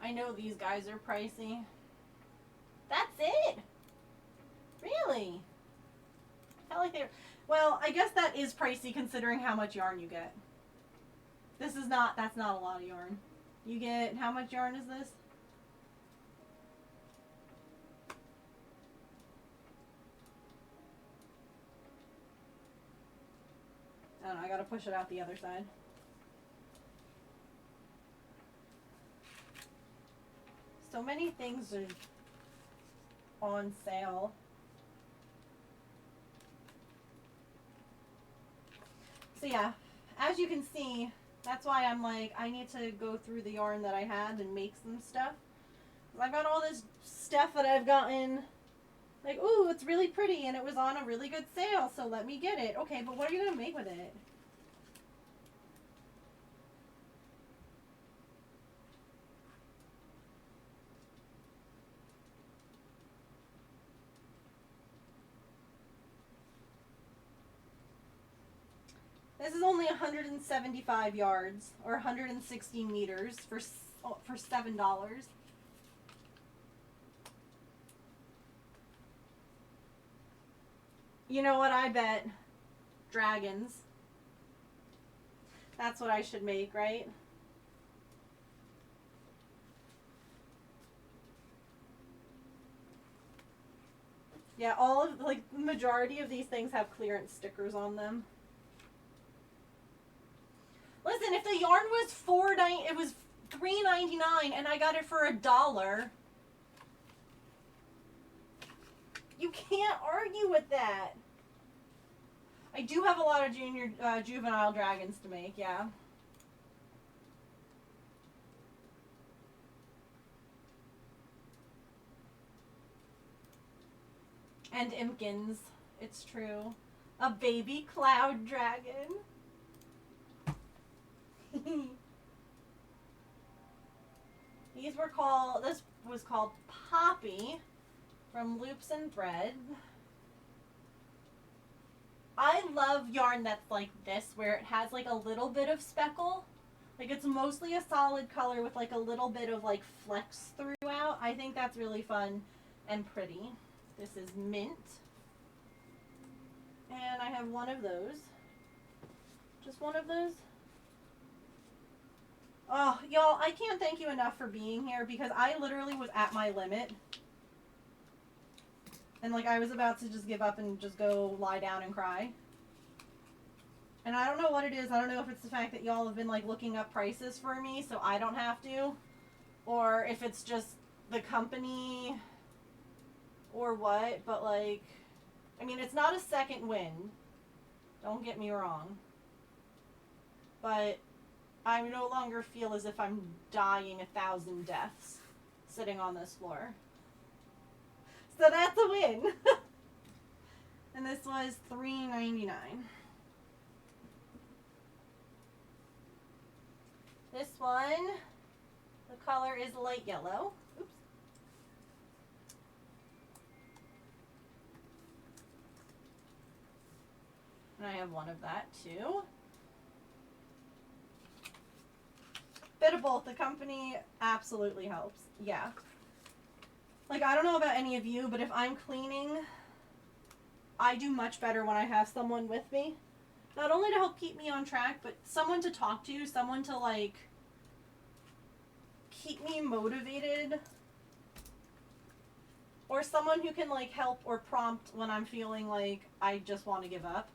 I know these guys are pricey. That's it? Really? I felt like they're... Well, I guess that is pricey considering how much yarn you get. This is not... That's not a lot of yarn. You get... How much yarn is this? I don't know. I gotta push it out the other side. So many things are on sale. So yeah, as you can see, that's why I'm like, I need to go through the yarn that I had and make some stuff. I've got all this stuff that I've gotten, like, ooh, it's really pretty and it was on a really good sale, so let me get it. Okay, but what are you going to make with it? This is only 175 yards or 160 meters for $7. You know what? I bet dragons. That's what I should make, right? Yeah, all of, like, the majority of these things have clearance stickers on them. Listen, if the yarn was it was $3.99 and I got it for $1, you can't argue with that. I do have a lot of juvenile dragons to make, yeah. And Imkins, it's true. A baby cloud dragon. This was called Poppy from Loops and Thread. I love yarn that's like this, where it has like a little bit of speckle. Like it's mostly a solid color with like a little bit of like flecks throughout. I think that's really fun and pretty. This is Mint. And I have one of those. Just one of those. Oh, y'all, I can't thank you enough for being here because I literally was at my limit. And, like, I was about to just give up and just go lie down and cry. And I don't know what it is. I don't know if it's the fact that y'all have been, like, looking up prices for me so I don't have to. Or if it's just the company or what. But, like, I mean, it's not a second wind. Don't get me wrong. But I no longer feel as if I'm dying 1,000 deaths sitting on this floor. So that's a win. And this was $3.99. This one, the color is light yellow. Oops. And I have one of that too. Bit of both. The company absolutely helps. Yeah. Like, I don't know about any of you, but if I'm cleaning, I do much better when I have someone with me. Not only to help keep me on track, but someone to talk to, someone to, like, keep me motivated. Or someone who can, like, help or prompt when I'm feeling like I just want to give up.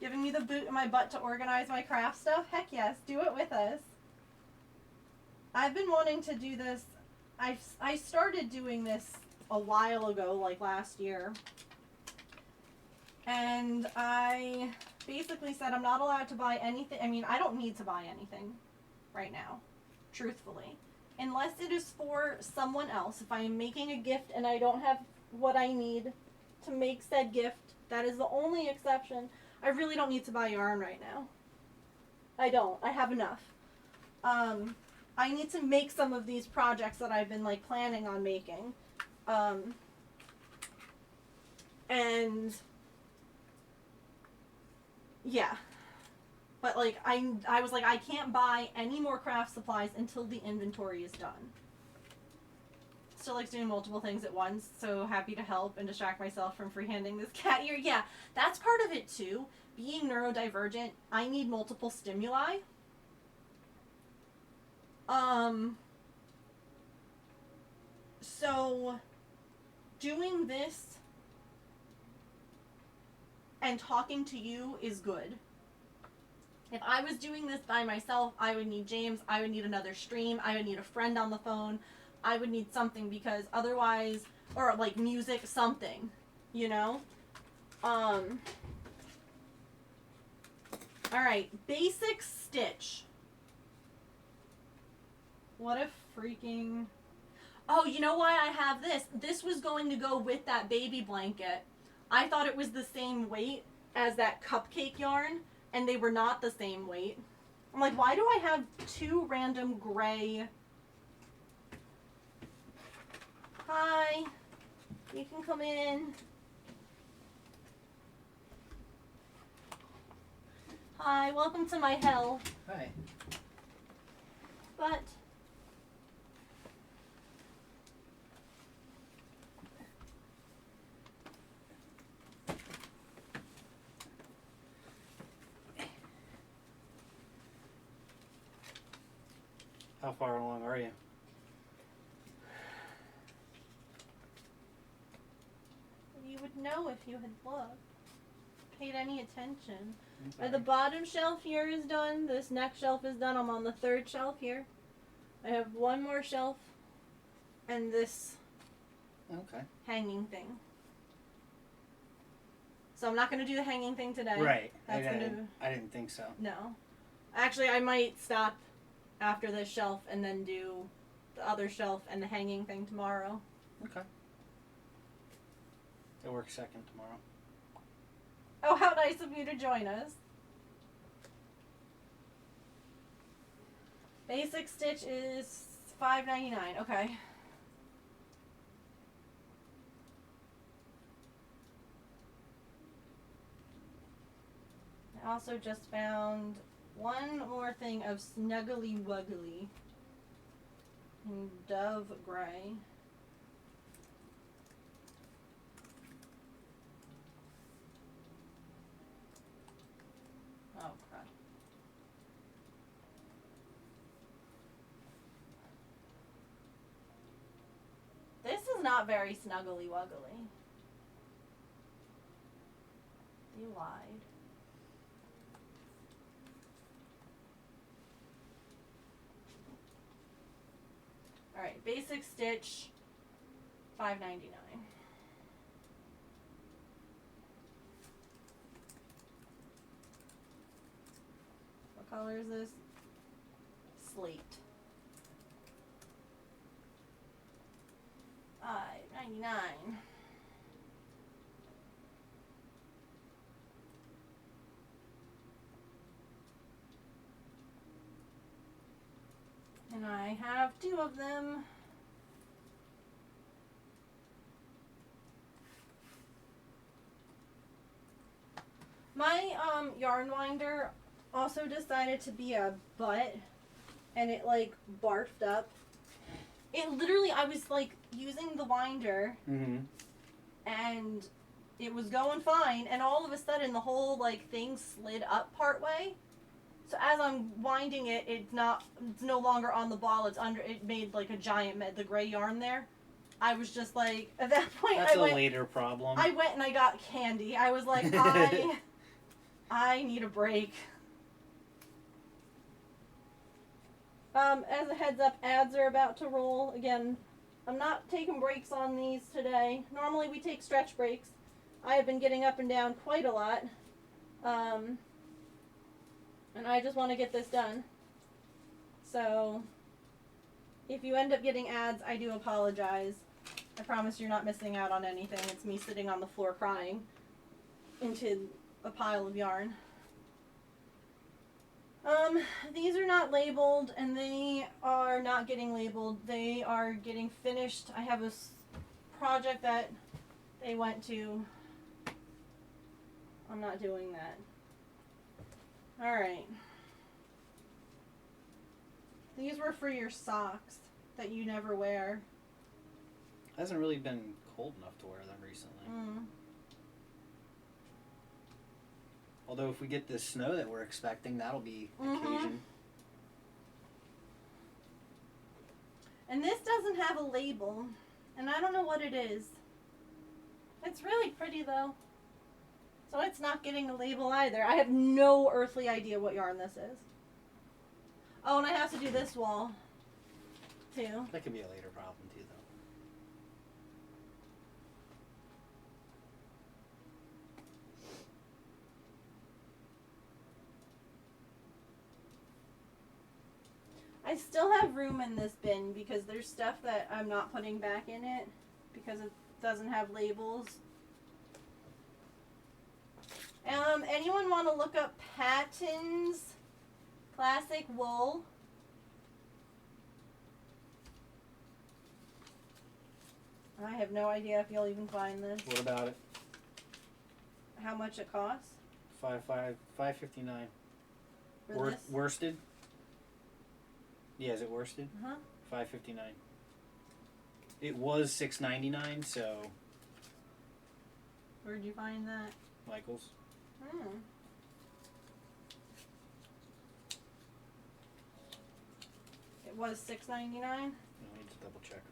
Giving me the boot in my butt to organize my craft stuff? Heck yes, do it with us. I've been wanting to do this. I started doing this a while ago, like last year. And I basically said I'm not allowed to buy anything. I mean, I don't need to buy anything right now, truthfully. Unless it is for someone else. If I am making a gift and I don't have what I need to make said gift, that is the only exception. I really don't need to buy yarn right now. I don't. I have enough. I need to make some of these projects that I've been, like, planning on making. And yeah. But, like, I was like, I can't buy any more craft supplies until the inventory is done. Still likes doing multiple things at once, so happy to help and distract myself from freehanding this cat ear. Yeah, that's part of it too. Being neurodivergent, I need multiple stimuli. So doing this and talking to you is good. If I was doing this by myself, I would need James, I would need another stream, I would need a friend on the phone, I would need something because otherwise, or like music, something, you know? Alright, basic stitch. What a freaking... Oh, you know why I have this? This was going to go with that baby blanket. I thought it was the same weight as that cupcake yarn, and they were not the same weight. I'm like, why do I have two random gray... Hi. You can come in. Hi, welcome to my hell. Hi. But... How far along are you? You would know if you had looked. Paid any attention. Okay. The bottom shelf here is done. This next shelf is done. I'm on the third shelf here. I have one more shelf. And this Okay. hanging thing. So I'm not going to do the hanging thing today. Right. That's I gonna... didn't think so. No. Actually, I might stop after this shelf and then do the other shelf and the hanging thing tomorrow. Okay. I work second tomorrow. Oh, how nice of you to join us. Basic stitch is $5.99. Okay. I also just found one more thing of Snuggly Wuggly. in dove gray. Oh, crud. This is not very snuggly wuggly. You lied. Alright, basic stitch, $5.99. What color is this? Slate. $5.99. And I have 2 of them. My yarn winder also decided to be a butt, and it like barfed up. It literally, I was like using the winder, and it was going fine, and all of a sudden the whole like thing slid up part way. So as I'm winding it, it's no longer on the ball. It's under. It made like a giant the gray yarn there. I was just like, at that point, That's a later problem. I went and I got candy. I was like, I need a break. As a heads up, ads are about to roll again. I'm not taking breaks on these today. Normally we take stretch breaks. I have been getting up and down quite a lot. And I just want to get this done. So, if you end up getting ads, I do apologize. I promise you're not missing out on anything. It's me sitting on the floor crying into a pile of yarn. These are not labeled, and they are not getting labeled. They are getting finished. I have a project that they went to. I'm not doing that. Alright. These were for your socks that you never wear. It hasn't really been cold enough to wear them recently. Although if we get this snow that we're expecting, that'll be occasion. And this doesn't have a label, and I don't know what it is. It's really pretty though. So it's not getting a label either. I have no earthly idea what yarn this is. Oh, and I have to do this wall too. That could be a later problem too, though. I still have room in this bin because there's stuff that I'm not putting back in it because it doesn't have labels. Anyone want to look up Patton's Classic Wool? I have no idea if you'll even find this. What about it? How much it costs? $5.59. For this? Worsted? Yeah, is it worsted? Uh-huh. $5.59. It was $6.99, so Where'd you find that? Michael's. It was $6.99. I need to double check.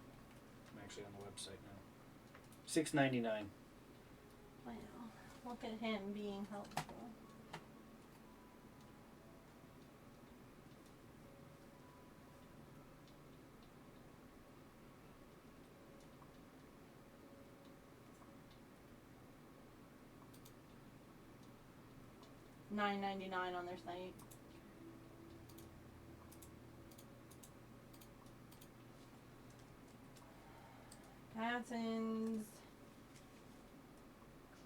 I'm actually on the website now. $6.99. Wow. Look at him being helpful. $9.99 on their site. Patton's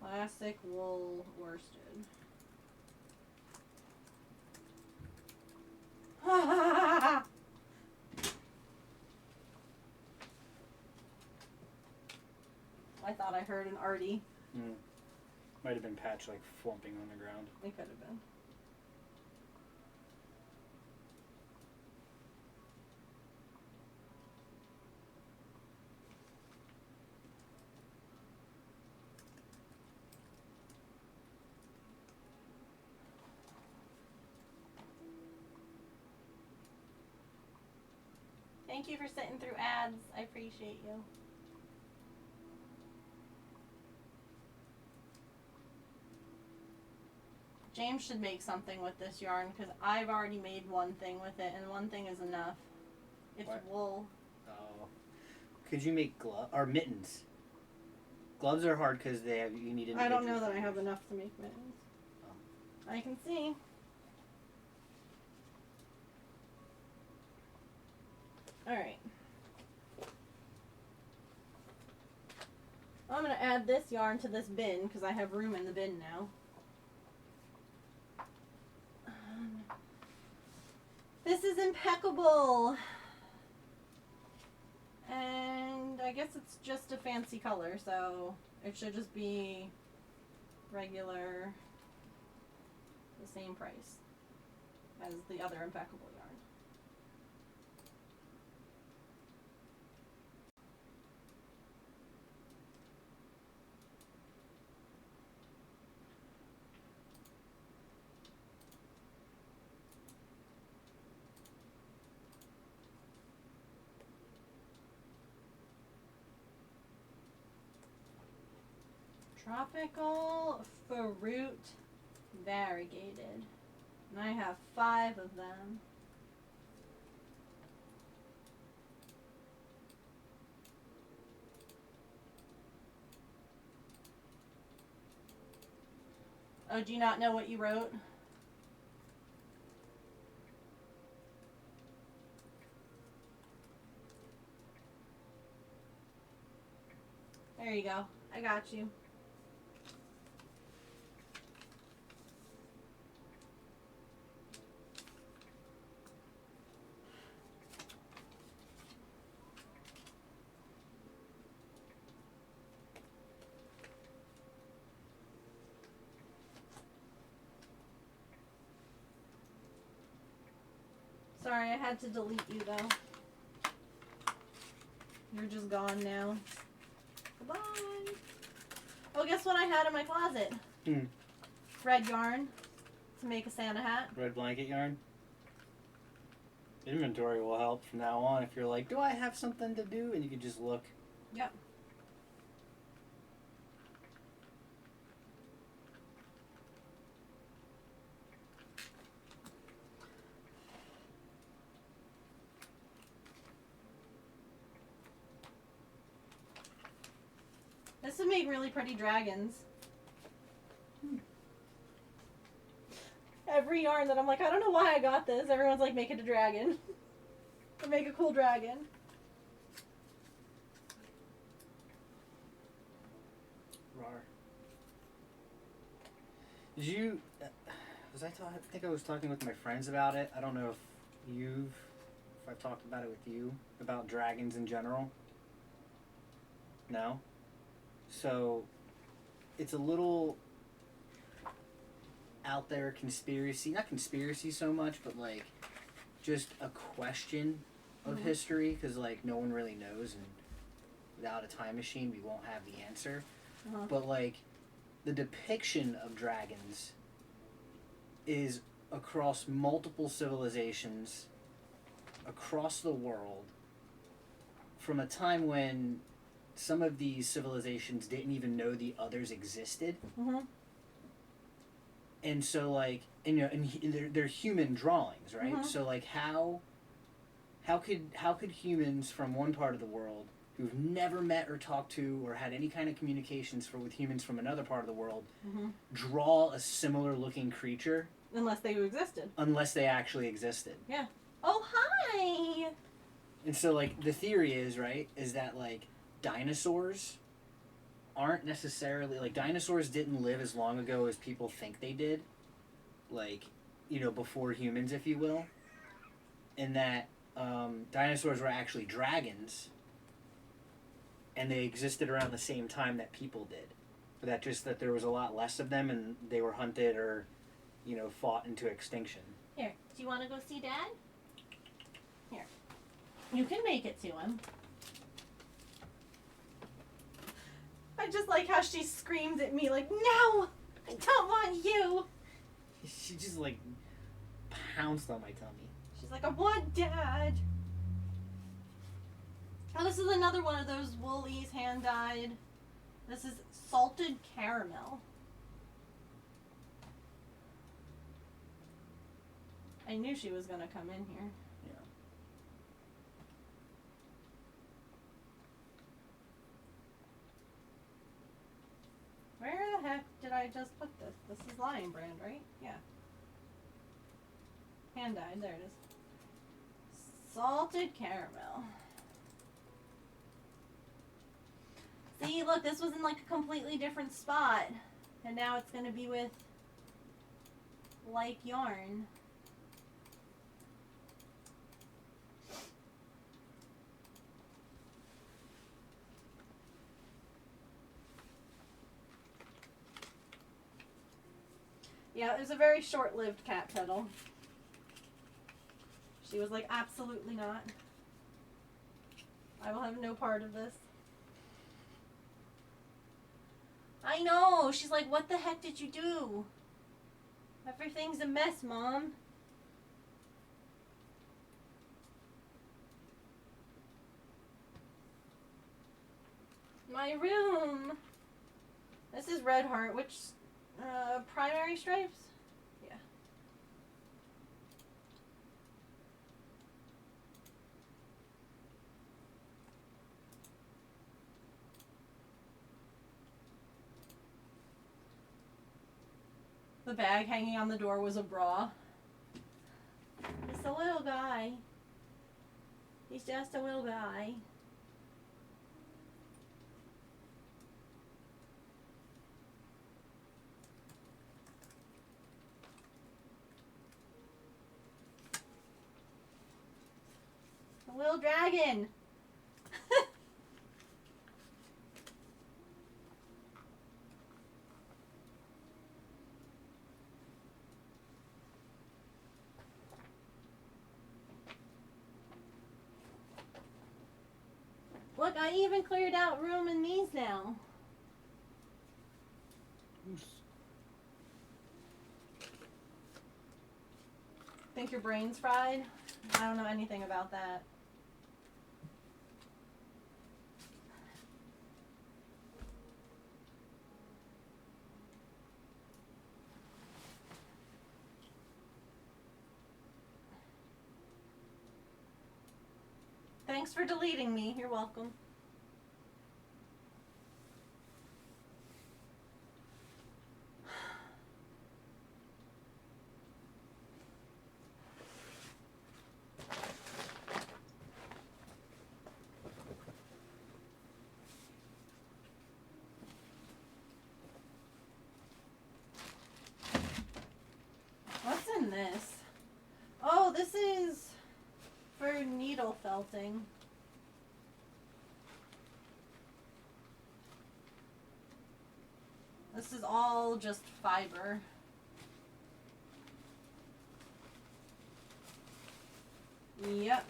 Classic Wool Worsted. I thought I heard an arty. Might have been Patch like flumping on the ground. It could have been. Thank you for sitting through ads. I appreciate you. James should make something with this yarn because I've already made one thing with it, and one thing is enough. It's What? wool. Oh. Could you make glove or mittens? Gloves are hard because they have you need individual I don't know that I fingers. have enough to make mittens. I can see. Alright. I'm going to add this yarn to this bin because I have room in the bin now. This is impeccable. And I guess it's just a fancy color, so it should just be regular, the same price as the other impeccable yarn. Tropical fruit variegated. And I have 5 of them. Oh, do you not know what you wrote? There you go. I got you. Sorry, I had to delete you though. You're just gone now. Goodbye. Oh, guess what I had in my closet? Red yarn to make a Santa hat. Red blanket yarn. Inventory will help from now on if you're like, do I have something to do? And you can just look. Yep. This would make really pretty dragons. Every yarn that I'm like, I don't know why I got this. Everyone's like, make it a dragon. Or make a cool dragon. Rar. Did you? I think I was talking with my friends about it. I don't know if I've talked about it with you about dragons in general. No. So, it's a little out there conspiracy, not conspiracy so much, but like just a question of history because like no one really knows, and without a time machine we won't have the answer. But like the depiction of dragons is across multiple civilizations across the world from a time when some of these civilizations didn't even know the others existed. And so like, and, you know, and they're human drawings, right? So like how could humans from one part of the world who've never met or talked to or had any kind of communications with humans from another part of the world draw a similar looking creature Unless they existed. unless they actually existed? Yeah. Oh, hi! And so like the theory is, right, is that like dinosaurs aren't necessarily, like dinosaurs didn't live as long ago as people think they did, like, you know, before humans, if you will, and that dinosaurs were actually dragons and they existed around the same time that people did, but that just that there was a lot less of them and they were hunted or, you know, fought into extinction. Here, do you want to go see Dad? Here. You can make it to him. I just like how she screamed at me like, no! I don't want you! She just like pounced on my tummy. She's like, I want Dad! Oh, this is another one of those Woolies hand-dyed. This is salted caramel. I knew she was gonna come in here. Yeah. Where the heck did I just put this? This is Lion Brand, right? Yeah. Hand-dyed, there it is. Salted caramel. See, look, this was in like a completely different spot. And now it's gonna be with like yarn. Yeah, it was a very short-lived cat petal. She was like, absolutely not. I will have no part of this. I know. She's like, what the heck did you do? Everything's a mess, Mom. My room. This is Red Heart. Which, primary stripes? Yeah. The bag hanging on the door was a bra. It's a little guy. He's just a little guy. A little dragon. Look, I even cleared out room in these now. Think your brain's fried? I don't know anything about that. Thanks for deleting me. You're welcome. What's in this? Oh, this is for needle felting. This is all just fiber. Yep.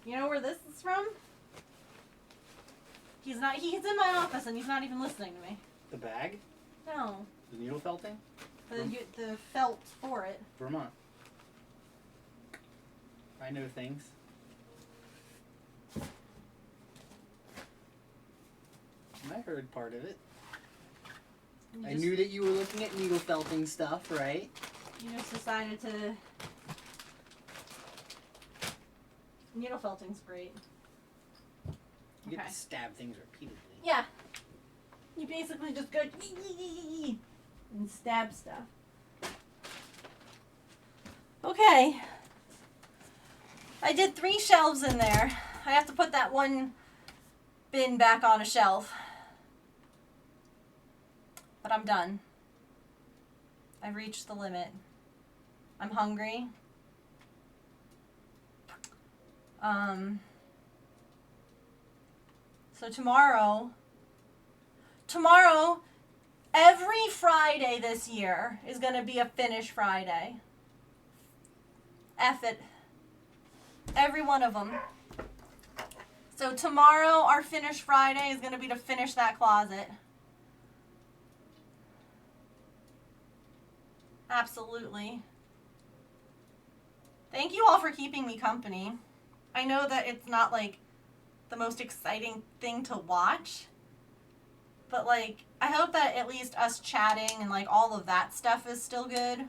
You know where this is from? He's in my office and he's not even listening to me. The bag? No. The needle felting? The felt for it. Vermont. I know things. I heard part of it. I knew that you were looking at needle felting stuff, right? You just decided to... Needle felting's great. You get Okay. to stab things repeatedly. Yeah. You basically just go and stab stuff. Okay. I did 3 shelves in there. I have to put that one bin back on a shelf. But I'm done. I've reached the limit. I'm hungry. So tomorrow, every Friday this year is going to be a Finish Friday. F it. Every one of them. So tomorrow, our Finish Friday is going to be to finish that closet. Absolutely. Thank you all for keeping me company. I know that it's not, like, the most exciting thing to watch, but, like, I hope that at least us chatting and, like, all of that stuff is still good.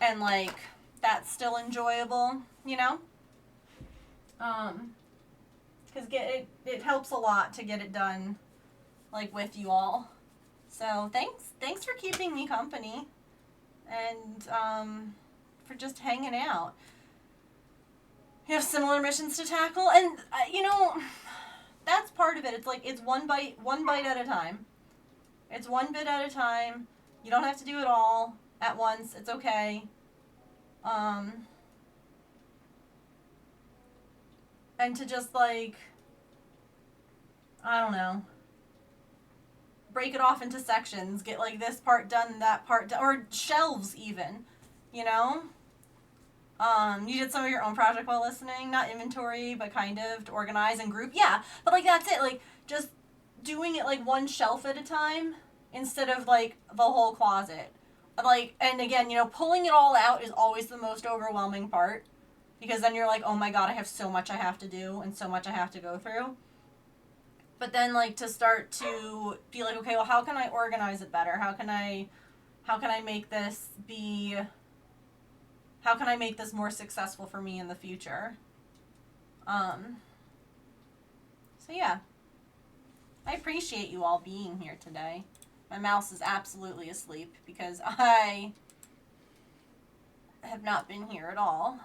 And, like, that's still enjoyable, you know? Because it helps a lot to get it done, like, with you all. So, thanks for keeping me company. And, for just hanging out. You have similar missions to tackle, and, you know, that's part of it. It's like, it's one bite at a time. It's one bit at a time. You don't have to do it all at once. It's okay. And to just, like, I don't know, break it off into sections, get, like, this part done, that part done, or shelves even, you know? You did some of your own project while listening, not inventory, but kind of to organize and group. Yeah, but, like, that's it. Like, just doing it, like, one shelf at a time instead of, like, the whole closet. Like, and again, you know, pulling it all out is always the most overwhelming part, because then you're like, oh my god, I have so much I have to do and so much I have to go through. But then, like, to start to be like, okay, well, how can I organize it better? How can I make this how can I make this more successful for me in the future? So yeah. I appreciate you all being here today. My mouse is absolutely asleep because I have not been here at all.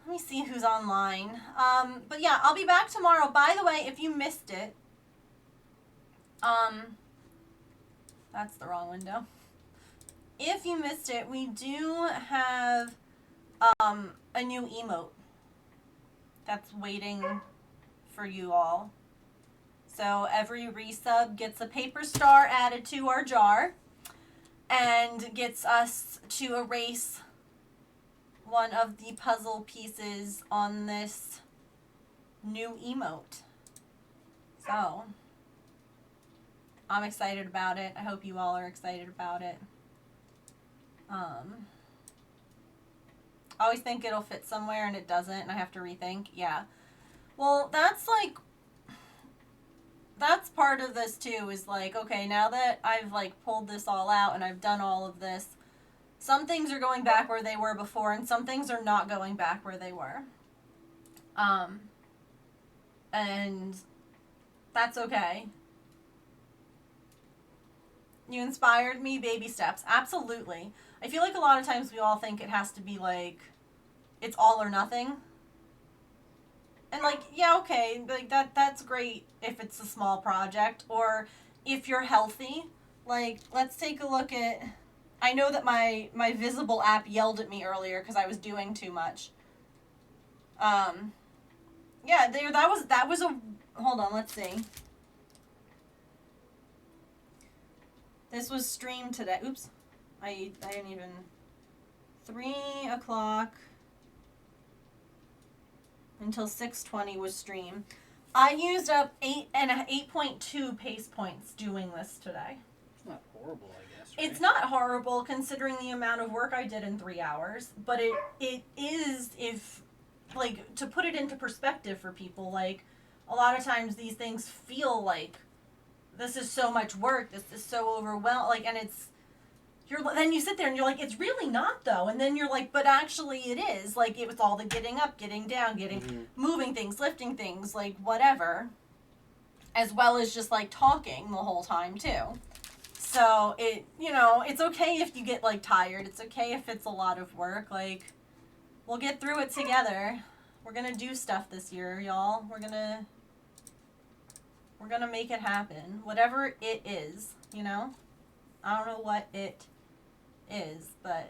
Let me see who's online. But yeah, I'll be back tomorrow. By the way, if you missed it, that's the wrong window. If you missed it, we do have a new emote that's waiting for you all. So every resub gets a paper star added to our jar and gets us to erase one of the puzzle pieces on this new emote. So I'm excited about it. I hope you all are excited about it. I always think it'll fit somewhere and it doesn't, and I have to rethink. Yeah. Well, that's part of this too, is like, okay, now that I've like pulled this all out and I've done all of this, some things are going back where they were before and some things are not going back where they were. And that's okay. You inspired me, baby steps. Absolutely. I feel like a lot of times we all think it has to be like, it's all or nothing. And like, yeah, okay, like that's great if it's a small project, or if you're healthy. Like, let's take a look at, I know that my Visible app yelled at me earlier because I was doing too much. Yeah, that was a, hold on, let's see. This was streamed today. Oops. I didn't even, 3 o'clock until 6:20 was stream. I used up 8.2 pace points doing this today. It's not horrible, I guess, right? It's not horrible considering the amount of work I did in 3 hours, but it is, if, like, to put it into perspective for people, like, a lot of times these things feel like, this is so much work, this is so overwhelming, like, and it's, then you sit there and you're like, it's really not though, and then you're like, but actually it is, like, it was all the getting up, getting down, moving things, lifting things, like, whatever, as well as just, like, talking the whole time too. So it, you know, it's okay if you get, like, tired, it's okay if it's a lot of work, like, we'll get through it together. We're gonna do stuff this year, y'all. We're gonna make it happen, whatever it is, you know? I don't know what it is, but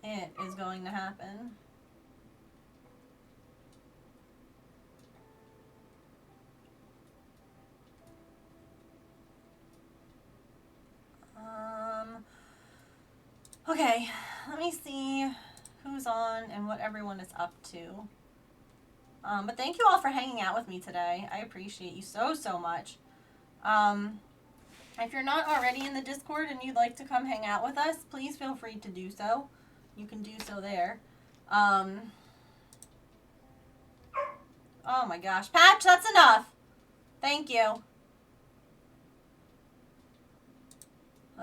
it is going to happen. Okay, let me see who's on and what everyone is up to. But thank you all for hanging out with me today. I appreciate you so, so much. If you're not already in the Discord and you'd like to come hang out with us, please feel free to do so. You can do so there. Oh my gosh. Patch, that's enough. Thank you.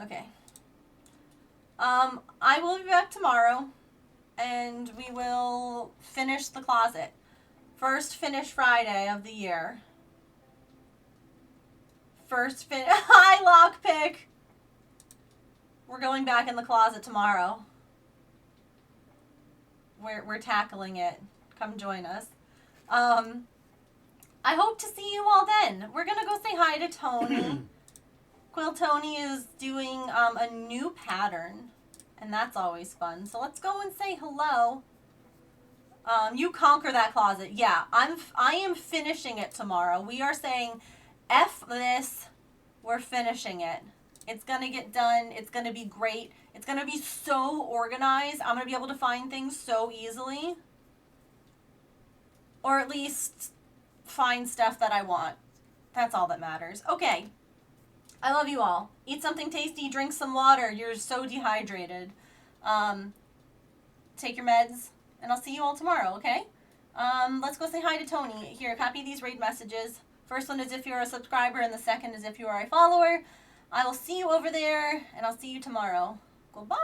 Okay. I will be back tomorrow, and we will finish the closet. First finish Friday of the year. Hi, Lockpick! We're going back in the closet tomorrow. We're tackling it. Come join us. I hope to see you all then. We're gonna go say hi to Tony. Quill Tony is doing a new pattern, and that's always fun. So let's go and say hello. You conquer that closet. Yeah, I am finishing it tomorrow. We are saying F this. We're finishing it. It's gonna get done. It's gonna be great. It's gonna be so organized. I'm gonna be able to find things so easily. Or at least find stuff that I want. That's all that matters. Okay. I love you all. Eat something tasty, drink some water. You're so dehydrated. Take your meds, and I'll see you all tomorrow, okay? Let's go say hi to Tony. Here, copy these raid messages. First one is if you're a subscriber, and the second is if you are a follower. I will see you over there, and I'll see you tomorrow. Goodbye.